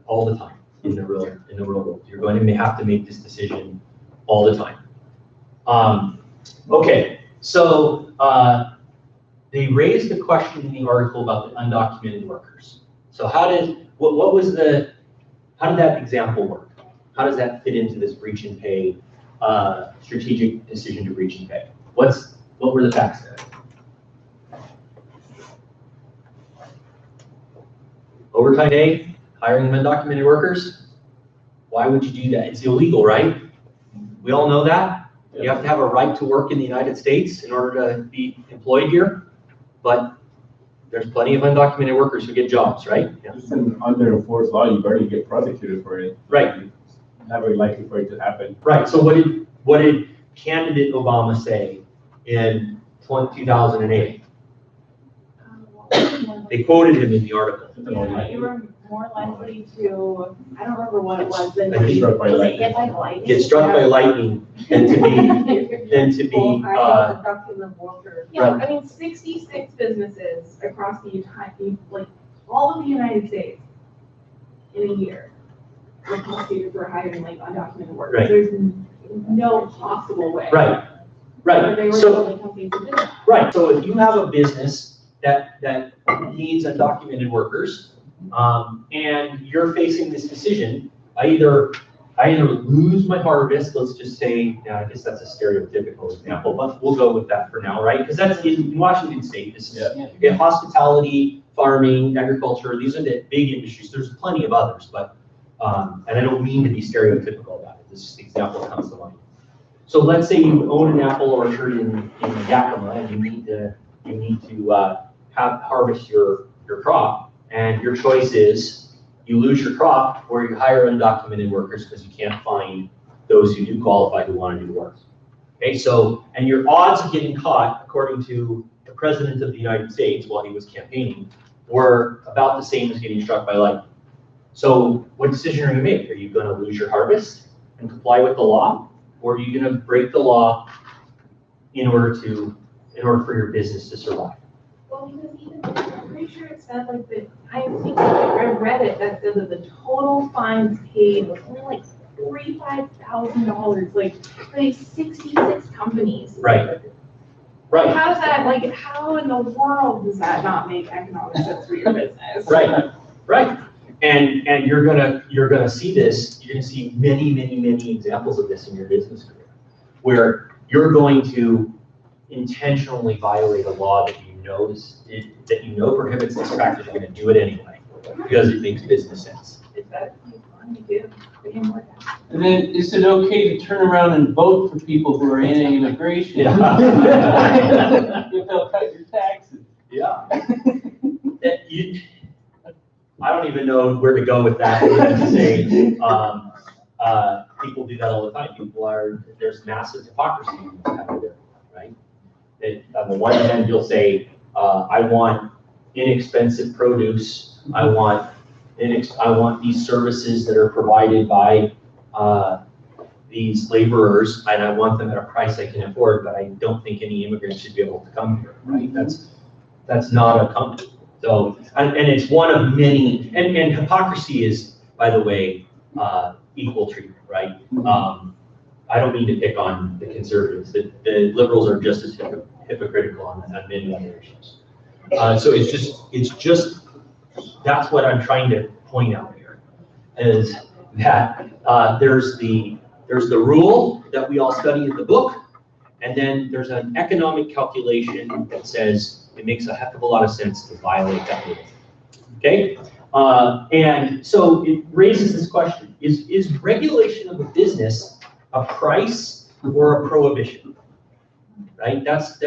all the time in the real world. You're going to have to make this decision all the time. Okay, so they raised the question in the article about the undocumented workers. So how did that example work? How does that fit into this breach and pay strategic decision to breach and pay? What were the facts there? Overtime pay, hiring undocumented workers. Why would you do that? It's illegal, right? We all know that. You have to have a right to work in the United States in order to be employed here. But there's plenty of undocumented workers who get jobs, right? Yeah. It's an under-enforced law, you better get prosecuted for it. Right. It's not very likely for it to happen. Right, so what did candidate Obama say in 2008? They quoted him in the article. You were more likely to, I don't remember what it was, than Get to be, struck by was it lightning. hit by lightning? Get struck by lightning than to be, Yeah, I mean, 66 businesses across the entire, like, all of the United States in a year we're compensated for hiring like undocumented workers. Right. There's no possible way. Right, Or they right. were the So, only companies who did that. right, so if you have a business that needs undocumented workers, and you're facing this decision, I either lose my harvest, let's just say, I guess that's a stereotypical example, but we'll go with that for now, right? Because that's in Washington State, this is in hospitality, farming, agriculture, these are the big industries. There's plenty of others, but, and I don't mean to be stereotypical about it, this example comes to mind. So let's say you own an apple orchard in Yakima, and you need to harvest your crop, and your choice is you lose your crop or you hire undocumented workers because you can't find those who do qualify who want to do work. Okay, so, and your odds of getting caught, according to the President of the United States while he was campaigning, were about the same as getting struck by lightning. So what decision are you going to make? Are you going to lose your harvest and comply with the law? Or are you going to break the law in order for your business to survive? Well, because even, I'm pretty sure it said like that, I think I read it, that said that the total fines paid was only like $45,000, like for these 66 companies. Right. Right. How does that, like, how in the world does that not make economic sense for your business? Right. Right. And you're gonna see this. You're gonna see many examples of this in your business career, where you're going to intentionally violate a law that you know prohibits this practice. You're going to do it anyway because it makes business sense. Is that fun to do? And then, is it okay to turn around and vote for people who are anti-immigration? Yeah. If they'll cut your taxes. Yeah. I don't even know where to go with that. To say, people do that all the time. There's massive hypocrisy out there, right? On the one hand, you'll say, I want inexpensive produce. I want these services that are provided by these laborers, and I want them at a price I can afford, but I don't think any immigrant should be able to come here, right? That's not a company. So, and it's one of many, and hypocrisy is, by the way, equal treatment, right? I don't mean to pick on the conservatives. The liberals are just as hypocritical on many other issues. So it's just that's what I'm trying to point out here, is that there's the rule that we all study in the book, and then there's an economic calculation that says it makes a heck of a lot of sense to violate that rule. Okay, and so it raises this question: is regulation of a business a price or a prohibition? Right? There's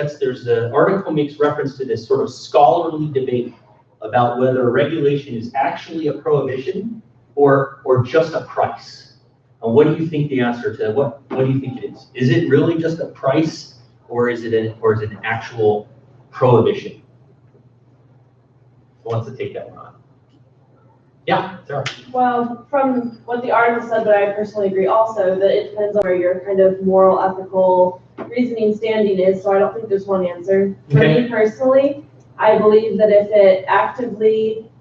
the article makes reference to this sort of scholarly debate about whether regulation is actually a prohibition or just a price. And what do you think the answer to what do you think it is? Is it really just a price, or is it an actual prohibition? Who wants to take that one on? Yeah, Sarah. Well, from what the article said, but I personally agree also that it depends on where your kind of moral, ethical reasoning standing is. So I don't think there's one answer. For me personally, I believe that if it actively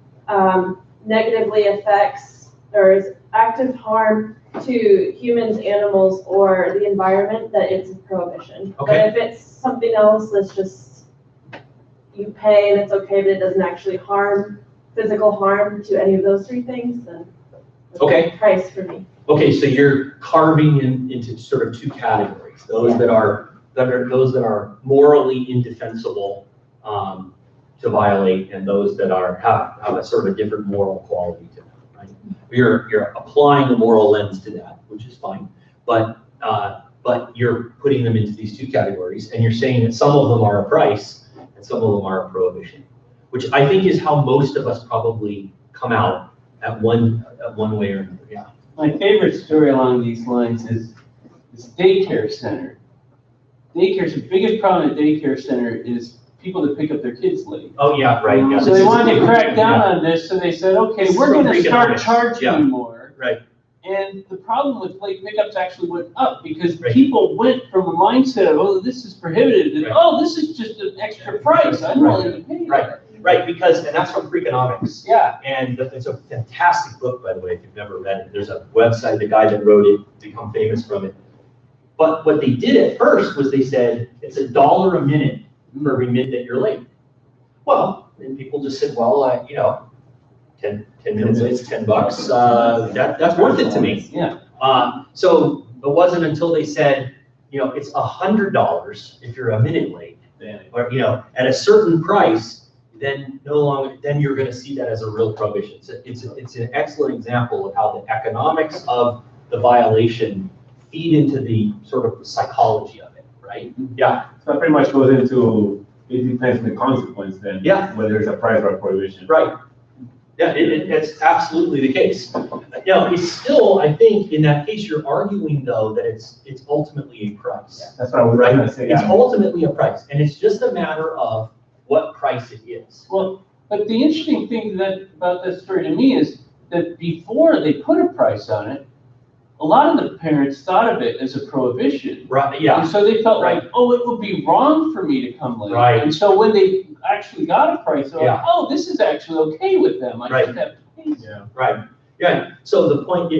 negatively affects or is active harm to humans, animals, or the environment, that it's a prohibition. Okay. But if it's something else that's just you pay and it's okay, but it doesn't actually harm, physical harm to any of those three things, then it's a price for me. Okay, so you're carving into sort of two categories: those that are morally indefensible to violate, and those that have a sort of different moral quality to them. Right? You're applying a moral lens to that, which is fine, but you're putting them into these two categories, and you're saying that some of them are a price and some of them are a prohibition, which I think is how most of us probably come out at one way or another. Yeah. My favorite story along these lines is this daycare center. The biggest problem at daycare center is people that pick up their kids late. Oh yeah, right. Yeah. So they wanted to crack down on this, so they said, okay, we're going to start charging more. Right. And the problem with late pickups actually went up because people went from a mindset of, oh, this is prohibited, and oh, this is just an extra price. I'm willing to pay that. Right, because, and that's from Freakonomics. Yeah. And it's a fantastic book, by the way, if you've never read it. There's a website, the guy that wrote it, become famous from it. But what they did at first was they said, it's $1 a minute for every minute that you're late. Well, and people just said, well, 10 minutes late, it's $10. That's worth it to me. Yeah. So it wasn't until they said, it's $100 if you're a minute late, or at a certain price, then then you're going to see that as a real prohibition. It's an excellent example of how the economics of the violation feed into the sort of psychology of it, right? Yeah. So that pretty much goes into, it depends on the consequence then. Yeah. Whether it's a price or a prohibition. Right. Yeah, it's absolutely the case. Now, it's still, I think, in that case, you're arguing though that it's ultimately a price. Yeah, that's what I was Right? going to say. It's Yeah. ultimately a price, and it's just a matter of what price it is. Well, but the interesting thing about that story to me is that before they put a price on it, a lot of the parents thought of it as a prohibition. Right, yeah. And so they felt Right. like, oh, it would be wrong for me to come late. Right. And so when they actually got a price, they're like, Yeah. oh, this is actually okay with them. I Right. just have to pay. Yeah. Right, yeah, so the point,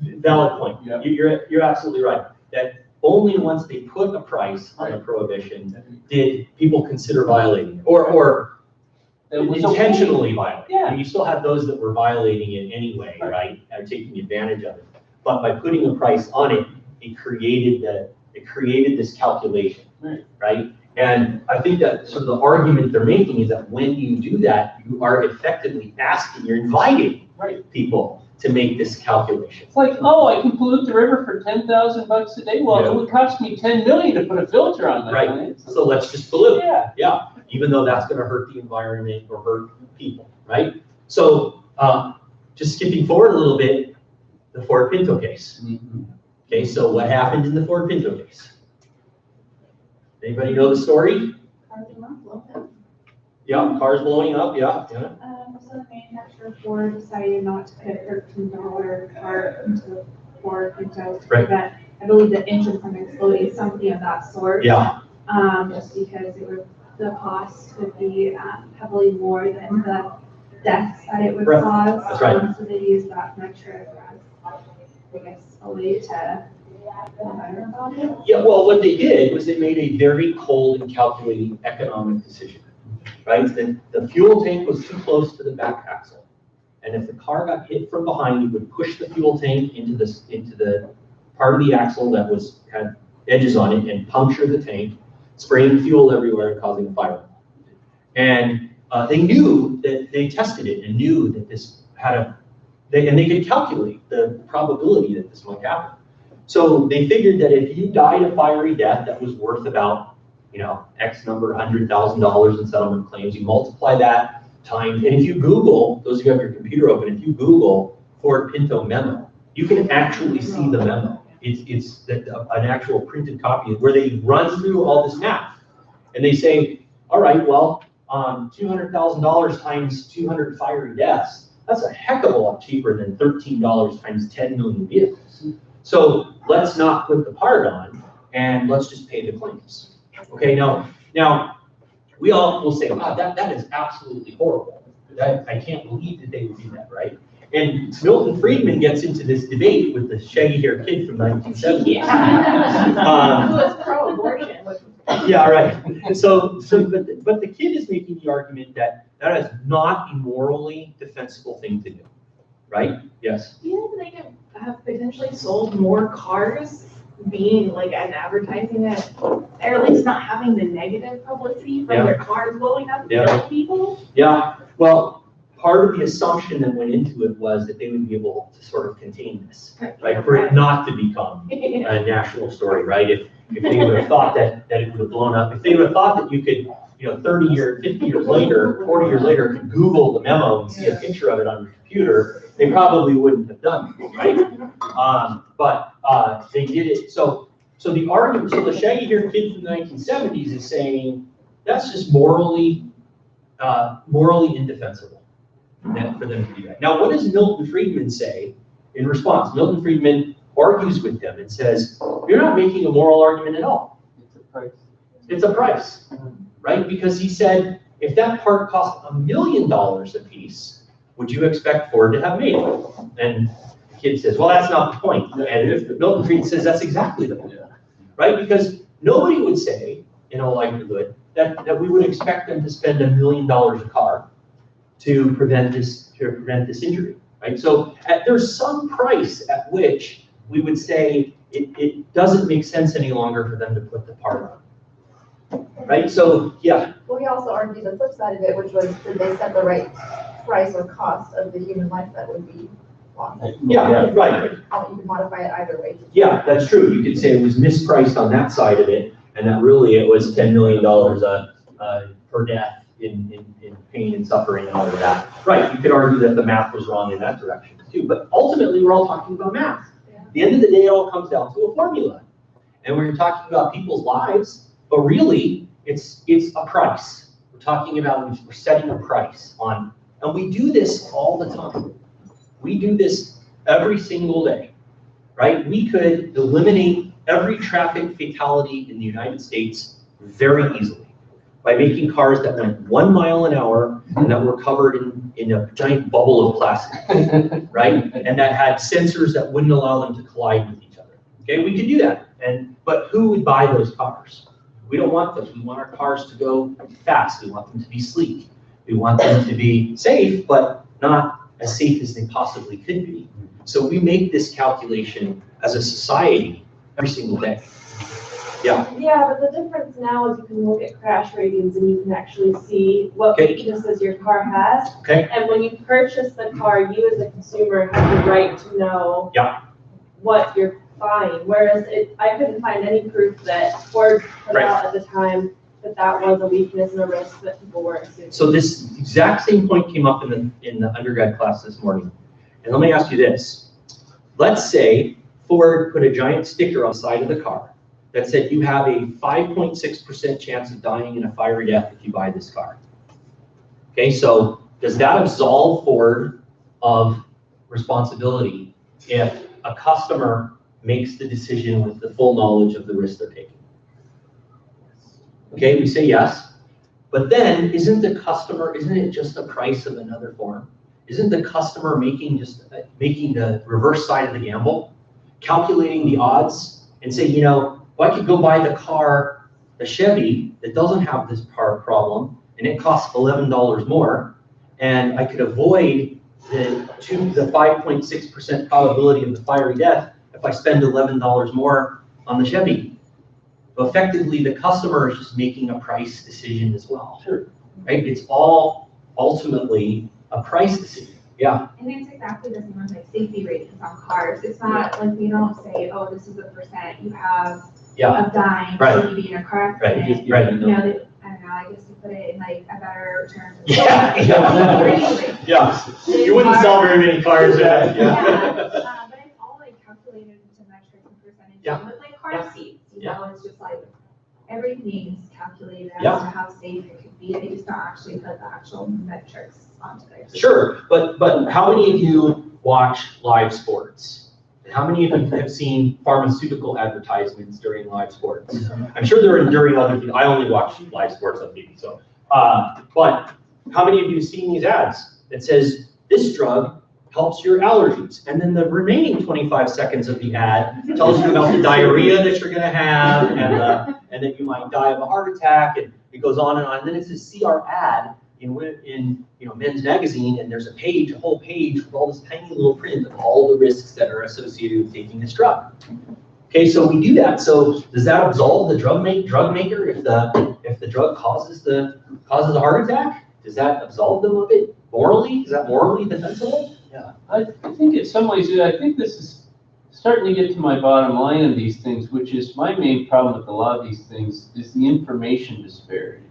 valid point. Yeah. You're absolutely right, that only once they put a price on a prohibition did people consider violating it, or It was intentionally violating. Yeah. I mean, you still have those that were violating it anyway, right, and taking advantage of it. But by putting a price on it, it created this calculation, right? And I think that sort of the argument they're making is that when you do that, you are effectively asking, you're inviting people to make this calculation. It's like, oh, I can pollute the river for $10,000 a day. Well, Yeah. it would cost me $10 million to put a filter on that. Right. So let's just pollute. Yeah. Even though that's going to hurt the environment or hurt people, right? So just skipping forward a little bit, the Ford Pinto case. Mhm. Okay, so what happened in the Ford Pinto case? Anybody know the story? Yeah, cars blowing up, yeah. So the manufacturer Ford decided not to put $13 car into the Ford Pinto to Right. prevent, I believe, the engine from exploding, something of that sort. Yeah, Just because the cost would be heavily more than the deaths that it would Right. cause. That's right. So they used that metric as, I guess, a way to feel better about it. yeah, well, what they did was they made a very cold and calculating economic decision, right? The fuel tank was too close to the back axle. And if the car got hit from behind, it would push the fuel tank into the part of the axle that had edges on it and puncture the tank, spraying fuel everywhere and causing a fire. And they knew that they tested it and knew that this and they could calculate the probability that this might happen. So they figured that if you died a fiery death that was worth about, X number, $100,000 in settlement claims, you multiply that times, and if you Google, those of you who have your computer open, if you Google Ford Pinto memo, you can actually see the memo. It's an actual printed copy where they run through all this math. And they say, all right, well, $200,000 times 200 fiery deaths, that's a heck of a lot cheaper than $13 times 10 million vehicles. So let's not put the part on and let's just pay the claims. Okay, now we all will say, wow, that is absolutely horrible. I can't believe that they would do that, right? And Milton Friedman gets into this debate with the shaggy-haired kid from 1970. Who was pro-abortion, which was. Yeah, right. But the kid is making the argument that is not a morally defensible thing to do, right? Yes. Do you think they could have potentially sold more cars being like an advertising it, or at least not having the negative publicity from their cars blowing up and killing people? Yeah, well, part of the assumption that went into it was that they would be able to sort of contain this, right? For it not to become a national story, right? If they would have thought that it would have blown up, if they would have thought that you could, 30 or 50 years later, 40 years later, could Google the memo and see a picture of it on your computer, they probably wouldn't have done it, right? But they did it. So the argument, so the shaggy-haired kid from the 1970s is saying that's just morally indefensible for them to do that. Now, what does Milton Friedman say in response? Milton Friedman argues with them and says, you're not making a moral argument at all. It's a price. It's a price, right? Because he said, if that part cost $1 million a piece, would you expect Ford to have made it? And the kid says, well, that's not the point. And if Milton Fried says that's exactly the point, right? Because nobody would say, in all likelihood, that we would expect them to spend $1 million a car to prevent this injury, right? So there's some price at which we would say it doesn't make sense any longer for them to put the part on, right? So yeah. Well, we also argued the flip side of it, which was did they set the right price or cost of the human life that would be lost? Yeah, right. How you can modify it either way. Yeah, that's true. You could say it was mispriced on that side of it, and that really it was $10 million per death in pain and suffering and all of that. Right, you could argue that the math was wrong in that direction too, but ultimately we're all talking about math. At the end of the day, it all comes down to a formula. And we're talking about people's lives, but really it's a price. We're talking about, we're setting a price on, and we do this all the time. We do this every single day, right? We could eliminate every traffic fatality in the United States very easily by making cars that went 1 mile an hour and that were covered in a giant bubble of plastic, right? And that had sensors that wouldn't allow them to collide with each other. Okay, we could do that. But who would buy those cars? We don't want those. We want our cars to go fast. We want them to be sleek. We want them to be safe, but not as safe as they possibly could be. So we make this calculation as a society every single day. Yeah. Yeah, but the difference now is you can look at crash ratings and you can actually see what weaknesses your car has. Okay. And when you purchase the car, you as a consumer have the right to know what you're buying. Whereas I couldn't find any proof that Ford put out at the time that was a weakness and a risk that people were assuming. So this exact same point came up in the undergrad class this morning. And let me ask you this. Let's say Ford put a giant sticker on the side of the car that said you have a 5.6% chance of dying in a fiery death if you buy this car. Okay, so does that absolve Ford of responsibility if a customer makes the decision with the full knowledge of the risk they're taking? Okay, we say yes, but then isn't it just the price of another form? Isn't the customer making the reverse side of the gamble, calculating the odds and say, you know, well, I could go buy the car, the Chevy that doesn't have this part problem, and it costs $11 more, and I could avoid the 5.6% probability of the fiery death if I spend $11 more on the Chevy. So effectively, the customer is just making a price decision as well. Sure. Right? It's all ultimately a price decision. Yeah. And it's exactly the same with like safety ratings on cars. It's not like we don't say, oh, this is the percent you have of dying should you be in a car accident. Right. You know, I don't know, I guess to put it in like a better term. Yeah. You wouldn't sell very many cars. But it's all like calculated into metrics and percentages. Yeah. With like car seats, you know, it's just like everything's calculated as to how safe it could be. They just don't actually put the actual metrics onto there. Sure, but how many of you watch live sports? How many of you have seen pharmaceutical advertisements during live sports? I'm sure they're during other things. I only watch live sports on TV, so. But how many of you have seen these ads that says this drug helps your allergies, and then the remaining 25 seconds of the ad tells you about the diarrhea that you're going to have, and that you might die of a heart attack, and it goes on, and then it's a CR ad in Men's Magazine, and there's a whole page with all this tiny little print of all the risks that are associated with taking this drug. Okay, so we do that. So does that absolve the drug maker if the drug causes a heart attack? Does that absolve them of it morally? Is that morally defensible? Yeah. I think in some ways, I think this is starting to get to my bottom line on these things, which is my main problem with a lot of these things is the information disparity.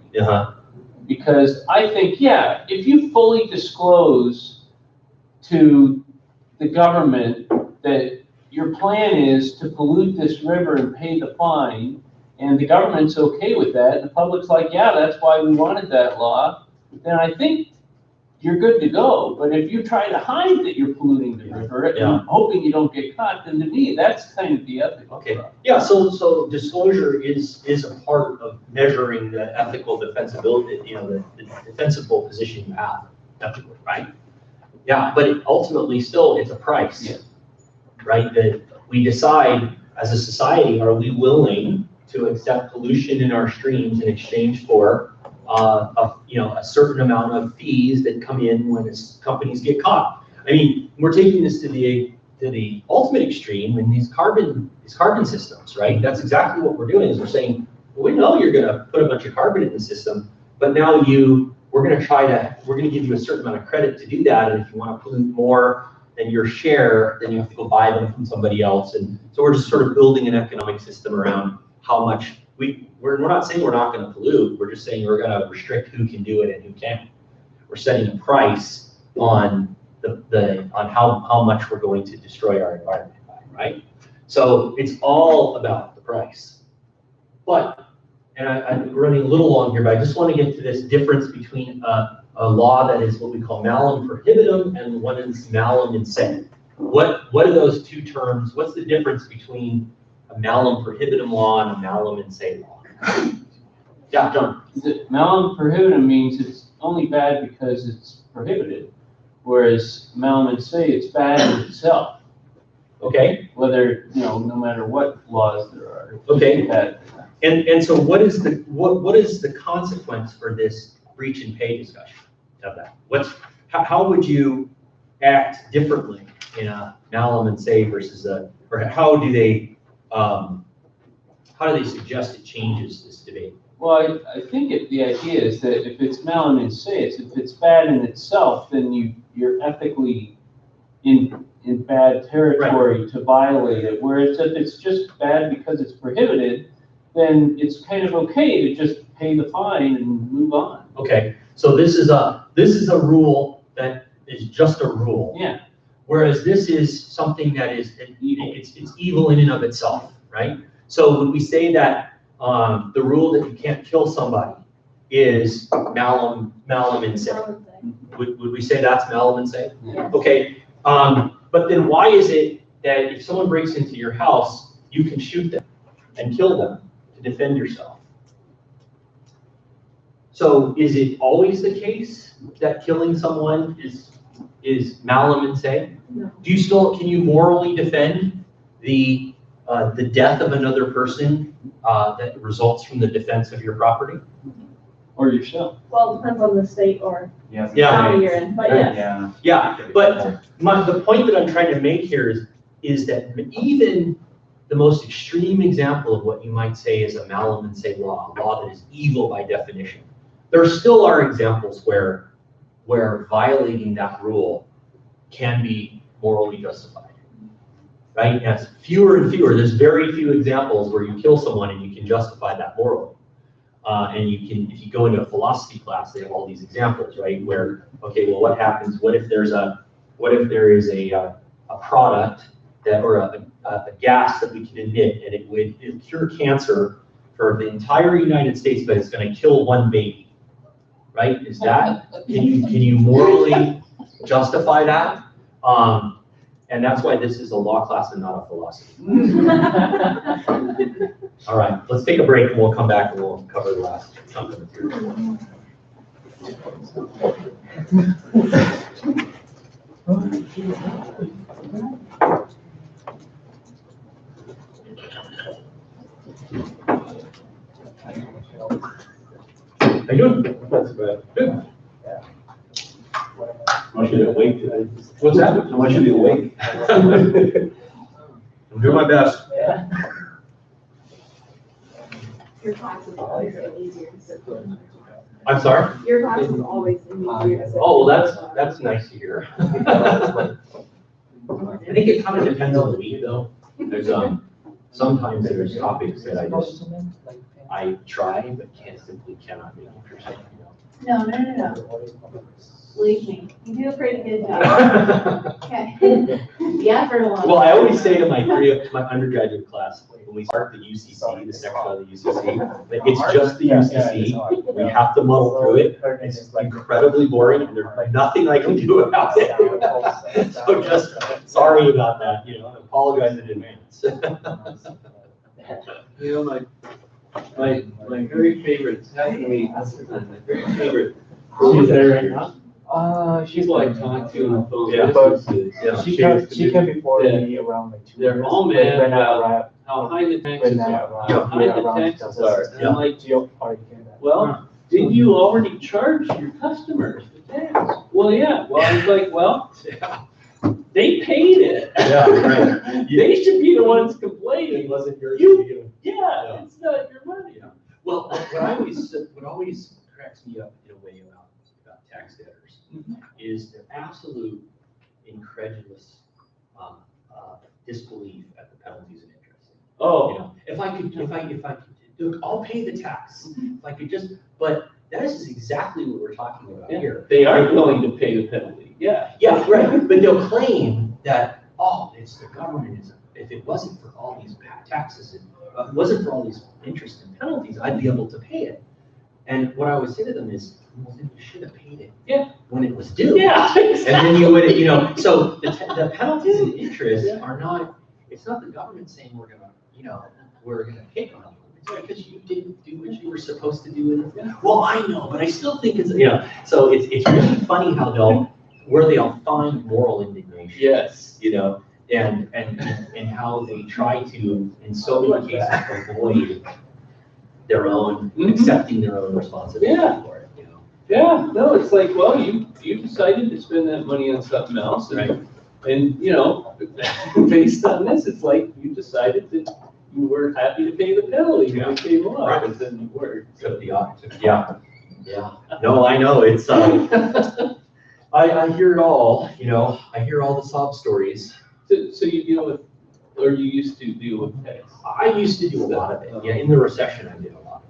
Because I think, if you fully disclose to the government that your plan is to pollute this river and pay the fine, and the government's okay with that, and the public's like, yeah, that's why we wanted that law, then I think you're good to go. But if you try to hide that you're polluting the river and hoping you don't get caught, then to me, that's kind of the ethical. Okay, yeah, so disclosure is a part of measuring the ethical defensibility, the defensible position you have, ethically, right? Yeah, but ultimately still, it's a price, right? That we decide as a society, are we willing to accept pollution in our streams in exchange for a certain amount of fees that come in when companies get caught? I mean, we're taking this to the ultimate extreme in these carbon systems, right? That's exactly what we're doing. Is we're saying, well, we know you're going to put a bunch of carbon in the system, but now we're going to give you a certain amount of credit to do that, and if you want to pollute more than your share, then you have to go buy them from somebody else. And so we're just sort of building an economic system around how much we're not saying we're not going to pollute. We're just saying we're going to restrict who can do it and who can't. We're setting a price on on how much we're going to destroy our environment by, right? So it's all about the price. But, and I'm running a little long here, but I just want to get to this difference between a law that is what we call malum prohibitum and one is malum in se. What are those two terms? What's the difference between a malum prohibitum law and a malum in se law? Yeah, John. Malum prohibitum means it's only bad because it's prohibited, whereas malum in se, it's bad in itself. Okay. Whether, no matter what laws there are. Okay. Bad. And so what is the consequence for this breach and pay discussion of that? How would you act differently in a malum in se versus or how do they suggest it changes this debate? Well, I think the idea is that if it's malum in se, if it's bad in itself, then you're ethically in bad territory to violate it. Whereas if it's just bad because it's prohibited, then it's kind of okay to just pay the fine and move on. Okay, so this is a rule that is just a rule. Yeah. Whereas this is something that is it's evil in and of itself, right? So would we say that the rule that you can't kill somebody is malum in se? Would we say that's malum in se? Yeah. Okay, but then why is it that if someone breaks into your house, you can shoot them and kill them to defend yourself? So is it always the case that killing someone is malum in se? No. Can you morally defend the death of another person that results from the defense of your property? Or yourself. Well, it depends on the state or Yeah. county you're in, but yes. Yeah. Yeah, but the point that I'm trying to make here is that even the most extreme example of what you might say is a malum in se law, a law that is evil by definition, there still are examples where violating that rule can be morally justified, right? And it's fewer and fewer. There's very few examples where you kill someone and you can justify that morally. And if you go into a philosophy class, they have all these examples, right? Where, okay, well, what happens? What if there is a product or a gas that we can emit and it'll cure cancer for the entire United States, but it's going to kill one baby, right? Can you morally justify that? And that's why this is a law class and not a philosophy. All right, let's take a break and we'll come back and we'll cover the last chunk of material. How you doing? That's good. Good. I want you to awake today. What's that? I want you to be awake. I'm doing my best. Yeah. Your class is always easier to sit through. I'm sorry? Your class is always easier to sit Oh, well, that's nice to hear. I think it kind of depends on the week, though. There's sometimes there's topics that I try but simply cannot make interesting. No. Believe me, you do a pretty good job. Okay. Yeah, for a while. Well, I always say to my undergraduate class, when we start the UCC, the section of the UCC, but it's just the UCC. We have to muddle through it. It's incredibly boring, and there's nothing I can do about it. So just sorry about that, you know, I apologize in advance. You know, my very favorite, my very favorite. She's there right now? She's like talking to on the phone. Yeah. Yeah. She came before me around like 2 They're years. all When mad I about arrived- how high the taxes when I are. arrived, How high the around taxes are. And I'm like, Geo party came back. well, did you already charge your customers the tax? Well, yeah. Well, I was like, well, they paid it. Yeah, right. They should be the ones It complaining. wasn't yours You- to begin with. Yeah, it's not your money. Well, what always cracks me up in a way about tax debtors is their absolute incredulous disbelief at the penalties and interest. You Oh, know, if I could, look, I'll pay the tax. If I could just, but that is exactly what we're talking about yeah. here. They are willing to pay the penalty. Yeah. Yeah, right, but they'll claim that, oh, it's the government, if it wasn't for all these taxes, if it wasn't for all these interest and penalties, I'd be able to pay it. And what I always say to them is, well, then you should have paid it. Yeah. When it was due. Yeah. And then you would, you know, so the penalties and interest are not, it's not the government saying we're gonna pick on you. It's because you didn't do what you were supposed to do. Well, I know, but I still think it's, you know, so it's really funny how they'll find moral indignation. Yes. You know, and how they try to, in so many cases, avoid their own, accepting their own responsibility for it, you know. Yeah, no, it's like, well, you decided to spend that money on something else. And, and, you know, based on this, it's like you decided that you were happy to pay the penalty when it came along, Right. and then you weren't. So yeah. No, I know, it's, I hear it all, you know, I hear all the sob stories. So you deal with, or you used to deal with tax? I used to do a lot of it, yeah, in the recession I did a lot.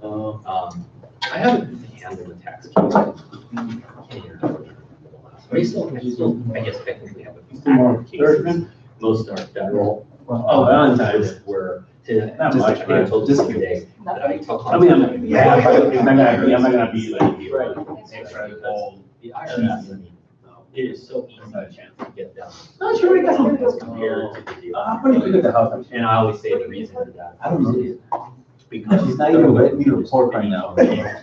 I haven't handled a tax case in 10 years. I still, I guess technically have a few active cases. Most are federal. Sometimes were, Not much, I told you today, that I took. I mean, I'm not gonna be like. Right. Incredible. The IRS, I mean, it is so easy to get done. Not sure we got some. Compared to the deal. I'm pretty good at the house. And I always say the reason for that. I don't know. is because She's not even letting me report right now.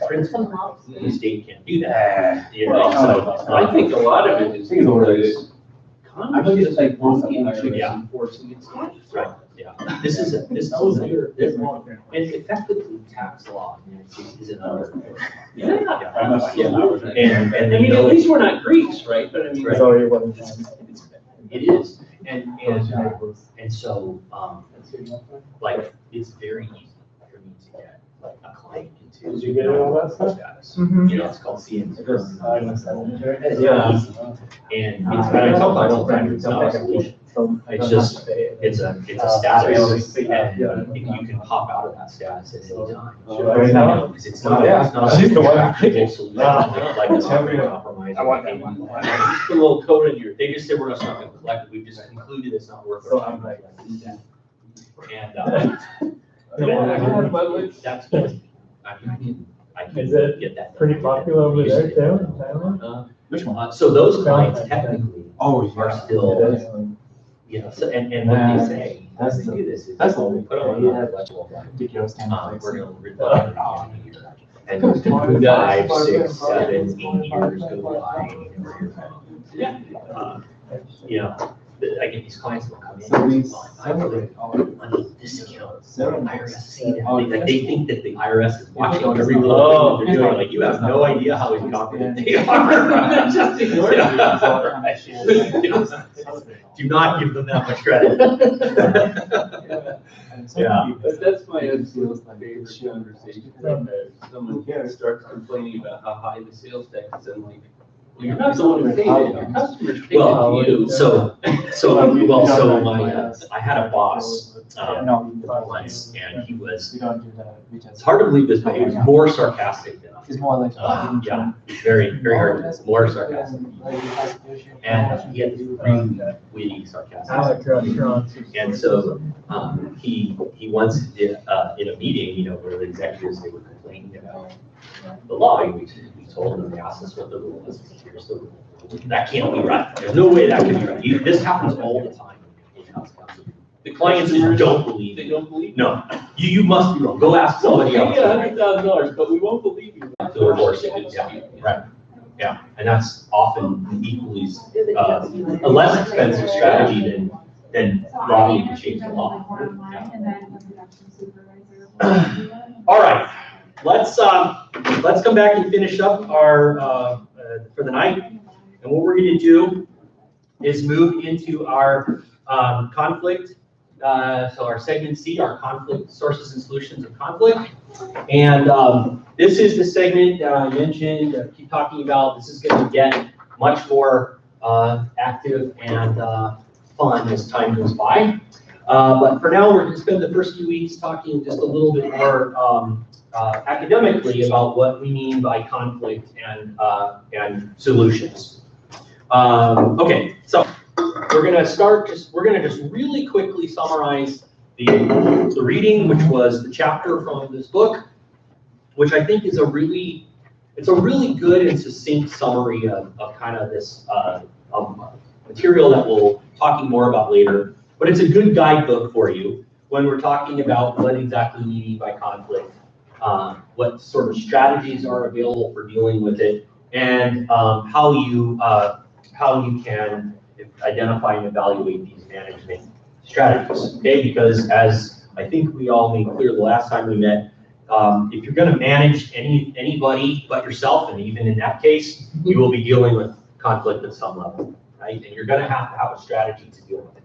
Principal, the state can't do that. You know, Well, so, I think a lot of it is I think it's over there. because I think it's like once a Congress Yeah. enforcing its statutes. right, yeah. This is and effectively tax law in the United States is another. Yeah. I must say, And I mean, at least we're not Greece, right? But I mean. Right. Sorry, it wasn't. it is, and so, like, it's very easy for me to get like a client into. Did you get all that stuff? Status. Mhm. You know, it's called CNC. Yeah. And it's, I tell clients all the time, it's not a solution. It's just, it's a status, and if you can pop out of that status at any time. Right now? Because it's not, Yeah. it's not She's the one. a practical solution, like it's not Yeah. gonna compromise. I want anything. Just a little code in your. They just said we're not gonna collect it, we've just concluded it's not worth So our I'm time. like. And, Yeah, but it's- that's good. I can Is it get that. Pretty popular over there too, in Thailand? Which one? So those clients technically Oh, are still, you know, so, and what they say, as they do this, is that's when we the- put them on yeah. the intellectual line, Ridiculous. we're gonna retire it off here. And 5, 6, 7, 8 years go by, and you're gone. You know, I get these clients will come in. So we I really money discount. Seven. IRS see that, they think that the IRS is watching every little thing that they're doing, like, you have no idea how incompetent they are. Just ignore it. You know, do not give them that much credit. Yeah. But that's my absolute favorite conversation. Someone starts complaining about how high the sales tax is, and like, You're not the one who paid it, your customers paid Well, it to you. so I had a boss, once, and he was, it's hard to believe this, but he was more sarcastic than I. It's more like. Yeah, very, very hard, more sarcastic. And he had really witty sarcasm. And so, he once did, in a meeting, you know, where the executives, they were complaining about the law, and we told them, they asked us what the rule was. Here's the rule. That can't be right. There's no way that can be right. This happens all the time in house counsel. The clients just don't believe They it. don't believe. No, you must be wrong. Go ask somebody else. $100,000, but we won't believe you. To enforce it, yeah, right. Yeah, and that's often equally, a less expensive strategy than lobbying to change the law. All right, let's come back and finish up our, for the night. And what we're gonna do is move into our conflict. So our segment C, our conflict, sources and solutions of conflict. And this is the segment that I mentioned, keep talking about. This is gonna get much more active and fun as time goes by. But for now, we're gonna spend the first few weeks talking just a little bit more academically about what we mean by conflict and solutions. Okay, so we're gonna just really quickly summarize the reading, which was the chapter from this book, which I think is a really good and succinct summary of kind of this material that we'll talking more about later. But it's a good guidebook for you when we're talking about what exactly we mean by conflict, what sort of strategies are available for dealing with it, and how you can identify and evaluate these management strategies. Okay, because as I think we all made clear the last time we met, if you're going to manage anybody but yourself, and even in that case, you will be dealing with conflict at some level, right? And you're going to have a strategy to deal with it.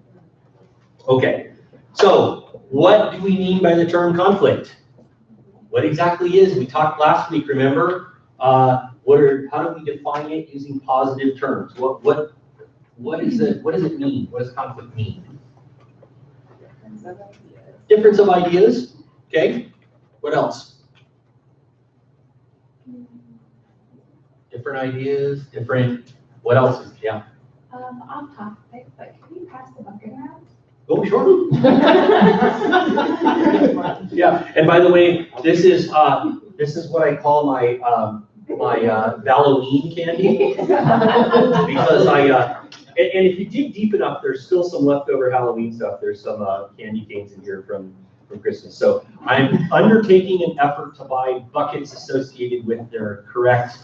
Okay, so what do we mean by the term conflict? What exactly is? We talked last week, remember? How do we define it using positive terms? What does it mean? What does conflict mean? Difference of ideas. Okay. What else? Different ideas, different, what else? Yeah. Off topic, but can you pass the bucket around? Oh, sure. Yeah, and by the way, this is what I call my Halloween candy. Because and if you dig deep enough, there's still some leftover Halloween stuff. There's some candy canes in here from Christmas. So I'm undertaking an effort to buy buckets associated with their correct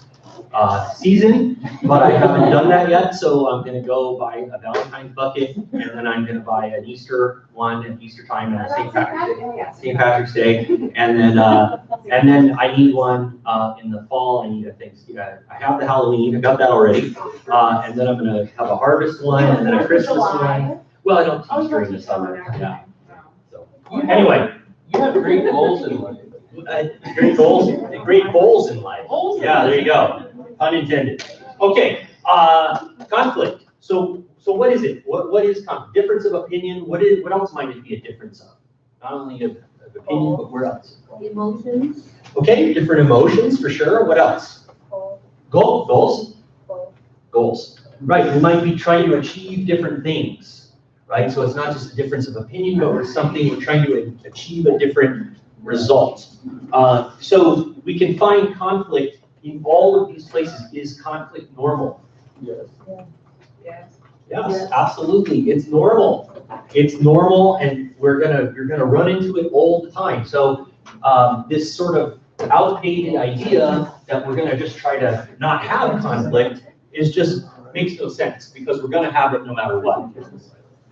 season, but I haven't done that yet. So I'm going to go buy a Valentine's bucket, and then I'm going to buy an Easter one at Easter time and St. Patrick's Day, and then I need one in the fall. I need a Thanksgiving. I have the Halloween. I got that already, and then I'm going to have a harvest one and then a Christmas one. Well, I don't teach during the summer. Yeah. So anyway, You have great goals in life. great goals in life. Yeah, there you go. Unintended. Okay, conflict. So what is it? What is conflict? Difference of opinion. What else might it be a difference of? Not only of opinion, but where else? Emotions. Okay, different emotions for sure. What else? Goals. Right. We might be trying to achieve different things. Right. So it's not just a difference of opinion, but we're trying to achieve a different result. So we can find conflict in all of these places. Is conflict normal? Yes. Yes, absolutely. It's normal. It's normal, and you're gonna run into it all the time. So this sort of outdated idea that we're gonna just try to not have conflict makes no sense, because we're gonna have it no matter what.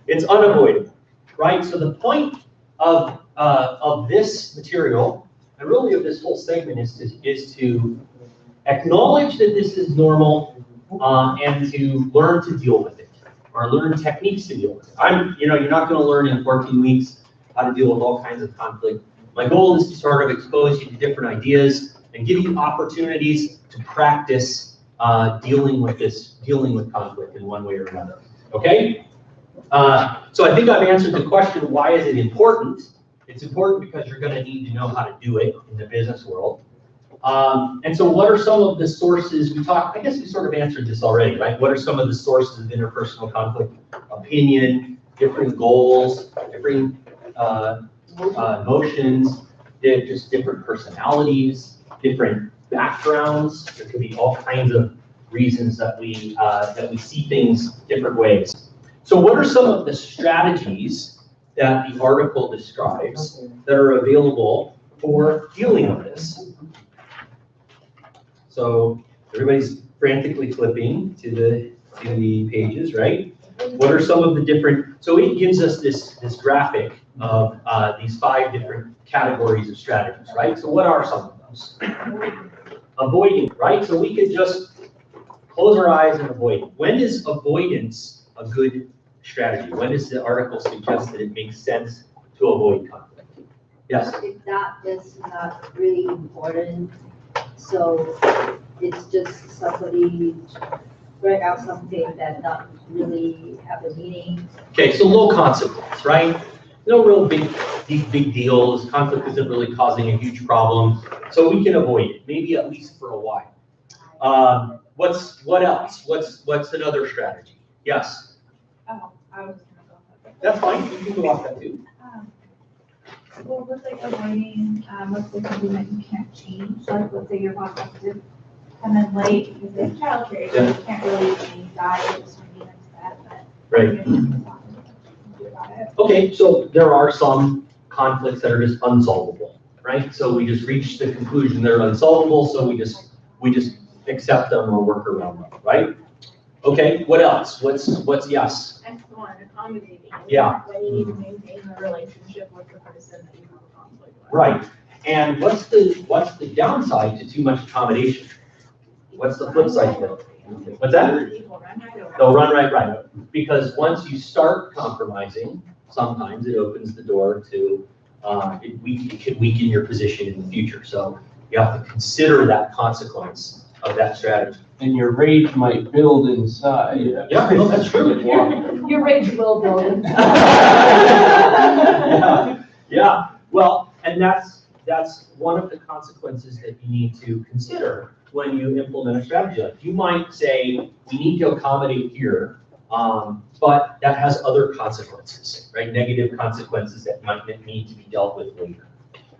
It's unavoidable, right? So the point of this material, and really of this whole segment, is to acknowledge that this is normal, and to learn to deal with it, or learn techniques to deal with it. You're not going to learn in 14 weeks how to deal with all kinds of conflict. My goal is to sort of expose you to different ideas and give you opportunities to practice dealing with conflict in one way or another. Okay? So I think I've answered the question, why is it important? It's important because you're going to need to know how to do it in the business world. And so what are some of the sources I guess we sort of answered this already, right? What are some of the sources of interpersonal conflict? Opinion, different goals, different emotions, just different personalities, different backgrounds. There could be all kinds of reasons that we see things different ways. So what are some of the strategies that the article describes that are available for dealing with this? So everybody's frantically flipping to the pages, right? What are some of the different, so it gives us this graphic of these 5 different categories of strategies, right? So what are some of those? Avoiding, right? So we could just close our eyes and avoid. When is avoidance a good strategy? When does the article suggest that it makes sense to avoid conflict? Yes? If that is not really important, so it's just somebody bring out something that not really have a meaning. Okay, so low consequence, right? No real big deals. Conflict isn't really causing a huge problem, so we can avoid it, maybe at least for a while. What else? What's another strategy? Yes? Oh, I was gonna go with that. That's fine, you can go off that too. Well, with like avoiding, let's say something that you can't change, like let's say your boss has to come in late because they have childcare, so you can't really change that, or just maybe that's that, but. Right. you can do about it. Okay, so there are some conflicts that are just unsolvable, right? So we just reach the conclusion they're unsolvable, so we just accept them or work around them, right? Okay, what else? What's yes? Next one, accommodating. Yeah. When you need to maintain a relationship with the person that you have a conflict with. Right. And what's the downside to too much accommodation? What's the flip side to it? What's that? People run right over. They'll run right. Because once you start compromising, sometimes it opens the door to, it could weaken your position in the future. So you have to consider that consequence of that strategy. And your rage might build inside. Yeah, no, that's true. Your rage will build. Yeah, well, and that's one of the consequences that you need to consider when you implement a strategy. Like you might say, we need to accommodate here, but that has other consequences, right? Negative consequences that might need to be dealt with later.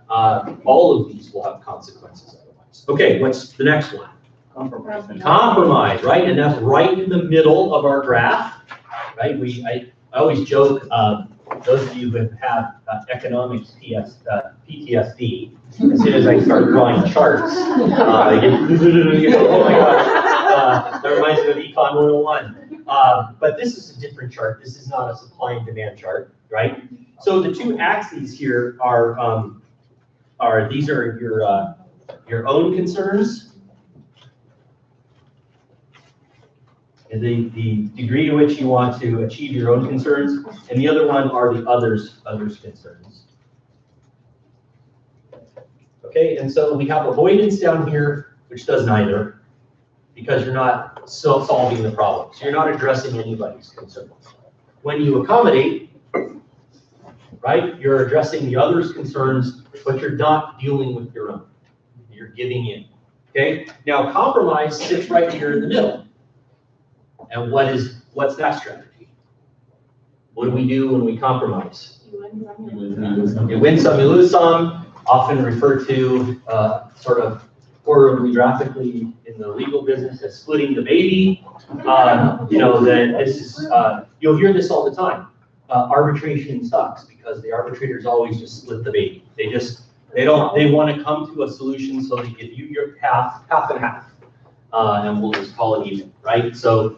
All of these will have consequences otherwise. Okay, what's the next one? Compromise, right? And that's right in the middle of our graph, right? I always joke, those of you who have economics PTSD, as soon as I start drawing charts, oh my gosh, that reminds me of Econ 101. But this is a different chart. This is not a supply and demand chart, right? So the 2 axes here are these are your own concerns, and the degree to which you want to achieve your own concerns, and the other one are the others' concerns. Okay, and so we have avoidance down here, which does neither, because you're not solving the problem. So you're not addressing anybody's concerns. When you accommodate, right, you're addressing the others' concerns, but you're not dealing with your own. You're giving in. Okay, now compromise sits right here in the middle. And what's that strategy? What do we do when we compromise? You win some, you lose some. You win some, you lose some, often referred to sort of choreographically in the legal business as splitting the baby. You know, that this is, you'll hear this all the time. Arbitration sucks because the arbitrators always just split the baby. They want to come to a solution, so they give you your half and half. And we'll just call it even, right? So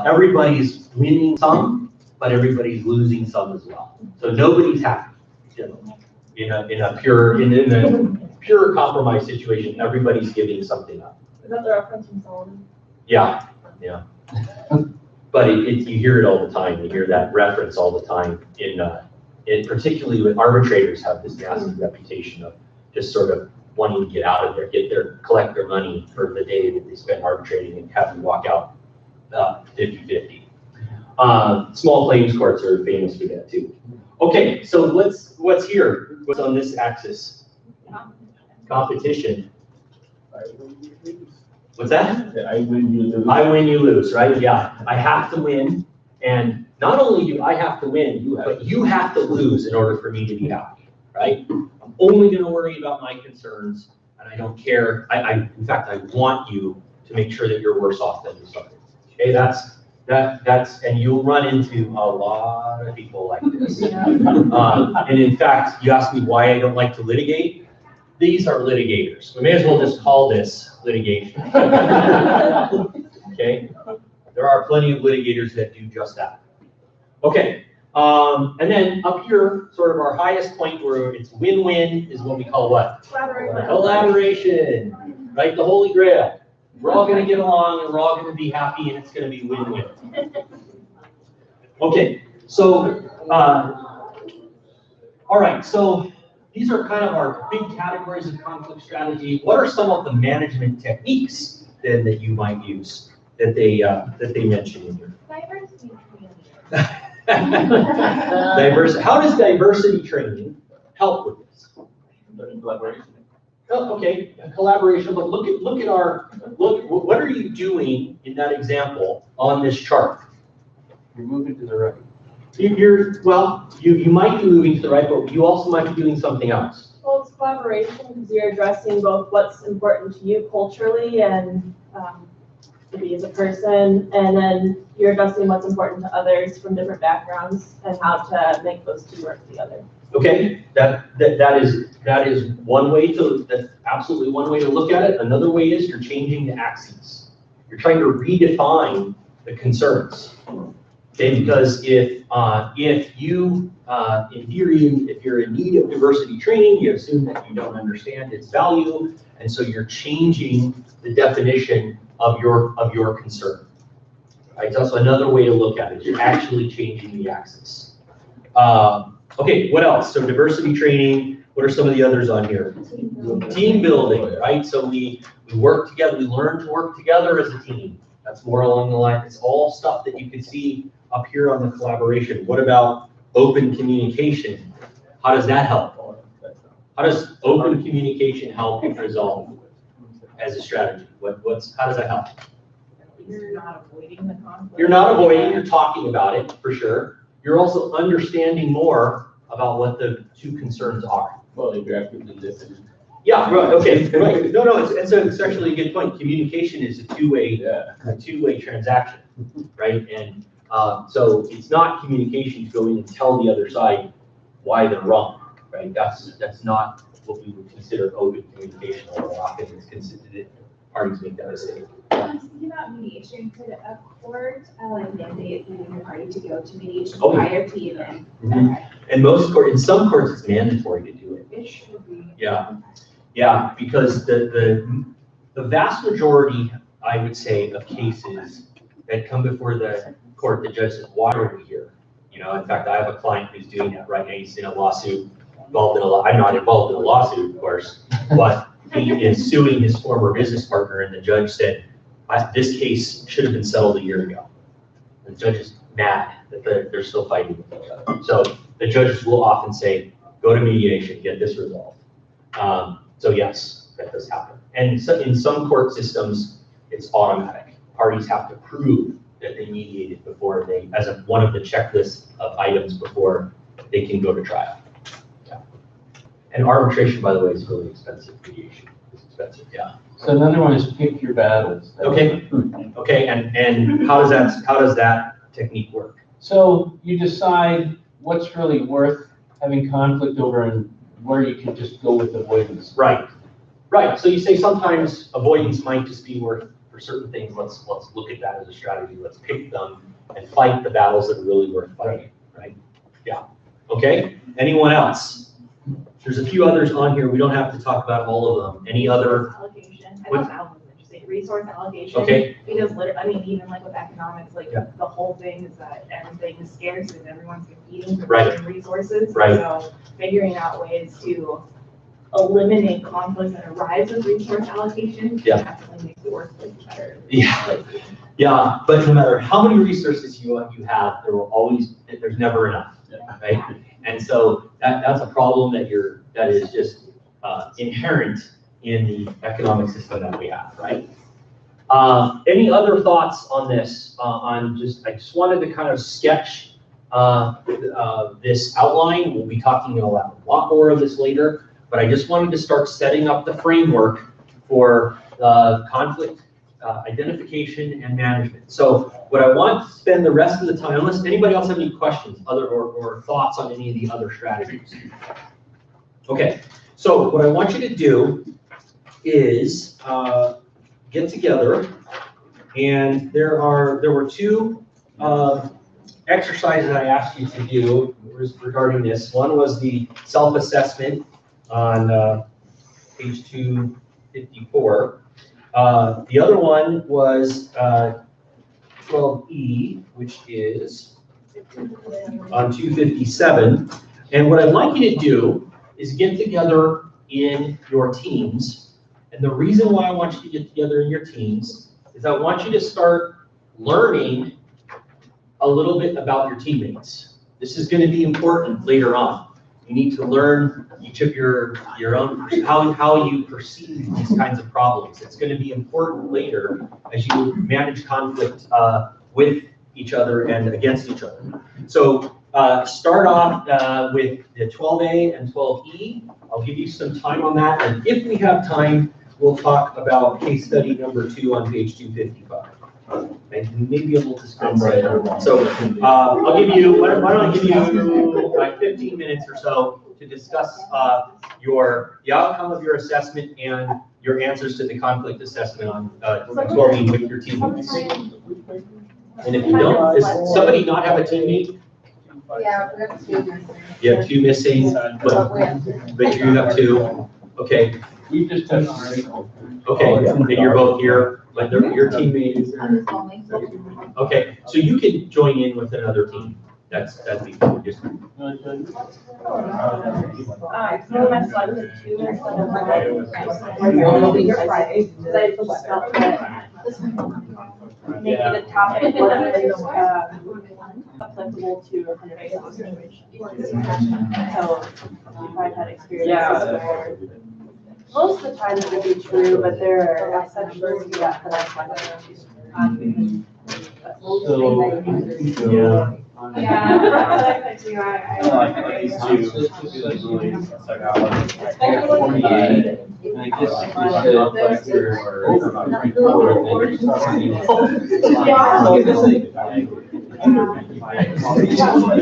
everybody's winning some, but everybody's losing some as well. So nobody's happy. You know, in a pure compromise situation, everybody's giving something up. Is that the reference from Solomon? Yeah. But you hear it all the time. You hear that reference all the time particularly with arbitrators have this nasty reputation of just sort of wanting to get out of there, collect their money for the day that they spend arbitrating and have them walk out 50-50. Small claims courts are famous for that too. Okay, so what's here? What's on this axis? Competition. What's that? I win, you lose. I win, you lose, right? Yeah, I have to win, and not only do I have to win, but you have to lose in order for me to be happy, right? I'm only going to worry about my concerns, and I don't care. In fact, I want you to make sure that you're worse off than yourself. Okay, that's, and you'll run into a lot of people like this. And in fact, you asked me why I don't like to litigate. These are litigators. We may as well just call this litigation. Okay, there are plenty of litigators that do just that. Okay, and then up here, sort of our highest point where it's win-win is what we call what? Collaboration, right? The Holy Grail. We're all going to get along and we're all going to be happy and it's going to be win-win. Okay, so, all right, so these are kind of our big categories of conflict strategy. What are some of the management techniques then that you might use that they mention in here? Diversity Diversity. How does diversity training help with this? Collaboration. Oh, okay, collaboration. But look. What are you doing in that example on this chart? You're moving to the right. You might be moving to the right, but you also might be doing something else. Well, it's collaboration because you're addressing both what's important to you culturally and maybe as a person, and then you're addressing what's important to others from different backgrounds and how to make those two work together. Okay, that is one way that's absolutely one way to look at it. Another way is you're changing the axes. You're trying to redefine the concerns. Okay, because if you're in need of diversity training, you assume that you don't understand its value, and so you're changing the definition of your concern. Right, that's another way to look at it. You're actually changing the axis. Okay, what else? So diversity training. What are some of the others on here? Team building, right? So we work together. We learn to work together as a team. That's more along the line. It's all stuff that you can see up here on the collaboration. What about open communication? How does that help? How does open communication help resolve as a strategy? How does that help? You're not avoiding the conflict. You're not avoiding, you're talking about it for sure. You're also understanding more about what the two concerns are. Well, if you're actively listening. Yeah, right, okay, right. No, it's actually a good point. Communication is a two-way transaction, right? And so it's not communication to go in and tell the other side why they're wrong, right? That's not what we would consider open communication. Although often it's considered that parties make that mistake. I was thinking about mediation. Could a court mandate the party to go to mediation Oh, prior to even? And in some courts, it's mandatory to do it. It should be. Yeah, because the vast majority, I would say, of cases that come before the court, the judge says, why are we here? You know, in fact, I have a client who's doing that right now. He's in a lawsuit, I'm not involved in a lawsuit, of course, but he is suing his former business partner, and the judge said, this case should have been settled a year ago. The judge is mad that they're still fighting with each other. So the judges will often say, go to mediation, get this resolved. So yes, that does happen. And so in some court systems, it's automatic. Parties have to prove that they mediated before as one of the checklists of items before they can go to trial. Yeah. And arbitration, by the way, is really expensive. Mediation is expensive, yeah. So another one is pick your battles. Okay. Okay, and how does that technique work? So you decide what's really worth having conflict over and where you can just go with avoidance. Right. So you say sometimes avoidance might just be worth for certain things. Let's look at that as a strategy. Let's pick them and fight the battles that are really worth fighting. Right? Yeah. Okay. Anyone else? There's a few others on here. We don't have to talk about all of them. Any other? Allocation. I thought that was interesting. Resource allocation. Okay. Because even like with economics, the whole thing is that everything is scarce and everyone's competing for Right. resources. Right. So figuring out ways to eliminate conflicts that arise with resource allocation. Yeah. Definitely makes the workplace better. Yeah. Yeah, but no matter how many resources you have, there's never enough, right? And so that's a problem that is just inherent in the economic system that we have, right? Any other thoughts on this? I just wanted to kind of sketch this outline. We'll be talking a lot more of this later, but I just wanted to start setting up the framework for conflict identification and management. So what I want to spend the rest of the time, unless anybody else have any questions or thoughts on any of the other strategies. Okay, so what I want you to do is get together, and there were two exercises I asked you to do regarding this. One was the self-assessment on page 254. The other one was 12E, which is on 257. And what I'd like you to do is get together in your teams. And the reason why I want you to get together in your teams is I want you to start learning a little bit about your teammates. This is going to be important later on. You need to learn each of your own, how you perceive these kinds of problems. It's going to be important later as you manage conflict with each other and against each other. So start off with the 12A and 12E. I'll give you some time on that. And if we have time, we'll talk about case study number 2 on page 255. And you may be able to spend some time. So I'll give you, why don't I give you like 15 minutes or so to discuss the outcome of your assessment and your answers to the conflict assessment on 12E with your teammates. And if you don't, does somebody not have a teammate? Yeah, we have 2 missing. You have 2 missing, but you have 2. Okay. We just touched on. Okay, and you're both here, but your teammate is I'm just only. okay, so you can join in with another team. That'd be cool. Just So my slide was 2 instead of 1. Because I just felt that making the topic applicable to a kind of situation. So if I've had experiences where most of the time it would be true, but there are exceptions to that I find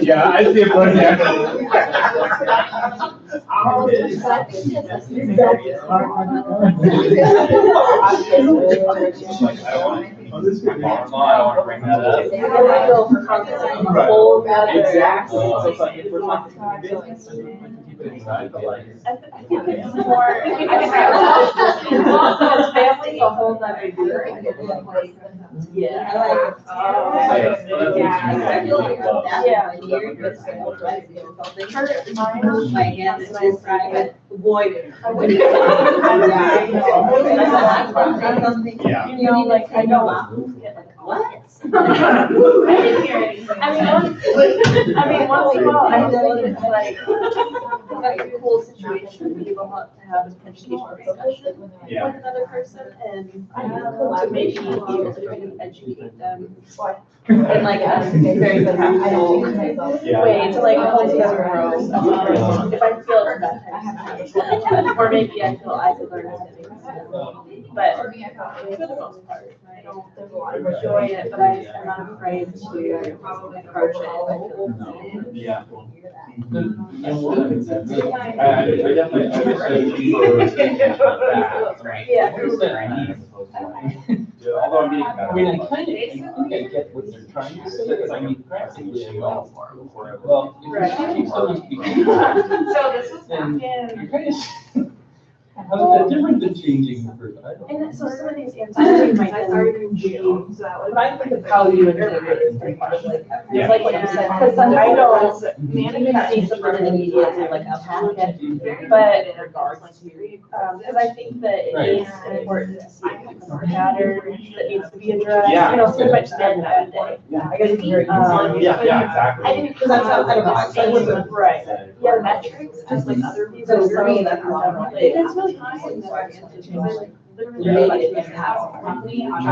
Yeah, I see it right there. Exactly. I think it's more, family's a whole nother deal. Yeah. You know, like, I know moms get like, what? I didn't hear anything. I mean, once in a while, I think it's like a cool situation to be able to have a communication discussion with another person and to maybe be able to kind of educate them in like a very practical way to like help them grow. If I feel that, or maybe I feel I could learn something. But for the most part, I don't enjoy it, but I'm not afraid to approach it. Yeah. I definitely, I would say although I'm getting better. I mean, I get what they're trying to say, because I mean, practically, if you keep someone speaking, So this was then back in. you're kind of How is that different than changing the person? I don't know. And so some of these answers might I started in June, so that was. But I think of how you interpret it is pretty much like, Yeah. like what you said, because I don't management needs something immediately, like a packet. But, because I think that it is important to see if it's a pattern that needs to be addressed, Yeah. you know, so much then that day. I guess it's very easy. Yeah, exactly. I didn't, Because that's how, I don't know, I wasn't, right. yeah, metrics, just like other people. So for me, that's not. It's really constant. Literally, it's how company on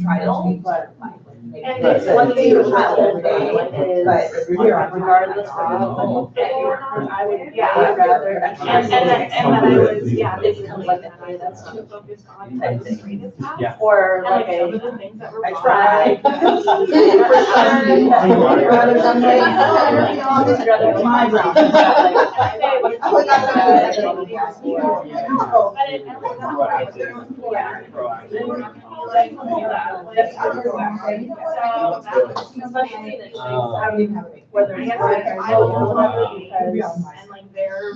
trial, but. And Right. it's one thing to trial is regardless of. I would, yeah, I'd I'd rather. rather, and then I was, yeah, It's it's kind of like like, that, that's that's too too focused on. type thing. Yeah. Or And like like some a, of the things that were. I wrong. tried. Rather than like, I'd rather do my job. Whether it's right or not, because And like they're.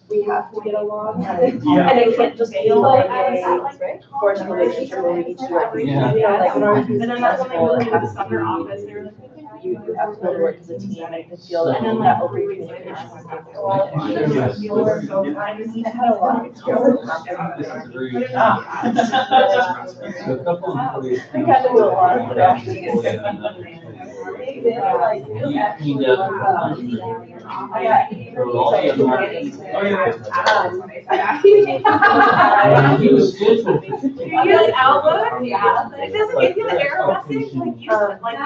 we have to get along. Yeah. And it can't just be like I a was at, like, forced relationship where we need to do everything. Yeah. You know, like in order to be And then that's when they successful, were it in the has to summer be, office, they were like. you have to go to work as a team and to feel that, And then that like. open communication. I had a lot of experience. This is very. Ah. So a couple of employees. We had to do a lot of that. We cleaned up. For all the other. He was scheduled. You use Outlook? Yeah. It doesn't give you the error message, like you said, like.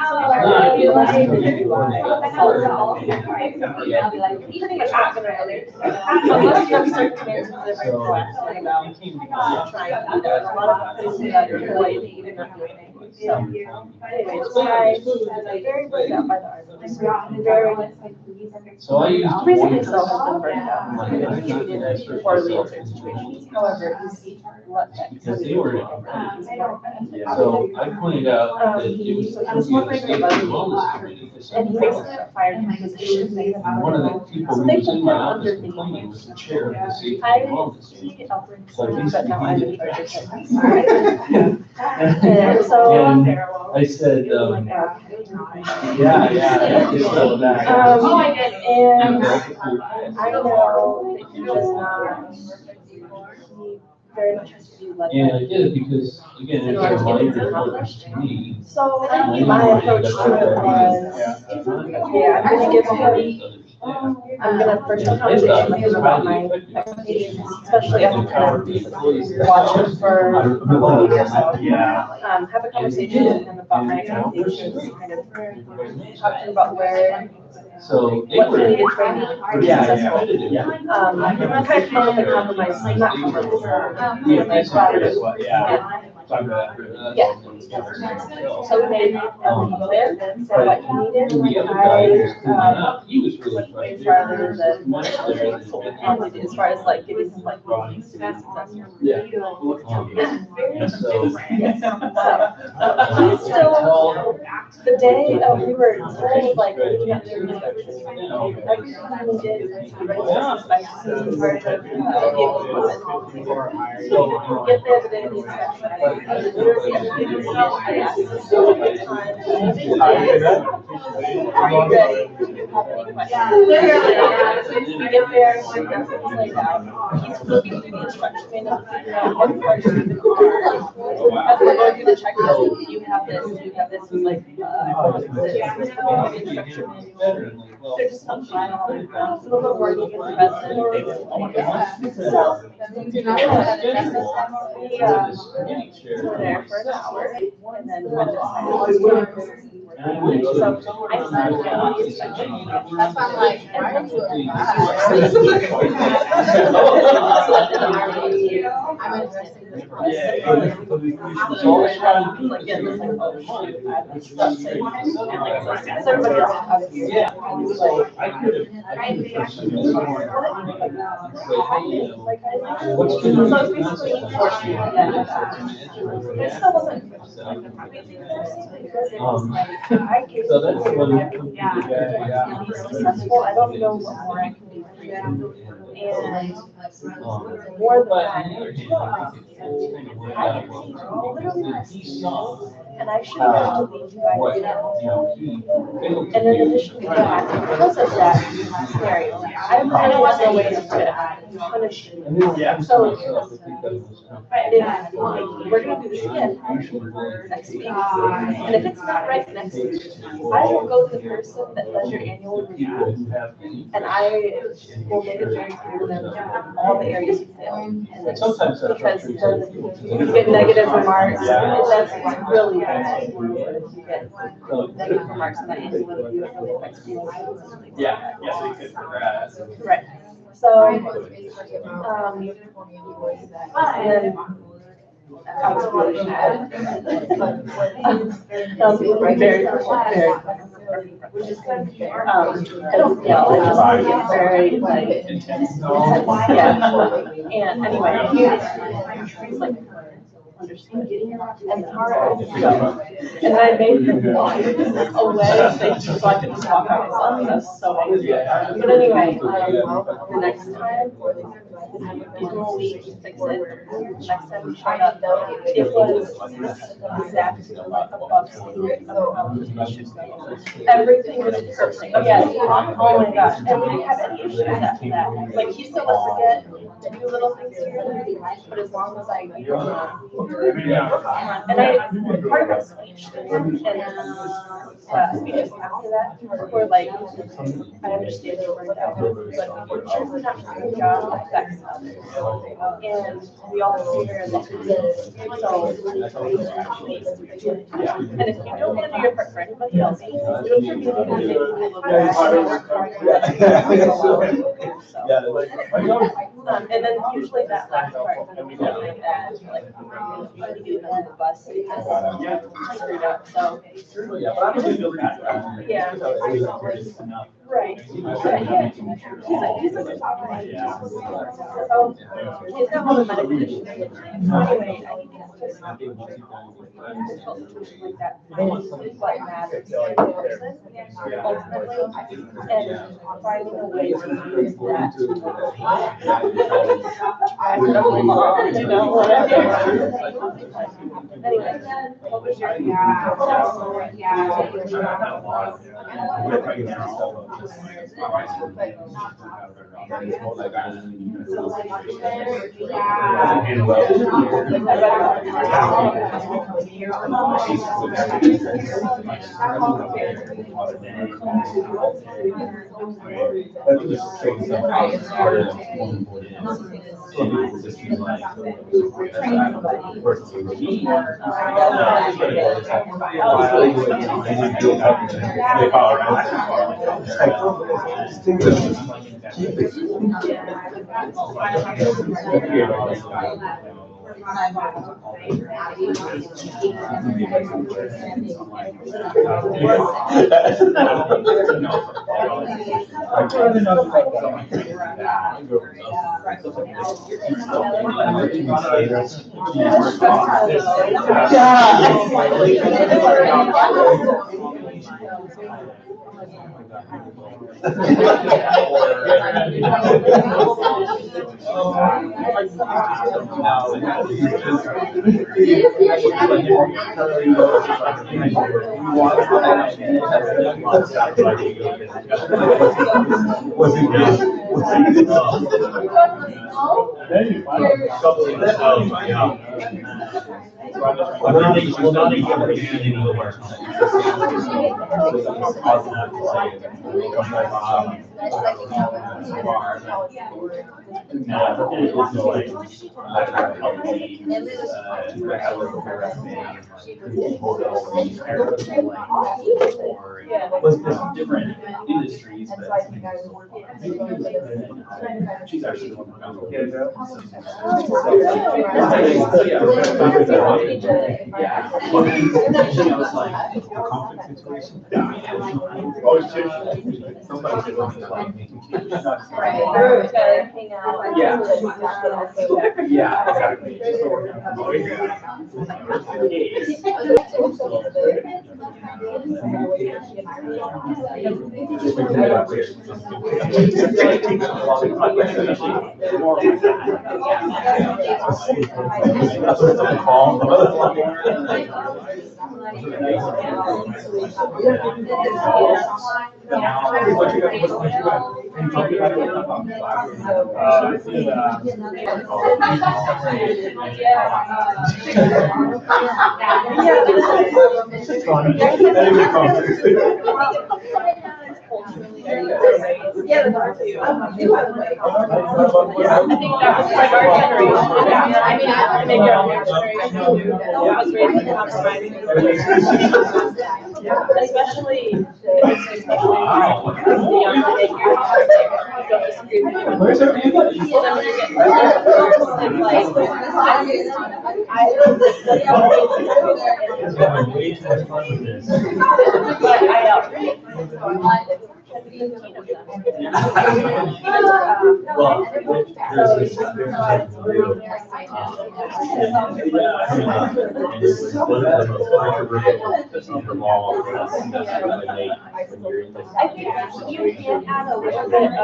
Pretty much not gonna really. Unless you have certain commands that are very proactive about trying to do that. A lot of places that are like, even not doing anything. So, anyways, I very burned out by the arguments. Very, So I used. recently so has been burned out. Like, poorly in certain situations. However, he's let that. Because they were. So I pointed out that it was supposed to be the state wellness committee. And he basically got fired from his position. And one of the people So who they was put in him my under office the. complaining was the chair of the safety I, and wellness. he offered, So I but now I'm the basically. And so. And I said, yeah, just so that. Oh, I did. And I know that he does not, he very much has to be let. And I did it because, again, it's a reminder to me. So my approach to it was, okay, I'm gonna give him, I'm gonna approach the conversation with him about my expectations, especially after kind of watching for a week or so. Yeah. Have a conversation with him about my expectations, kind of talk to him about where, So they what he were. needed training to be successful. Kind of come with a compromise, not compromise. Yeah. Yeah. So we made everything clear, said what he needed, And the other guy was cleaning I, up, he was really as frustrated. far as and as far as like giving him like what he needs to be successful. Yeah. And so. He's still, the day, we were told like, leading up to the inspection, everything he did was to raise his inspection, part of the vehicle equipment. So get there the day of the inspection. I asked him so many times, are you ready? Do you have any questions? We get there, everything's laid out. He's looking through the instruction manual, figuring out what parts are in the car. As we're going through the checklist, do you have this, do you have this? He's like, this is the instruction manual. They're just not flying all over the ground. Some of them weren't even present. So, we were there for an hour, and then went to so I decided to get on the inspection. That's why I'm like, I'm addressing this process. So I had like get this like, oh shoot, I have this stuff saying, and like, because everybody else out here. Yeah. I was like, I could have. What's so been. it's basically forcing that. It still wasn't. So that's what. Be successful, I don't know what more I can do for you. And more than that, I literally and I should have believed you guys now. And in addition to that, because of that scenario, I really was no way to punish you. Yeah. So, we're gonna do this again next week. And if it's not right next week, I will go to the person that does your annual review, and I will make it very clear to them all the areas you fail. And it's because you get negative remarks, and that's really bad. If you get negative remarks in that annual review, it really affects people. Yeah, yeah, so you could progress. Right. So, and then I was really mad. That was very, very, yeah, very, like, intense. Yeah. And anyway, he's like, understand. And Tara, and I made him walk away so I could just walk out myself. That's so angry. But anyway, the next time, he's gonna leave, he fix it. Next time we showed up, it was exactly above everything was perfect. Yes, oh my gosh. And we didn't have any issues after that. Like, he still lets to do little things here, but as long as I do and I, part of my speech, and speeches after that were like, I understand you're burned out, but choosing not to do your job affects others. And we all fear that. So, and if you don't want to do your part for anybody else, you don't for me to do and then usually that last part, like that, like you do the bus because I screwed up. So yeah, right. Yeah, he's a so he's got all the medical issues. Anyway, I think it's just like that. What matters ultimately, and finding a way to use that. You know, whatever. Anyway, what was your different industries, but she's actually the one who now. Yeah. So that staff can also. Yeah, exactly. Yeah, that's our too. I think that was like our generation. Yeah, I mean, I think our next generation was raised in compromising. Especially the younger figures. I don't disagree with you. Where's her name? Way too much fun with this. Well, there's a new, one of the most controversial of them all. I think you can add a little bit of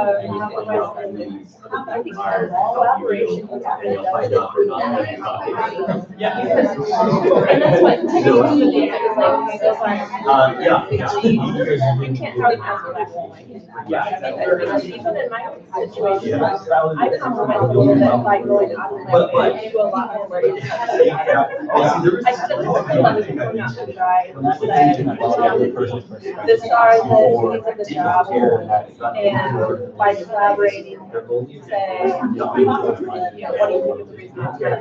collaboration. And you'll find out they're not really talking. Yeah. And that's what technically is like, so far. Yeah. You can't really pass that. Because even in my own situation, I compromise a little bit by going out of my way to do a lot more work. I still let people not to try and this are the duties of the job, and by collaborating, say, what do you think is the reason I'm here?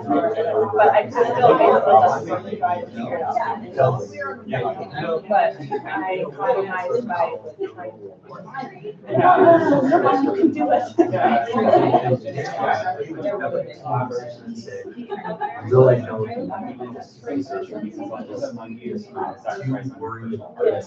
But I still basically try to figure it out. But I compromise by trying to. You can do it. Really know you worry about this.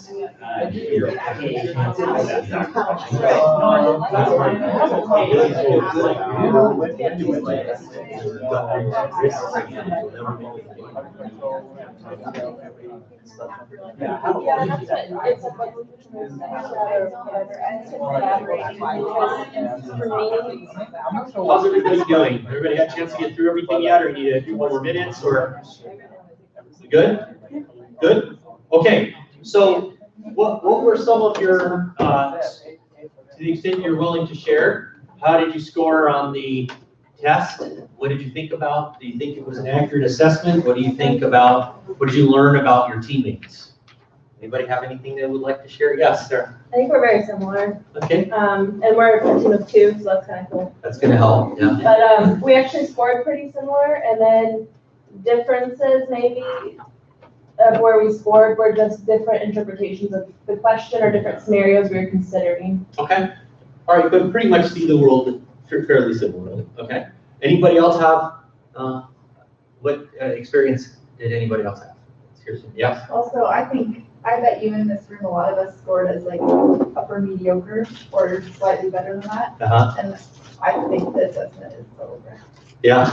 How's everybody doing? Everybody had a chance to get through everything yet, or need a few more minutes, or? Good? Good? Okay, so what were some of your, to the extent you're willing to share, how did you score on the test? What did you think about? Do you think it was an accurate assessment? What do you think about, what did you learn about your teammates? Anybody have anything they would like to share? Yes, sir. I think we're very similar. Okay. And we're a team of two, so that's kind of cool. That's gonna help, yeah. But we actually scored pretty similar, and then differences maybe of where we scored were just different interpretations of the question or different scenarios we were considering. Okay. All right, but pretty much see the world fairly similarly. Okay. Anybody else have, what experience did anybody else have? Seriously, yeah. Also, I bet you in this room, a lot of us scored as like upper mediocre or slightly better than that. And I think the assessment is over. Yeah.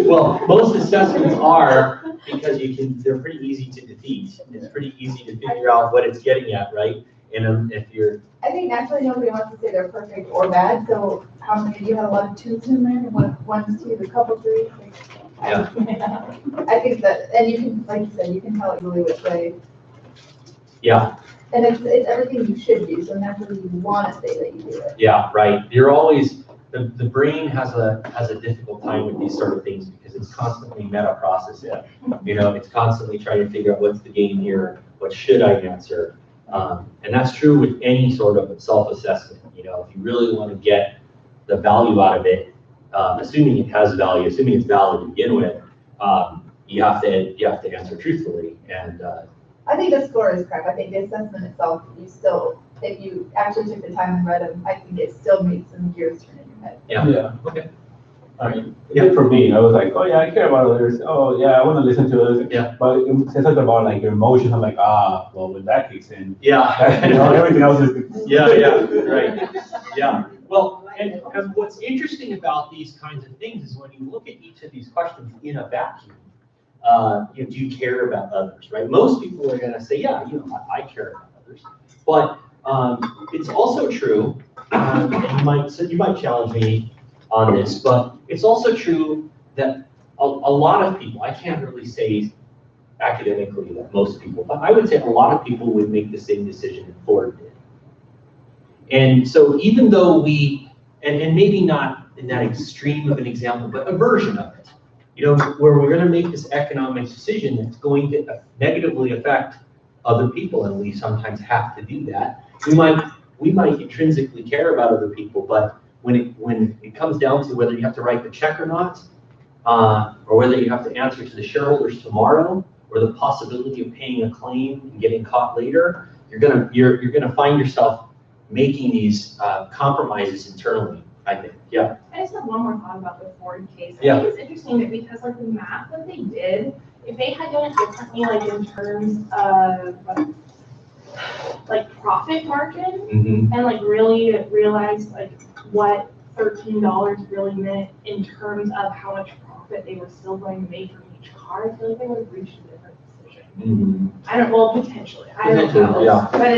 Well, most assessments are because they're pretty easy to defeat. It's pretty easy to figure out what it's getting at, right? And if you're. I think naturally nobody wants to say they're perfect or bad. So how many, you had a lot of twos in there, ones, twos, a couple threes. Yeah. I think that, and you can, like you said, you can tell it really which way. Yeah. And it's everything you should do, so naturally you want to say that you do it. Yeah, right. You're always, the brain has a difficult time with these sort of things because it's constantly meta processing. You know, it's constantly trying to figure out what's the game here, what should I answer? And that's true with any sort of self-assessment. You know, if you really want to get the value out of it, assuming it has value, assuming it's valid to begin with, you have to answer truthfully. And I think the score is crap. I think the assessment itself, if you actually took the time and read them, I think it still makes some gears turn in your head. Yeah. Okay. I mean, for me, I was like, oh yeah, I care about others. Oh yeah, I want to listen to others. Yeah. But it says something about like your emotions. I'm like, well, with that kicks in. Yeah. Everything else is. Yeah. Right. Yeah. Well, And what's interesting about these kinds of things is when you look at each of these questions in a vacuum, do you care about others, right? Most people are gonna say, yeah, I care about others. But it's also true, and you might challenge me on this, but it's also true that a lot of people, I can't really say academically that most people, but I would say a lot of people would make the same decision that Ford did. And so even though and maybe not in that extreme of an example, but a version of it, where we're gonna make this economic decision that's going to negatively affect other people, and we sometimes have to do that. We might intrinsically care about other people, but when it comes down to whether you have to write the check or not, or whether you have to answer to the shareholders tomorrow, or the possibility of paying a claim and getting caught later, you're gonna find yourself making these compromises internally, I think. Yeah. I just have one more thought about the Ford case. I Yeah. think it's interesting that because like the math that they did, if they had done it differently, like in terms of like profit margin, and like really realized like what $13 really meant in terms of how much profit they were still going to make from each car, I feel like they would have reached a different decision. I don't, well, potentially, I don't know. Yeah. But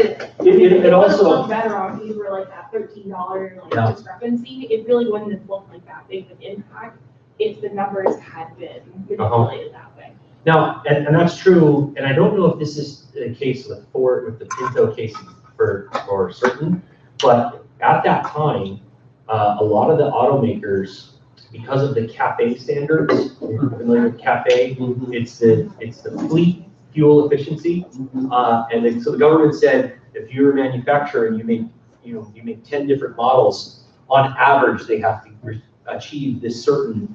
it It also, looked better on these were like that $13 like discrepancy. It really wouldn't have looked like that big of an impact if the numbers had been manipulated that way. now, and that's true, and I don't know if this is the case with Ford, with the Pinto case for certain, but at that time, a lot of the automakers, because of the CAFE standards, you're familiar with CAFE, it's the fleet fuel efficiency, and so the government said if you're a manufacturer and you make 10 different models, on average they have to achieve this certain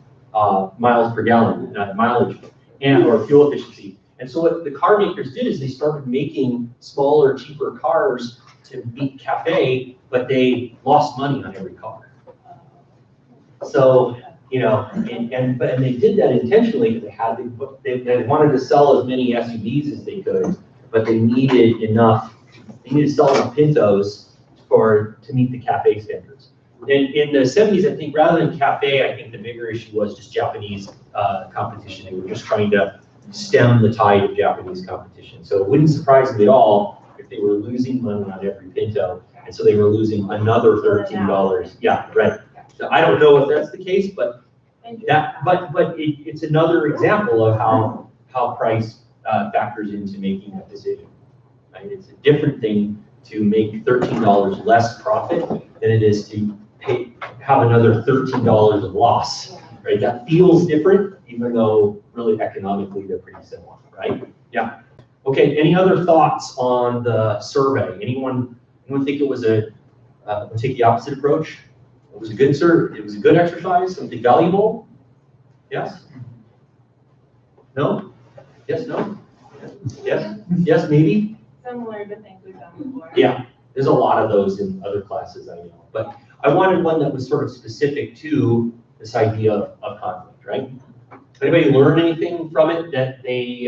miles per gallon mileage or fuel efficiency. And so what the car makers did is they started making smaller, cheaper cars to meet CAFE, but they lost money on every car. So, and they did that intentionally because they wanted to sell as many SUVs as they could, but they needed to sell enough Pintos to meet the CAFE standards. In the 70s, I think rather than CAFE, I think the bigger issue was just Japanese competition. They were just trying to stem the tide of Japanese competition. So it wouldn't surprise me at all if they were losing money on every Pinto, and so they were losing another $13. Yeah, right. So I don't know if that's the case, but it's another example of how price factors into making that decision. Right? It's a different thing to make $13 less profit than it is to have another $13 of loss. Right? That feels different, even though really economically they're pretty similar. Right? Yeah. Okay. Any other thoughts on the survey? Anyone think it was take the opposite approach? It was a good survey. It was a good exercise. Something valuable. Yes. No. Yes. No. Yes. Yes. Maybe. Similar to things we've done before. Yeah. There's a lot of those in other classes, I know. But I wanted one that was sort of specific to this idea of conflict, right? Anybody learn anything from it that they,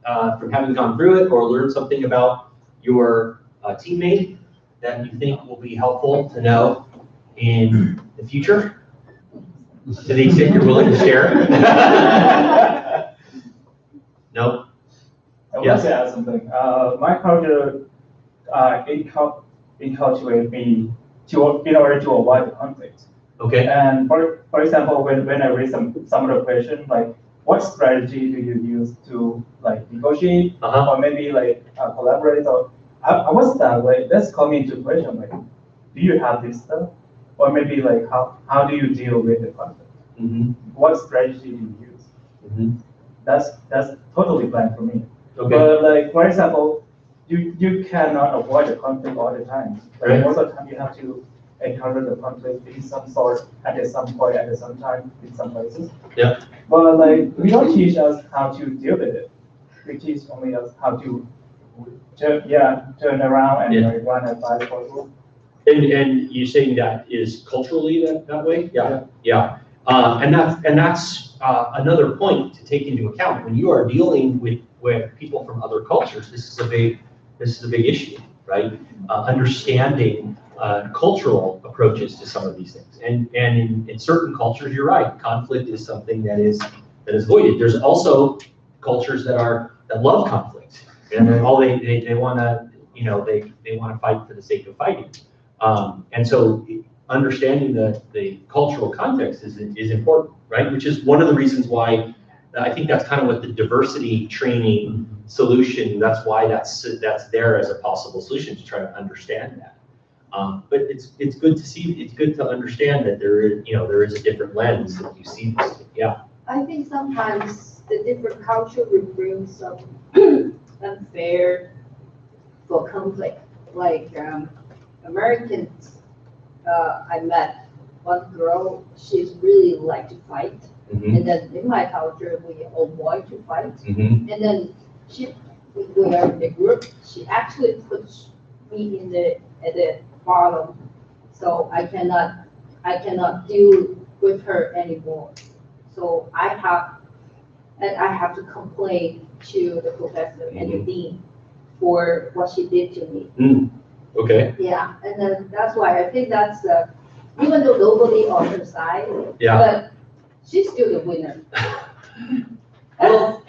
from having gone through it, or learn something about your teammate that you think will be helpful to know in the future, to the extent you're willing to share? No? I want to add something. My culture, enculturate me in order to avoid the conflict. Okay. And for example, when I read some of the question, like what strategy do you use to like negotiate or maybe like collaborate? Or I was that like that's coming into question, like do you have this stuff? Or maybe like how do you deal with the conflict? What strategy do you use? That's totally blank for me. Okay. But like for example, you cannot avoid the conflict all the time. Like Right. most of the time you have to encounter the conflict in some sort at some point at some time in some places. Yeah. But like we don't teach us how to deal with it. We teach only us how to turn around and like, run and fight for it. And you're saying that is culturally that way? Yeah. And that's another point to take into account when you are dealing with people from other cultures. This is a big issue, right? Understanding cultural approaches to some of these things. And in certain cultures, you're right, conflict is something that is avoided. There's also cultures that love conflict, and then all they want to, you know, they want to fight for the sake of fighting. And so understanding the cultural context is important, right? Which is one of the reasons why I think that's kind of what the diversity training solution, that's why that's there as a possible solution, to try to understand that. But it's good to see, it's good to understand that there is a different lens that you see this. Yeah. I think sometimes the different culture will bring some unfair for conflict. Like Americans, I met one girl, she's really like to fight. And then in my culture, we avoid to fight. And then we are in the group, she actually puts me at the bottom. So I cannot deal with her anymore. So I have to complain to the professor and the dean for what she did to me. Okay. Yeah, and then that's why I think that's even though nobody on her side, Yeah. but she's still the winner. Well,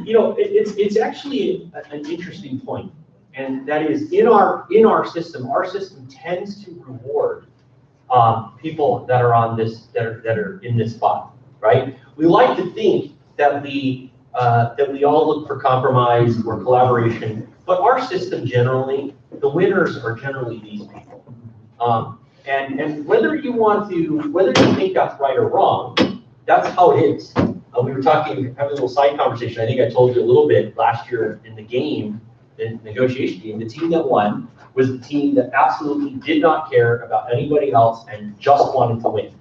you know, it's actually an interesting point, and that is in our system tends to reward people that are on this that are in this spot, right? We like to think that we all look for compromise or collaboration, but our system generally, the winners are generally these people. And whether you think that's right or wrong, that's how it is. We were having a little side conversation. I think I told you a little bit last year in the game, the negotiation game. The team that won was the team that absolutely did not care about anybody else and just wanted to win.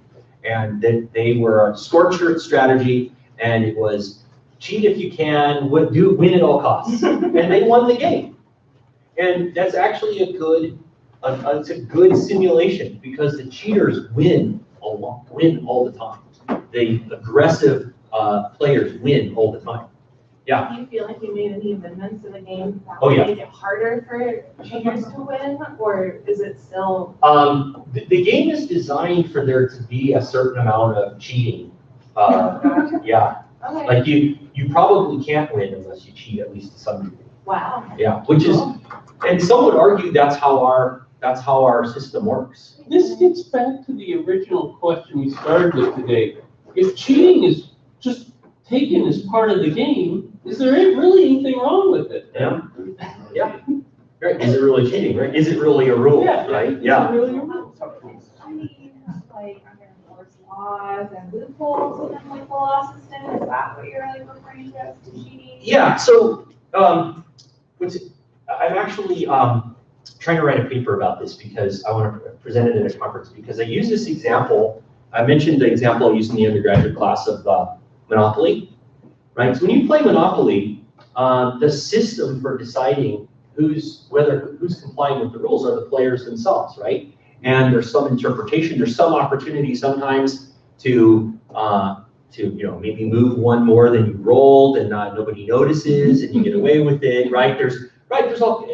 And they were a scorched earth strategy, and it was cheat if you can, win at all costs. And they won the game. And that's actually it's a good simulation, because the cheaters win all the time. The aggressive players win all the time. Yeah. Do you feel like you made any amendments to the game that Oh, yeah. make it harder for cheaters to win, or is it still? The game is designed for there to be a certain amount of cheating. Yeah. Okay. Like you probably can't win unless you cheat, at least to some degree. Wow. Yeah, which is, and some would argue that's how our system works. This gets back to the original question we started with today. If cheating is just taken as part of the game, is there really anything wrong with it? Yeah. Yeah. Right. Is it really cheating? Right? Is it really a rule? Yeah. Right. Yeah. I mean, like, are there enforced laws and loopholes within like the law system? Is that what you're like referring to as to cheating? Yeah. So, I'm actually trying to write a paper about this, because I want to present it at a conference, because I use this example. I mentioned the example I used in the undergraduate class of Monopoly, right? So when you play Monopoly, the system for deciding who's complying with the rules are the players themselves, right? And there's some interpretation, there's some opportunity sometimes to maybe move one more than you rolled, and nobody notices, and you get away with it, right? There's all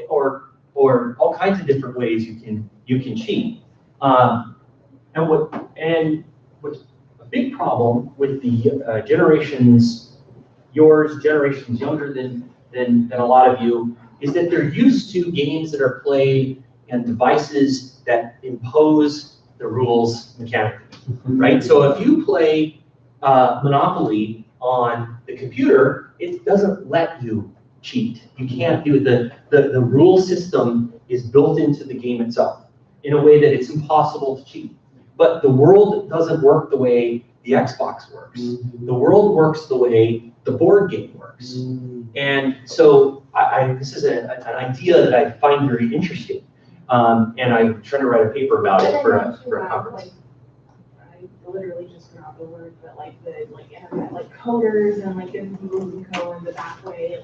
all kinds of different ways you can cheat. And what's a big problem with the generations younger than a lot of you, is that they're used to games that are played and devices that impose the rules mechanically, right? So if you play Monopoly on the computer, it doesn't let you cheat. You can't do it. The rule system is built into the game itself in a way that it's impossible to cheat. But the world doesn't work the way the Xbox works. The world works the way the board game works. And so this is an idea that I find very interesting. And I'm trying to write a paper about it for a conference. I literally just forgot the word, but like internet, like coders and like getting rules and code the back way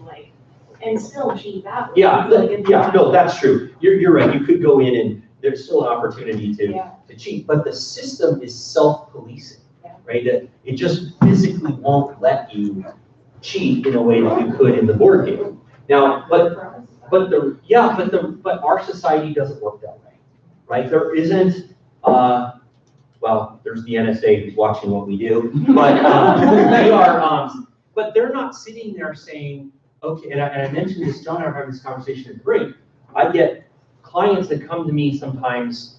and still cheat that way. Yeah, no, that's true. You're right. You could go in and there's still an opportunity to cheat, but the system is self-policing, right? That it just physically won't let you cheat in a way that you could in the board game. Now, but our society doesn't work that way. right? There isn't, well, there's the NSA who's watching what we do, but they are, but they're not sitting there saying, okay, and I mentioned this, John and I were having this conversation at the break. I get clients that come to me sometimes,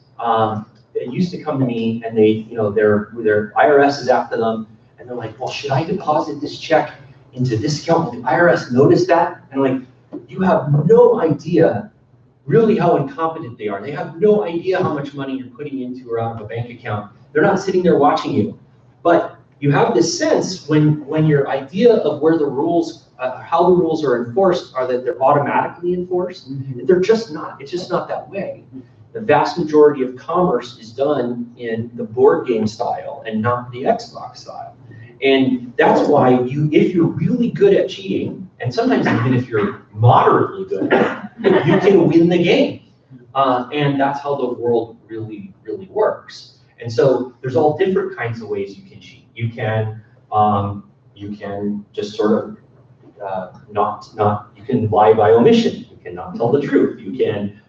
they used to come to me and they, you know, their IRS is after them and they're like, well, should I deposit this check into this account? Will the IRS notice that? And I'm like, you have no idea really how incompetent they are. They have no idea how much money you're putting into or out of a bank account. They're not sitting there watching you. But you have this sense when your idea of where the rules, how the rules are enforced are that they're automatically enforced. They're just not. It's just not that way. The vast majority of commerce is done in the board game style and not the Xbox style. And that's why if you're really good at cheating, and sometimes even if you're moderately good, you can win the game. And that's how the world really, really works. And so there's all different kinds of ways you can cheat. You can just sort of you can lie by omission. You cannot tell the truth. You can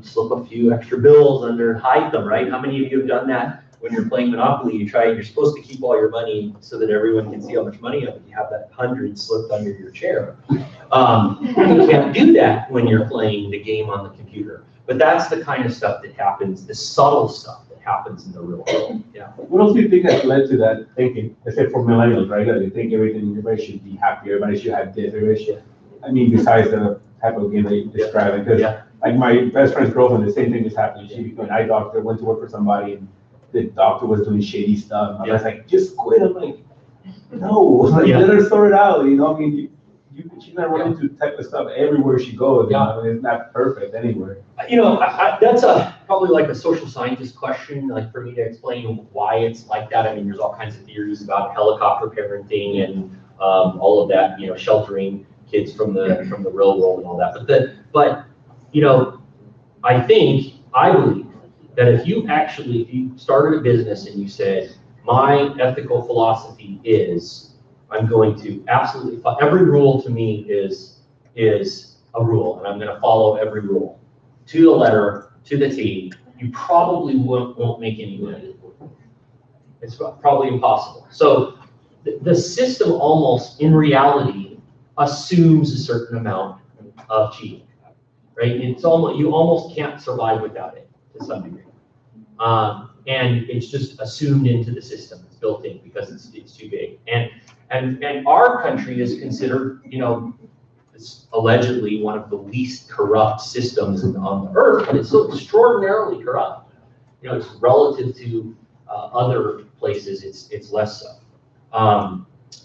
slip a few extra bills under, hide them, right? How many of you have done that when you're playing Monopoly? You're supposed to keep all your money so that everyone can see how much money you have. You have that 100 slipped under your chair. You can't do that when you're playing the game on the computer. But that's the kind of stuff that happens, the subtle stuff that happens in the real world. Yeah. What else do you think has led to that thinking? Except for millennials, right? That they think everybody should be happy, everybody should have this, everybody should. I mean, besides the type of game that you described, because like my best friend's girlfriend, the same thing is happening. She became an eye doctor, went to work for somebody, and the doctor was doing shady stuff. I was like, just quit. I'm like, no, like, let her sort it out. You know, I mean, she's not running into type of stuff everywhere she goes. You know? I mean, it's not perfect anywhere. You know, that's probably like a social scientist question, like for me to explain why it's like that. I mean, there's all kinds of theories about helicopter parenting and all of that, you know, sheltering kids from the real world and all that. But you know, I believe that if you started a business and you said, my ethical philosophy is, I'm going to absolutely, every rule to me is a rule, and I'm going to follow every rule to the letter, to the T, you probably won't make any money. It's probably impossible. So the system almost, in reality, assumes a certain amount of cheating, right? It's almost, you almost can't survive without it to some degree. And it's just assumed into the system. It's built in because it's too big. And our country is considered, you know, it's allegedly one of the least corrupt systems on the earth, but it's so extraordinarily corrupt. You know, it's relative to other places, it's less so.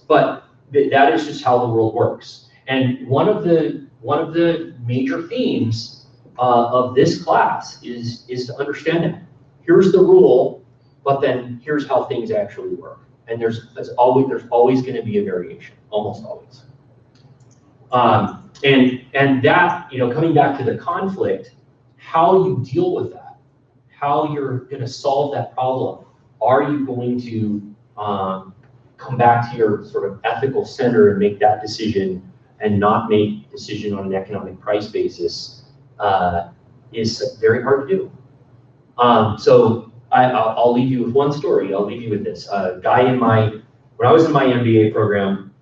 But that is just how the world works. And one of the major themes of this class is to understand that. Here's the rule, but then here's how things actually work. And there's always going to be a variation, almost always. And that, you know, coming back to the conflict, how you deal with that, how you're going to solve that problem. Are you going to come back to your sort of ethical center and make that decision and not make a decision on an economic price basis is very hard to do. So I'll leave you with one story. I'll leave you with this. A guy when I was in my MBA program,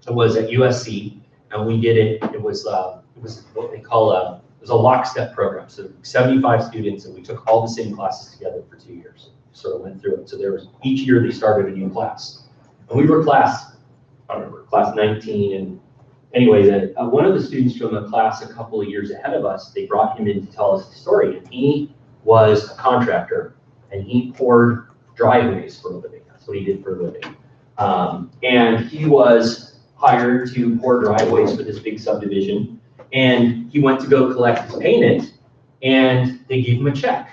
I was at USC, and we did it. It was what they call it was a lockstep program. So 75 students, and we took all the same classes together for 2 years. Sort of went through it. So each year they started a new class, and we were class 19. And anyway, one of the students from the class a couple of years ahead of us, they brought him in to tell us the story, and he was a contractor, and he poured driveways for a living. That's what he did for a living. And he was hired to pour driveways for this big subdivision, and he went to go collect his payment, and they gave him a check.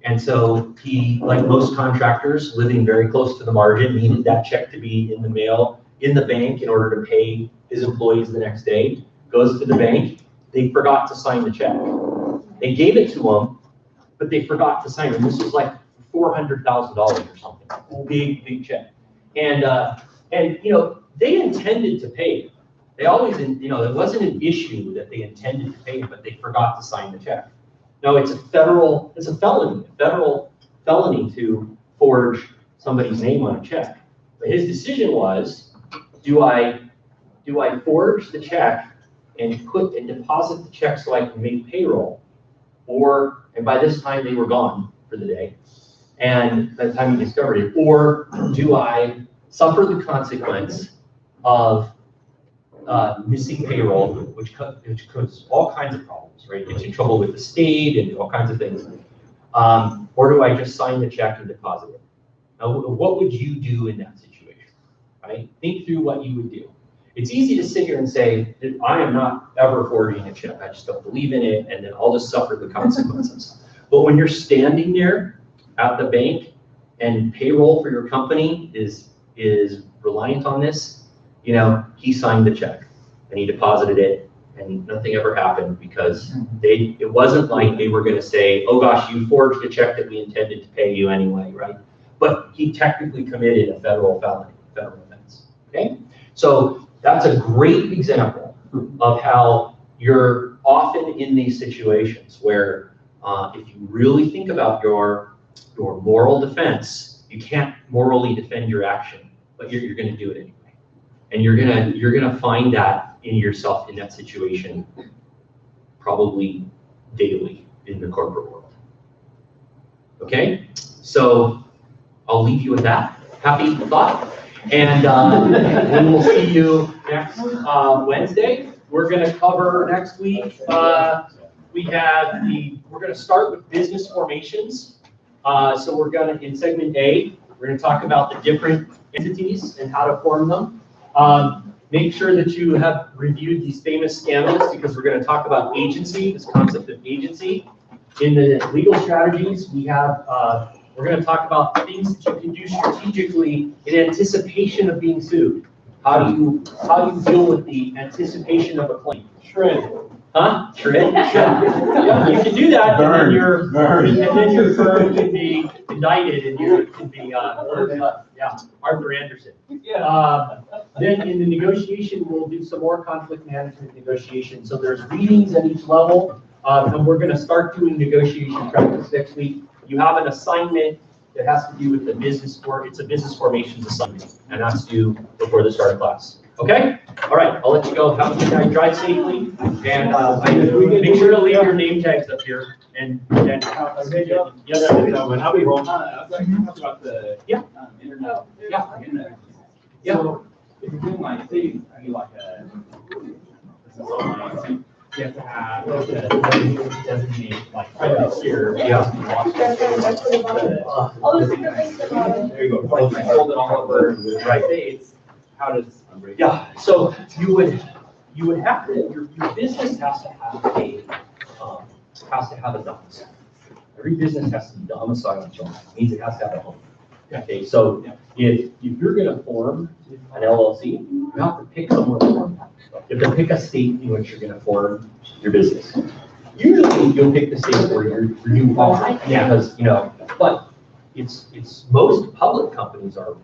And so he, like most contractors living very close to the margin, needed that check to be in the mail, in the bank in order to pay his employees the next day. Goes to the bank, they forgot to sign the check. They gave it to him, but they forgot to sign it. This was like $400,000 or something, big check. And you know, they intended to pay it. They always, you know, it wasn't an issue that they intended to pay it, but they forgot to sign the check. No, it's a felony, federal felony to forge somebody's name on a check. But his decision was, do I forge the check and deposit the check so I can make payroll? And by this time they were gone for the day. And by the time he discovered it, or do I suffer the consequence of missing payroll, which causes all kinds of problems, right? Gets you in trouble with the state and all kinds of things. Or do I just sign the check and deposit it? Now, what would you do in that situation, right? Think through what you would do. It's easy to sit here and say, I am not ever forging a check. I just don't believe in it, and then I'll just suffer the consequences. But when you're standing there at the bank and payroll for your company is reliant on this, you know, he signed the check and he deposited it, and nothing ever happened because it wasn't like they were going to say, oh gosh, you forged a check that we intended to pay you anyway, right? But he technically committed a federal offense, okay? So that's a great example of how you're often in these situations where if you really think about your moral defense, you can't morally defend your action, but you're going to do it anyway. And you're gonna find that in yourself in that situation probably daily in the corporate world. Okay, so I'll leave you with that happy thought, and we will see you next Wednesday. We're gonna cover next week. We're gonna start with business formations. So we're gonna, in segment A, we're gonna talk about the different entities and how to form them. Make sure that you have reviewed these famous scandals because we're going to talk about agency, this concept of agency. In the legal strategies, we're going to talk about things that you can do strategically in anticipation of being sued. How do you deal with the anticipation of a claim? Shred. Huh? Shred? Yeah, you can do that, and then your firm can be indicted, and you can be Arthur Anderson. Then in the negotiation, we'll do some more conflict management negotiation. So there's readings at each level, and we're going to start doing negotiation practice next week. You have an assignment that has to do with the business it's a business formations assignment, and that's due before the start of class. Okay? All right, I'll let you go. Have a good night. Drive safely, and make sure to leave your name tags up here. And yes, When I'll be rolling, I'd like to talk about the internet. Yeah. So if you're doing like, say you do like a business online, you have to have designate like right here. All those different things that There you go. Like I hold it all over right states. How does so you would have to your business has to have a domicile. Every business has to be domiciled somewhere. It means it has to have a home. Okay, so if you're going to form an LLC, you have to pick somewhere to form that. You have to pick a state in which you're going to form your business. Usually, you'll pick the state where you operate, because but it's most public companies are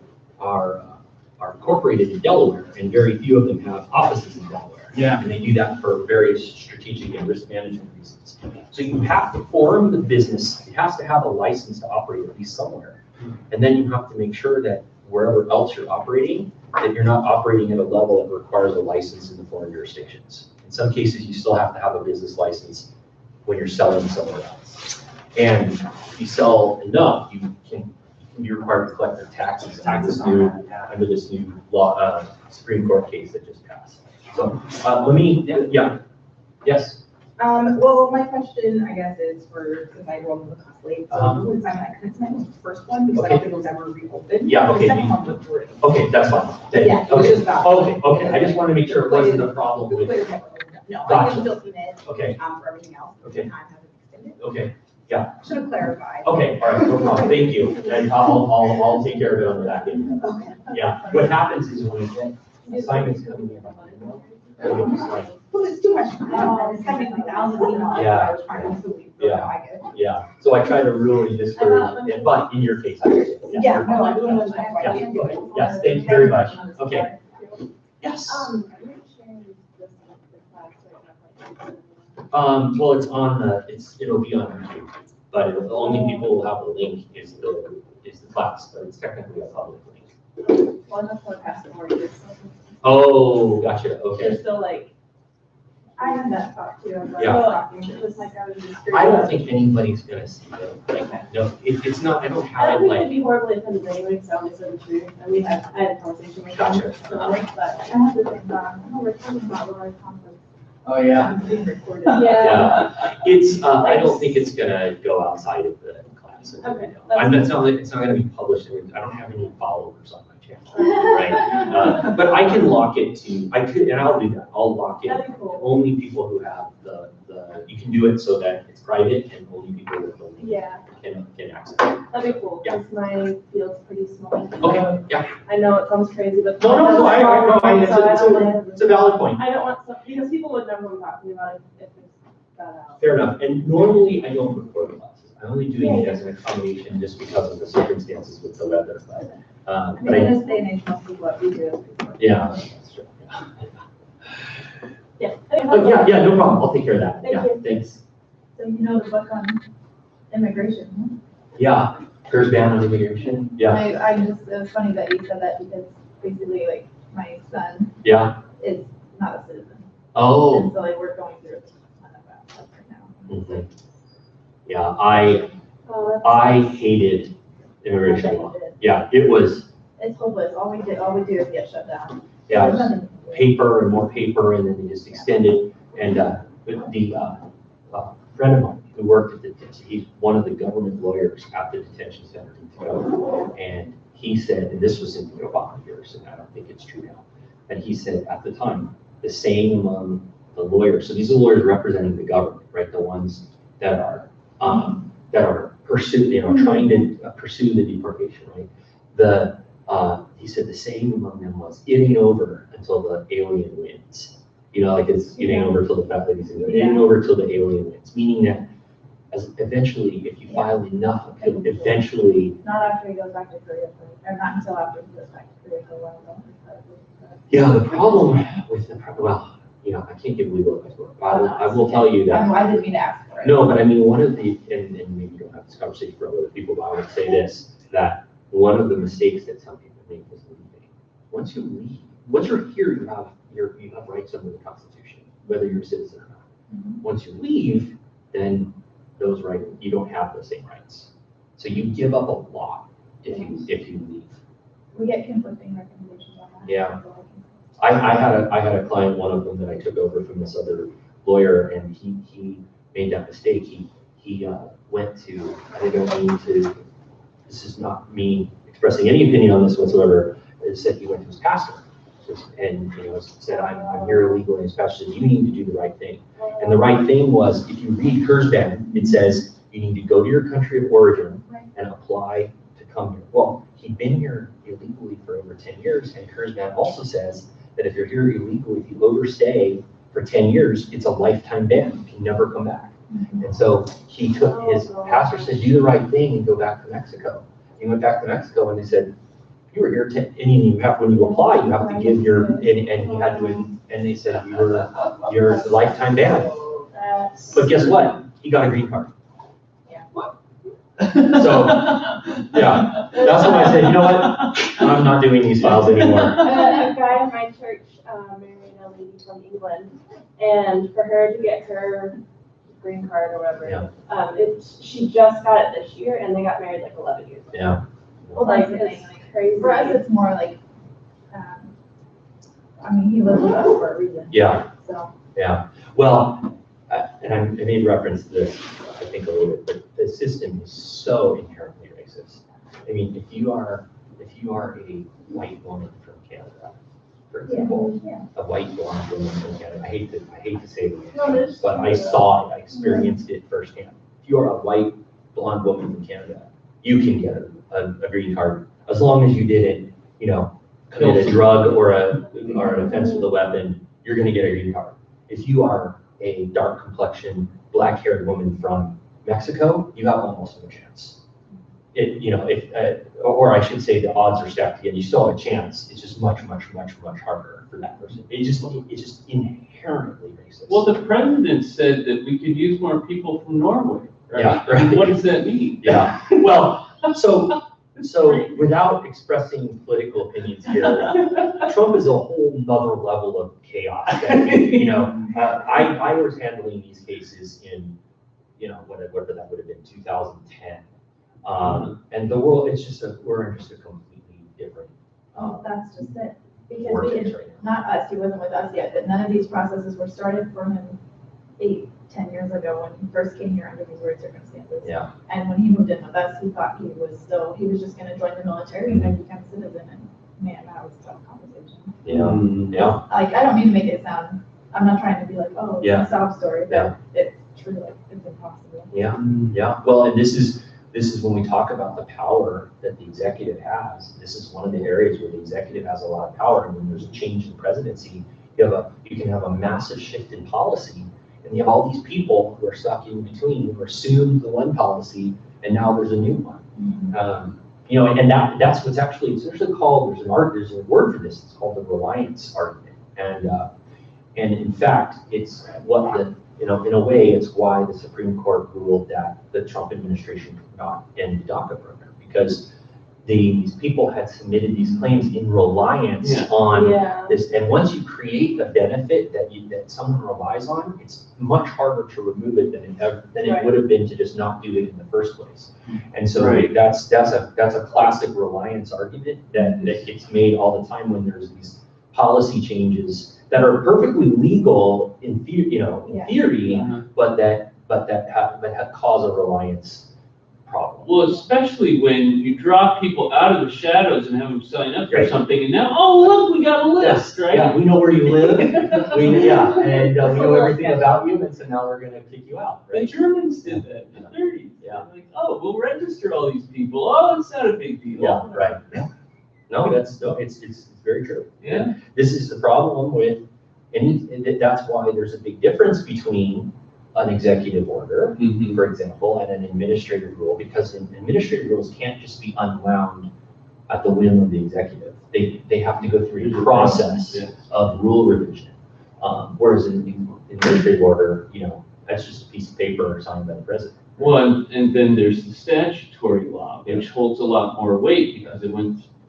incorporated in Delaware, and very few of them have offices in Delaware. Yeah. And they do that for various strategic and risk management reasons. So you have to form the business. It has to have a license to operate at least somewhere. And then you have to make sure that wherever else you're operating, that you're not operating at a level that requires a license in the foreign jurisdictions. In some cases, you still have to have a business license when you're selling somewhere else. And if you sell enough, you can be required to collect their taxes under this new law, Supreme Court case that just passed. So yes. Well, my question, I guess, is because I rolled in the class late, so it's my first one, because I don't think it was ever reopened. Yeah, okay. The second one was through. Okay, that's fine. Yeah, it was just about. Okay, I just wanted to make sure it wasn't a problem with. No, I Gotcha. can still submit. Okay. For everything else. Okay. Time hasn't extended. Okay, yeah. Should have clarified. Okay, all right, no problem. Thank you. And I'll take care of it on the back end. Okay. Yeah, what happens is when you get assignments coming in, you'll just like, Well, it's too much. It's 70,000 emails. Yeah. I was trying to delete. Yeah. I get it. yeah, so I try to really discourage it, but in your case, I understand. Yeah, no, I don't know. Yeah. Yes, thank you very much. Okay. Yes. I'm not sharing this with the class right now. Well, it's on it'll be on YouTube, but the only people who have the link is the class, but it's technically a public link. Well, that's what past 4 years. Oh, gotcha, okay. They're still like, I had that thought too, of like Yeah. talking, it was like I was just. I don't think anybody's gonna see it, like, no, it's not, I don't I have don't it think it'd like, be horribly offended anyway, because I only said the truth, and I had a conversation with them. Gotcha. So, but, I have the same thought, oh, we're talking about Laura's conference. Oh, yeah. It's being recorded. yeah. It's, I don't think it's gonna go outside of the class. Okay. It's not gonna be published, I don't have any followers on my channel, right? But I can lock it to, and I'll do that, I'll lock it. That'd be cool. Only people who have you can do it so that it's private and only people with the link Yeah, can access it. that'd be cool, Yeah. because my field's pretty small. Okay, yeah. I know it sounds crazy, but. No, I know, So it's a valid point. I don't want some, because people would know what I'm talking about if it's got out. Fair enough, and normally I don't record classes, I'm only doing it as an accommodation just because of the circumstances with the weather, but, I but mean, in this day and age, most people what we do is record. yeah, that's true, yeah. Yeah. Oh, yeah, no problem, I'll take care of that, Thank yeah, you. thanks. So you know the book on immigration, Yeah, first ban on immigration, yeah, I just, it was funny that you said that because basically like my son yeah, is not a citizen. oh. And so like we're going through a ton of that stuff right now. Mhm. Yeah, I hated immigration law, yeah, it was, It's hopeless, all we do is get shut down. yeah, it There's was nothing to do. paper and more paper, and then they just extended, and, friend of mine who worked at the detention, he's one of the government lawyers at the detention center in Tacoma, and he said, and this was in the Obama years, and I don't think it's true now, but he said at the time, the same among the lawyers, so these are lawyers representing the government, right, the ones that are pursuing, trying to pursue the deportation, right? He said the same among them was, it ain't over until the alien wins. Like it ain't over till the fat ladies, it ain't over till the alien wins, meaning that eventually, if you file enough appeal, eventually. Not after he goes back to Korea, or not until after he goes back to Korea for a while. Yeah, the problem with I can't give legal advice, but I will tell you that. I didn't mean to ask for it. No, but I mean, one of the, and maybe you don't have this conversation for other people, but I would say this, that one of the mistakes that some people make is leaving. Once you leave, once you're here, you have rights under the Constitution, whether you're a citizen or not. Mhm. Once you leave, then those rights, you don't have the same rights. So you give up a lot if you leave. We get conflicting recommendations on that. Yeah. I had a client, one of them that I took over from this other lawyer, and he made that mistake. He went to, I don't mean to, this is not me expressing any opinion on this whatsoever, it said he went to his pastor. And said, I'm here illegally, and his pastor said, you need to do the right thing. And the right thing was, if you read Kurzban, it says you need to go to your country of origin and apply to come here. Well, he'd been here illegally for over 10 years, and Kurzban also says that if you're here illegally, if you overstay for 10 years, it's a lifetime ban. You can never come back. And so he took, his pastor said, do the right thing and go back to Mexico. He went back to Mexico, and they said, you were here, and you have, when you apply, you have to give your, and he had to, and they said, you're a lifetime ban. But guess what? He got a green card. Yeah. So, yeah, that's when I said, you know what? I'm not doing these files anymore. A guy in my church married a lady from England, and for her to get her green card or whatever, she just got it this year, and they got married like 11 years ago. Yeah. Well, Like, that's the it's thing. crazy. For us, it's more like, he lives with us for a reason. Yeah. So. Yeah. Well, and I made reference to this, I think a little bit, but the system is so inherently racist. I mean, if you are a white woman from Canada, for example, a white blonde woman from Canada, I hate to say this, but I saw it, I experienced it firsthand. If you are a white blonde woman from Canada, you can get a green card as long as you didn't, commit a drug or an offense with a weapon. You're going to get a green card. If you are a dark complexion, black-haired woman from Mexico, you have almost no chance. or I should say the odds are stacked again, you still have a chance, it's just much, much, much, much harder for that person. It's just inherently racist. Well, the president said that we could use more people from Norway, right? Yeah, right. What does that mean? Yeah, well, so without expressing political opinions here, Trump is a whole nother level of chaos. That, I was handling these cases in, whatever that would have been, 2010. And the world, we're in just a completely different. That's just it. Because Vortex right now. not us, he wasn't with us yet, but none of these processes were started for him 8-10 years ago when he first came here under these weird circumstances. Yeah. And when he moved in with us, he thought he was just gonna join the military and then become a citizen, and man, that was a tough conversation. Yeah. Like, I don't mean to make it sound, I'm not trying to be like, oh, Yeah. it's a sob story, but it's true, like, it's impossible. Yeah. Well, and this is when we talk about the power that the executive has. This is one of the areas where the executive has a lot of power, and when there's a change in presidency, you can have a massive shift in policy, and you have all these people who are stuck in between, who assumed the one policy, and now there's a new one. And that's what's actually, it's actually called, there's a word for this, it's called the reliance argument. And in fact, it's what in a way, it's why the Supreme Court ruled that the Trump administration could not end the DACA program, because these people had submitted these claims in reliance on this. And once you create a benefit that someone relies on, it's much harder to remove it than it would have been to just not do it in the first place. And so that's a classic reliance argument that gets made all the time when there's these policy changes that are perfectly legal in theory, but that cause a reliance problem. Well, especially when you draw people out of the shadows and have them sign up for something, and now, oh, look, we got a list, right? Yeah, we know where you live, and we know everything about you, and so now we're gonna kick you out, The right? Germans did that in the 30s. Yeah. Like, oh, we'll register all these people. Oh, it's not a big deal. Yeah, right. No, it's very true. Yeah. This is the problem with that's why there's a big difference between an executive order, for example, and an administrative rule, because administrative rules can't just be unwound at the whim of the executive. They have to go through a process of rule revision. Whereas in the administrative order, that's just a piece of paper signed by the president. Well, and then there's the statutory law, which holds a lot more weight because it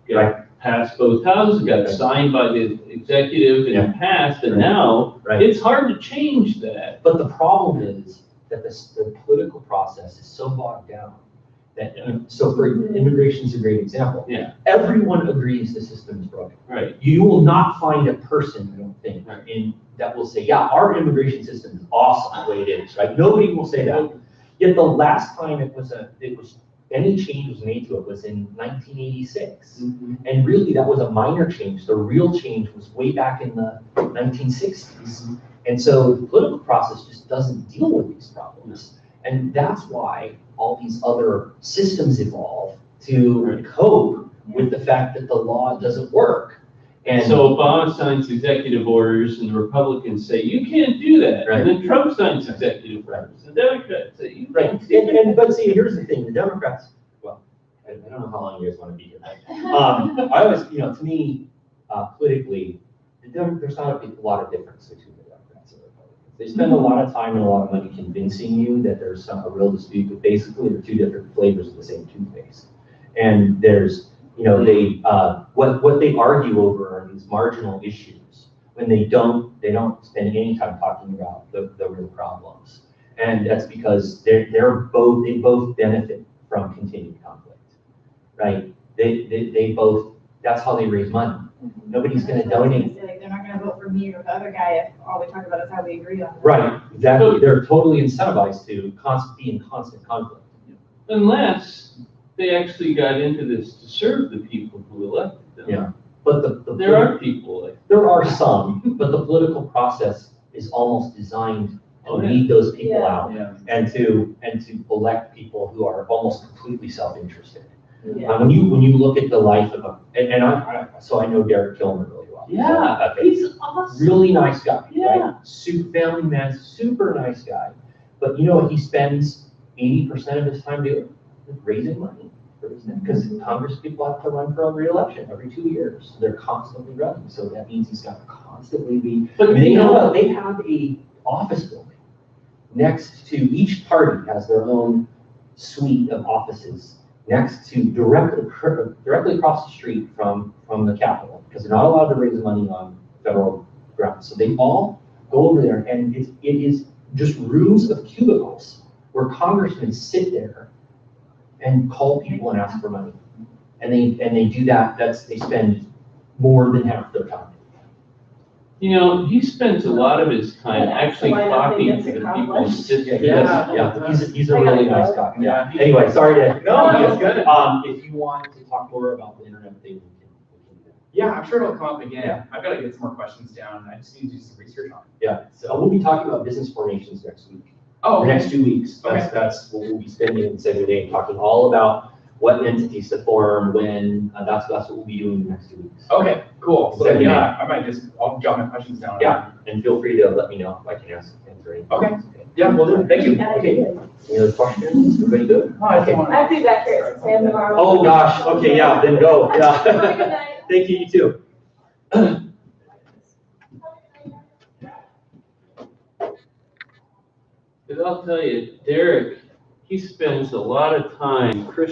got passed both houses, got signed by the executive and passed, and now it's hard to change that. But the problem is that the political process is so bogged down that, so for immigration is a great example. Yeah. Everyone agrees the system is broken. Right. You will not find a person, I don't think, that will say, yeah, our immigration system is awesome the way it is, right? Nobody will say that. Yet the last time any change was made to it was in 1986. And really that was a minor change. The real change was way back in the 1960s. And so the political process just doesn't deal with these problems. And that's why all these other systems evolve to cope with the fact that the law doesn't work. And so Obama signs executive orders and the Republicans say, you can't do that. And then Trump signs executive orders. The Democrats say, you can't do that. But see, here's the thing, the Democrats, well, I don't know how long you guys want to be here. I always, to me, politically, there's not a lot of difference between the Democrats and the Republicans. They spend a lot of time and a lot of money convincing you that there's a real dispute, but basically they're two different flavors of the same toothpaste. And there's, what they argue over are these marginal issues when they don't spend any time talking about the real problems. And that's because they both benefit from continued conflict, right? They both, that's how they raise money. Nobody's gonna donate. They're not gonna vote for me or the other guy if all we talk about is how we agree on it. Right, exactly. They're totally incentivized to be in constant conflict. Unless they actually got into this to serve the people who elected them. Yeah, but there are people like there are some, but the political process is almost designed to weed those people out and to elect people who are almost completely self-interested. When you look at the life of I know Derek Kilmer really well. Yeah, he's awesome. Really nice guy. Yeah, right? Family man, super nice guy. But you know what he spends 80% of his time doing? Raising money. Because Congress people have to run for a re-election every 2 years. They're constantly running, so that means he's got to constantly be. But they have a office building next to each party has their own suite of offices next to directly across the street from the Capitol, because they're not allowed to raise money on federal grounds. So they all go over there, and it is just rooms of cubicles where congressmen sit there and call people and ask for money. And they do that, they spend more than half their time. You know, he spends a lot of his time actually talking to the people who sit there. Yeah, he's a really nice guy. Yeah. Anyway, sorry to. No, it's good. If you want to talk more about the internet thing, we can do that. Yeah, I'm sure it'll come up again. Yeah. I've got to get some more questions down. I just need to do some research on it. Yeah, so So, we'll be talking about business formations next week. oh, The next 2 weeks. That's what we'll be spending in Saturday, talking all about what entities to form, when, that's what we'll be doing the next 2 weeks. okay, cool. So Saturday. yeah, I'll jot my questions down. Yeah, and feel free to let me know if I can answer anything. Okay. Yeah, well, do. Thank you. Okay. Any other questions? Everybody good? No, I just Okay. want I have feedback here at 6 a.m. tomorrow. Oh, gosh, okay, yeah, then go, Have a yeah. good night. Thank you, you too. But I'll tell you, Derek, he spends a lot of time, Chris